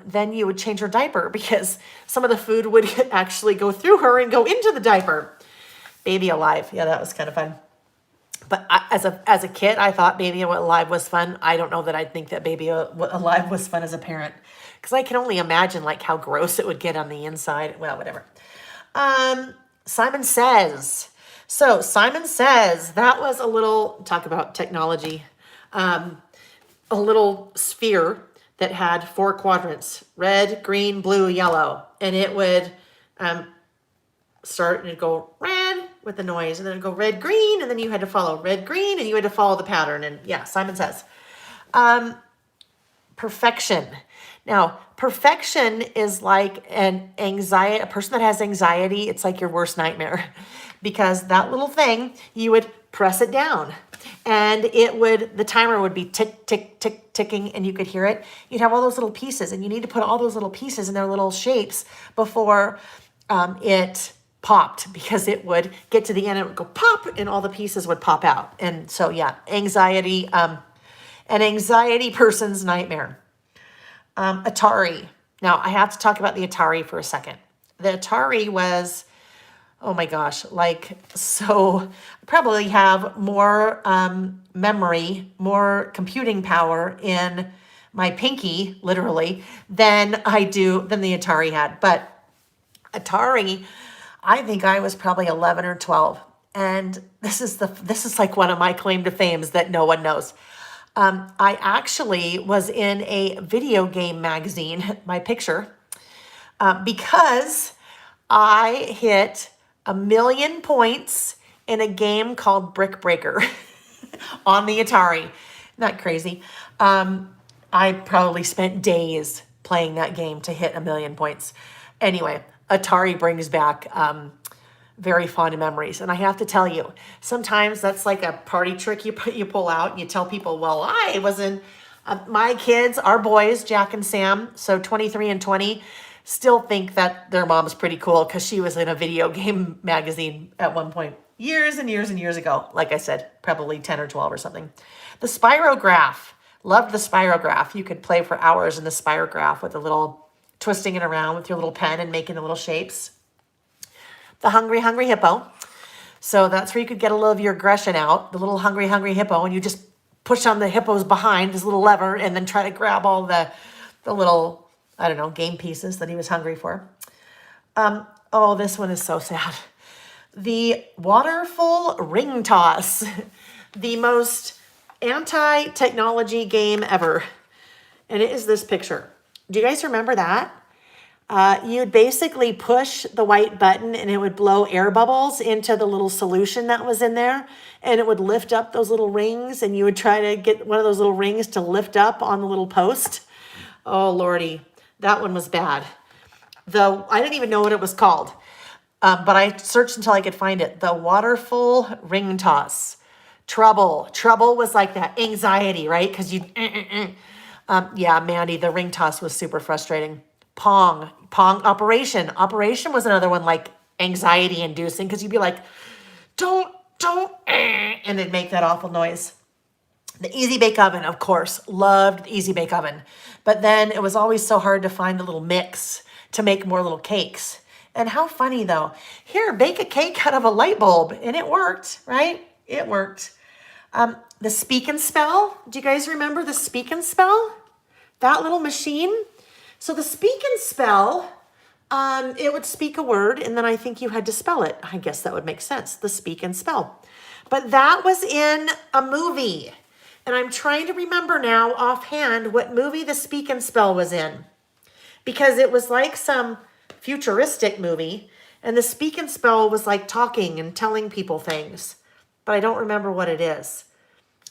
then you would change her diaper because some of the food would actually go through her and go into the diaper. Baby Alive. Yeah, that was kind of fun. But as a kid, I thought Baby Alive was fun. I don't know that I'd think that Baby Alive was fun as a parent because I can only imagine like how gross it would get on the inside. Well, whatever. Simon Says. So Simon Says, that was a little, talk about technology, a little sphere that had 4 quadrants, red, green, blue, yellow. And it would start and it'd go red with the noise and then it'd go red, green, and then you had to follow red, green, and you had to follow the pattern. And yeah, Simon Says. Perfection. Now, perfection is like a person that has anxiety. It's like your worst nightmare because that little thing, you would press it down and the timer would be tick, tick, tick, ticking and you could hear it. You'd have all those little pieces and you need to put all those little pieces in their little shapes before it popped because it would get to the end, it would go pop and all the pieces would pop out. And so, yeah, anxiety, an anxiety person's nightmare. Atari. Now, I have to talk about the Atari for a second. The Atari was, oh my gosh, like, so I probably have more memory, more computing power in my pinky, literally, than the Atari had. But Atari, I think I was probably 11 or 12. And this is like one of my claim to fames that no one knows. I actually was in a video game magazine, my picture, because I hit 1,000,000 points in a game called Brick Breaker on the Atari. Not crazy. I probably spent days playing that game to hit 1,000,000 points. Anyway, Atari brings back very fond memories. And I have to tell you, sometimes that's like a party trick you pull out and you tell people, well, I was in, my kids, our boys, Jack and Sam, so 23 and 20, still think that their mom's pretty cool because she was in a video game magazine at one point, years and years and years ago. Like I said, probably 10 or 12 or something. The spirograph. Loved the spirograph. You could play for hours in the spirograph with a little twisting it around with your little pen and making the little shapes. The Hungry Hungry Hippo. So that's where you could get a little of your aggression out, the little Hungry Hungry Hippo, and you just push on the hippo's behind, this little lever, and then try to grab all the little, I don't know, game pieces that he was hungry for. Oh, this one is so sad. The waterful ring toss. The most anti-technology game ever. And it is this picture. Do you guys remember that? You'd basically push the white button and it would blow air bubbles into the little solution that was in there. And it would lift up those little rings and you would try to get one of those little rings to lift up on the little post. Oh, Lordy, that one was bad. Though I didn't even know what it was called. But I searched until I could find it. The waterful ring toss. Trouble. Trouble was like that anxiety, right? Because you, yeah, Mandy, the ring toss was super frustrating. Pong. Operation. Operation was another one like anxiety inducing because you'd be like, don't, and it'd make that awful noise. The Easy Bake Oven, of course, loved the Easy Bake Oven. But then it was always so hard to find the little mix to make more little cakes. And how funny though. Here, bake a cake out of a light bulb. And it worked, right? It worked. The Speak and Spell. Do you guys remember the Speak and Spell? That little machine? So the Speak and Spell, it would speak a word and then I think you had to spell it. I guess that would make sense. The Speak and Spell. But that was in a movie. And I'm trying to remember now offhand what movie the Speak and Spell was in. Because it was like some futuristic movie. And the Speak and Spell was like talking and telling people things. But I don't remember what it is.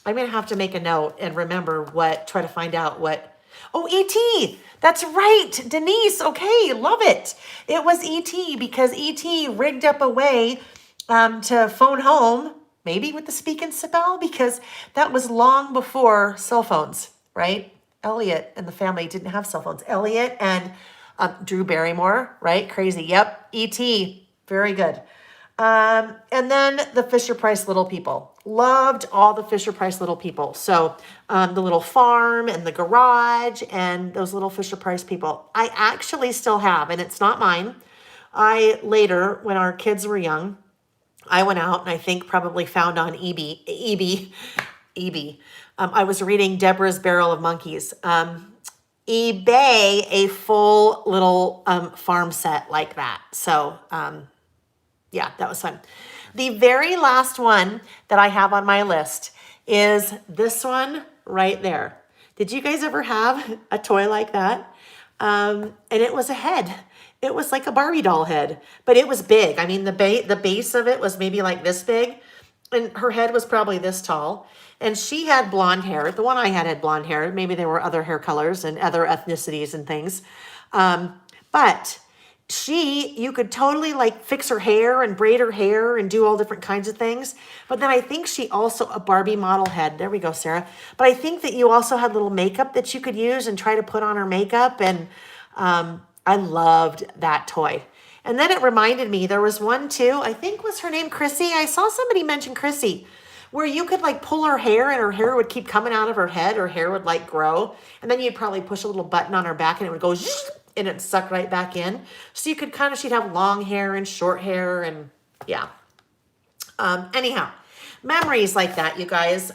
I'm going to have to make a note and remember try to find out what. Oh, E.T. That's right. Denise. Okay. Love it. It was E.T. because E.T. rigged up a way to phone home, maybe with the Speak and Spell, because that was long before cell phones, right? Elliot and the family didn't have cell phones. Elliot and Drew Barrymore, right? Crazy. Yep. E.T. Very good. And then the Fisher-Price Little People. Loved all the Fisher-Price Little People. So the little farm and the garage and those little Fisher-Price people. I actually still have, and it's not mine. I later, when our kids were young, I went out and I think probably found on eBay. I was reading Deborah's Barrel of Monkeys. eBay a full little farm set like that. So yeah, that was fun. The very last one that I have on my list is this one right there. Did you guys ever have a toy like that? And it was a head. It was like a Barbie doll head, but it was big. I mean, the base of it was maybe like this big, and her head was probably this tall. And she had blonde hair. The one I had blonde hair. Maybe there were other hair colors and other ethnicities and things. But you could totally like fix her hair and braid her hair and do all different kinds of things. But then I think she also, a Barbie model head. There we go, Sarah. But I think that you also had little makeup that you could use and try to put on her makeup. And I loved that toy. And then it reminded me, there was one too, I think was her name Chrissy? I saw somebody mention Chrissy, where you could like pull her hair and her hair would keep coming out of her head. Her hair would like grow. And then you'd probably push a little button on her back and it would go and it'd suck right back in. So you could she'd have long hair and short hair and yeah. Anyhow, memories like that, you guys.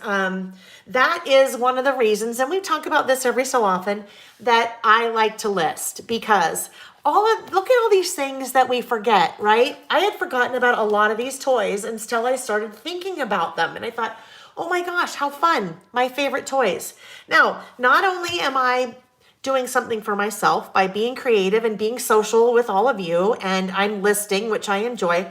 That is one of the reasons, and we talk about this every so often, that I like to list because look at all these things that we forget, right? I had forgotten about a lot of these toys until I started thinking about them. And I thought, oh my gosh, how fun. My favorite toys. Now, not only am I doing something for myself by being creative and being social with all of you. And I'm listing, which I enjoy,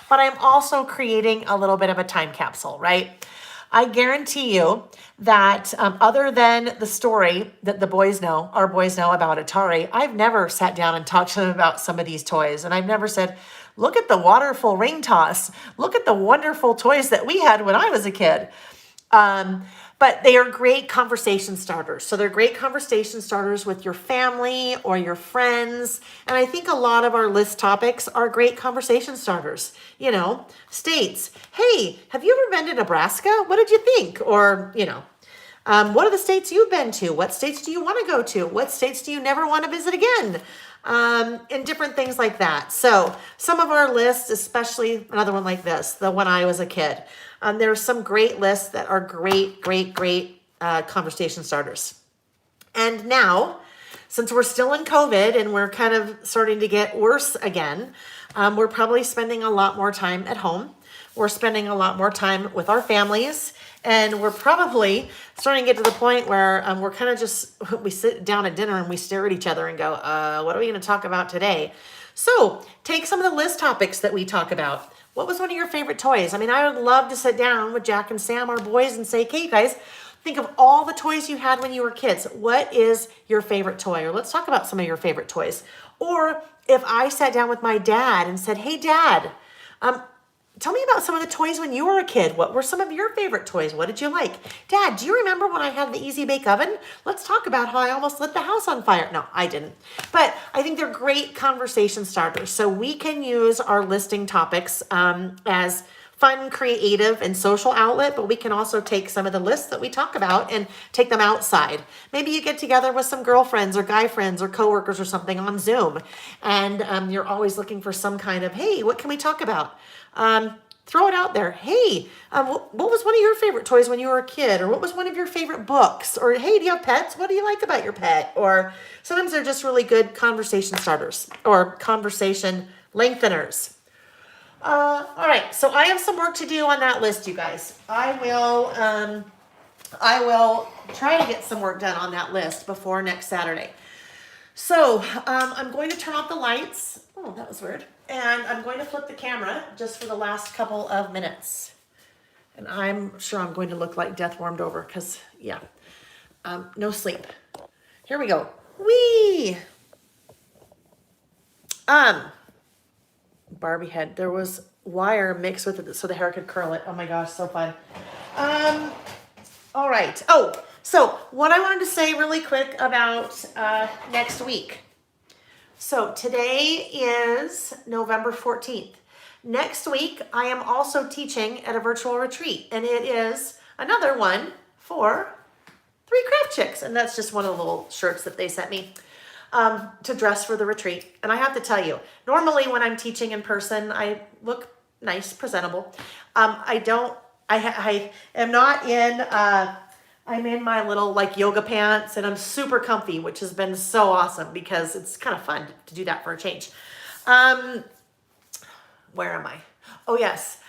but I'm also creating a little bit of a time capsule, right? I guarantee you that other than the story that our boys know about Atari, I've never sat down and talked to them about some of these toys. And I've never said, look at the waterful ring toss. Look at the wonderful toys that we had when I was a kid. But they are great conversation starters. So they're great conversation starters with your family or your friends. And I think a lot of our list topics are great conversation starters. States. Hey, have you ever been to Nebraska? What did you think? Or, what are the states you've been to? What states do you want to go to? What states do you never want to visit again? And different things like that. So some of our lists, especially another one like this, the When I Was a Kid. There are some great lists that are great conversation starters. And now, since we're still in COVID and we're kind of starting to get worse again, we're probably spending a lot more time at home. We're spending a lot more time with our families. And we're probably starting to get to the point where we're kind of we sit down at dinner and we stare at each other and go, what are we going to talk about today? So take some of the list topics that we talk about. What was one of your favorite toys? I mean, I would love to sit down with Jack and Sam, our boys, and say, okay, guys, think of all the toys you had when you were kids. What is your favorite toy? Or let's talk about some of your favorite toys. Or if I sat down with my dad and said, hey, Dad, tell me about some of the toys when you were a kid. What were some of your favorite toys? What did you like? Dad, do you remember when I had the Easy Bake Oven? Let's talk about how I almost lit the house on fire. No, I didn't. But I think they're great conversation starters. So we can use our listing topics as fun, creative, and social outlet, but we can also take some of the lists that we talk about and take them outside. Maybe you get together with some girlfriends or guy friends or coworkers or something on Zoom, and you're always looking for some kind of, hey, what can we talk about? Throw it out there. Hey, what was one of your favorite toys when you were a kid? Or what was one of your favorite books? Or hey, do you have pets? What do you like about your pet? Or sometimes they're just really good conversation starters or conversation lengtheners. All right, so I have some work to do on that list, you guys. I will try to get some work done on that list before next Saturday. So I'm going to turn off the lights. Oh, that was weird. And I'm going to flip the camera just for the last couple of minutes. And I'm sure I'm going to look like death warmed over because, yeah, no sleep. Here we go. Whee! Barbie head. There was wire mixed with it so the hair could curl it. Oh my gosh, so fun. All right. Oh, so what I wanted to say really quick about next week. So today is November 14th. Next week, I am also teaching at a virtual retreat, and it is another one for 3 Craft Chicks. And that's just one of the little shirts that they sent me to dress for the retreat. And I have to tell you, normally when I'm teaching in person, I look nice, presentable. I am not in, I'm in my little like yoga pants and I'm super comfy, which has been so awesome because it's kind of fun to do that for a change. Where am I? Oh, yes.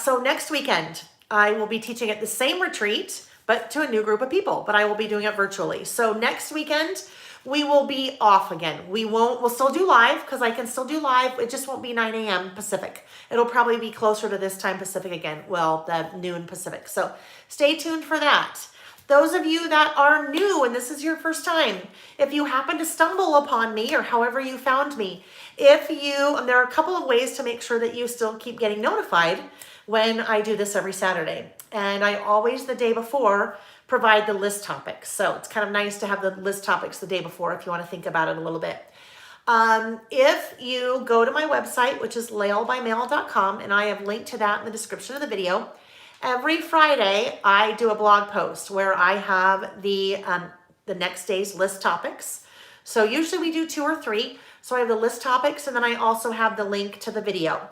So next weekend, I will be teaching at the same retreat, but to a new group of people, but I will be doing it virtually. So next weekend, we will be off again. We'll still do live because I can still do live. It just won't be 9 a.m. Pacific. It'll probably be closer to this time Pacific again. Well, the noon Pacific. So stay tuned for that. Those of you that are new and this is your first time, if you happen to stumble upon me or however you found me, there are a couple of ways to make sure that you still keep getting notified when I do this every Saturday. And I always, the day before, provide the list topics. So it's kind of nice to have the list topics the day before if you want to think about it a little bit. If you go to my website, which is laelbymail.com, and I have linked to that in the description of the video, every Friday I do a blog post where I have the next day's list topics. So usually we do 2 or 3. So I have the list topics and then I also have the link to the video.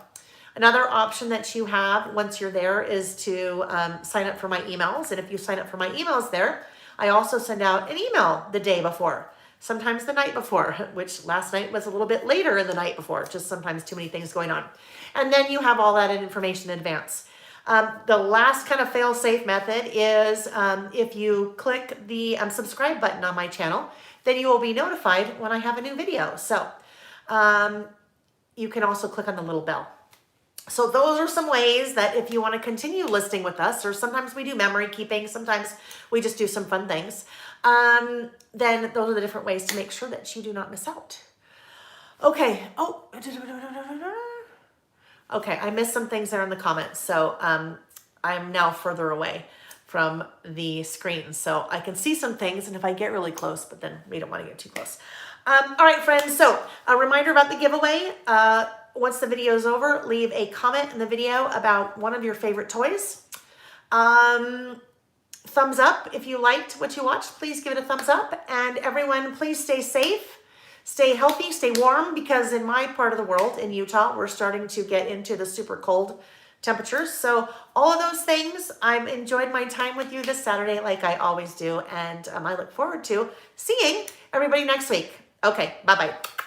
Another option that you have once you're there is to sign up for my emails. And if you sign up for my emails there, I also send out an email the day before, sometimes the night before, which last night was a little bit later in the night before, just sometimes too many things going on. And then you have all that information in advance. The last kind of fail-safe method is if you click the subscribe button on my channel, then you will be notified when I have a new video. So you can also click on the little bell. So those are some ways that if you want to continue listening with us, or sometimes we do memory keeping, sometimes we just do some fun things, then those are the different ways to make sure that you do not miss out. Okay. Oh, okay. I missed some things there in the comments. So I'm now further away from the screen. So I can see some things, and if I get really close, but then we don't want to get too close. All right, friends. So a reminder about the giveaway. Once the video is over, leave a comment in the video about one of your favorite toys. Thumbs up if you liked what you watched. Please give it a thumbs up. And everyone, please stay safe, stay healthy, stay warm, because in my part of the world, in Utah, we're starting to get into the super cold temperatures. So all of those things, I've enjoyed my time with you this Saturday like I always do. And I look forward to seeing everybody next week. Okay, bye-bye.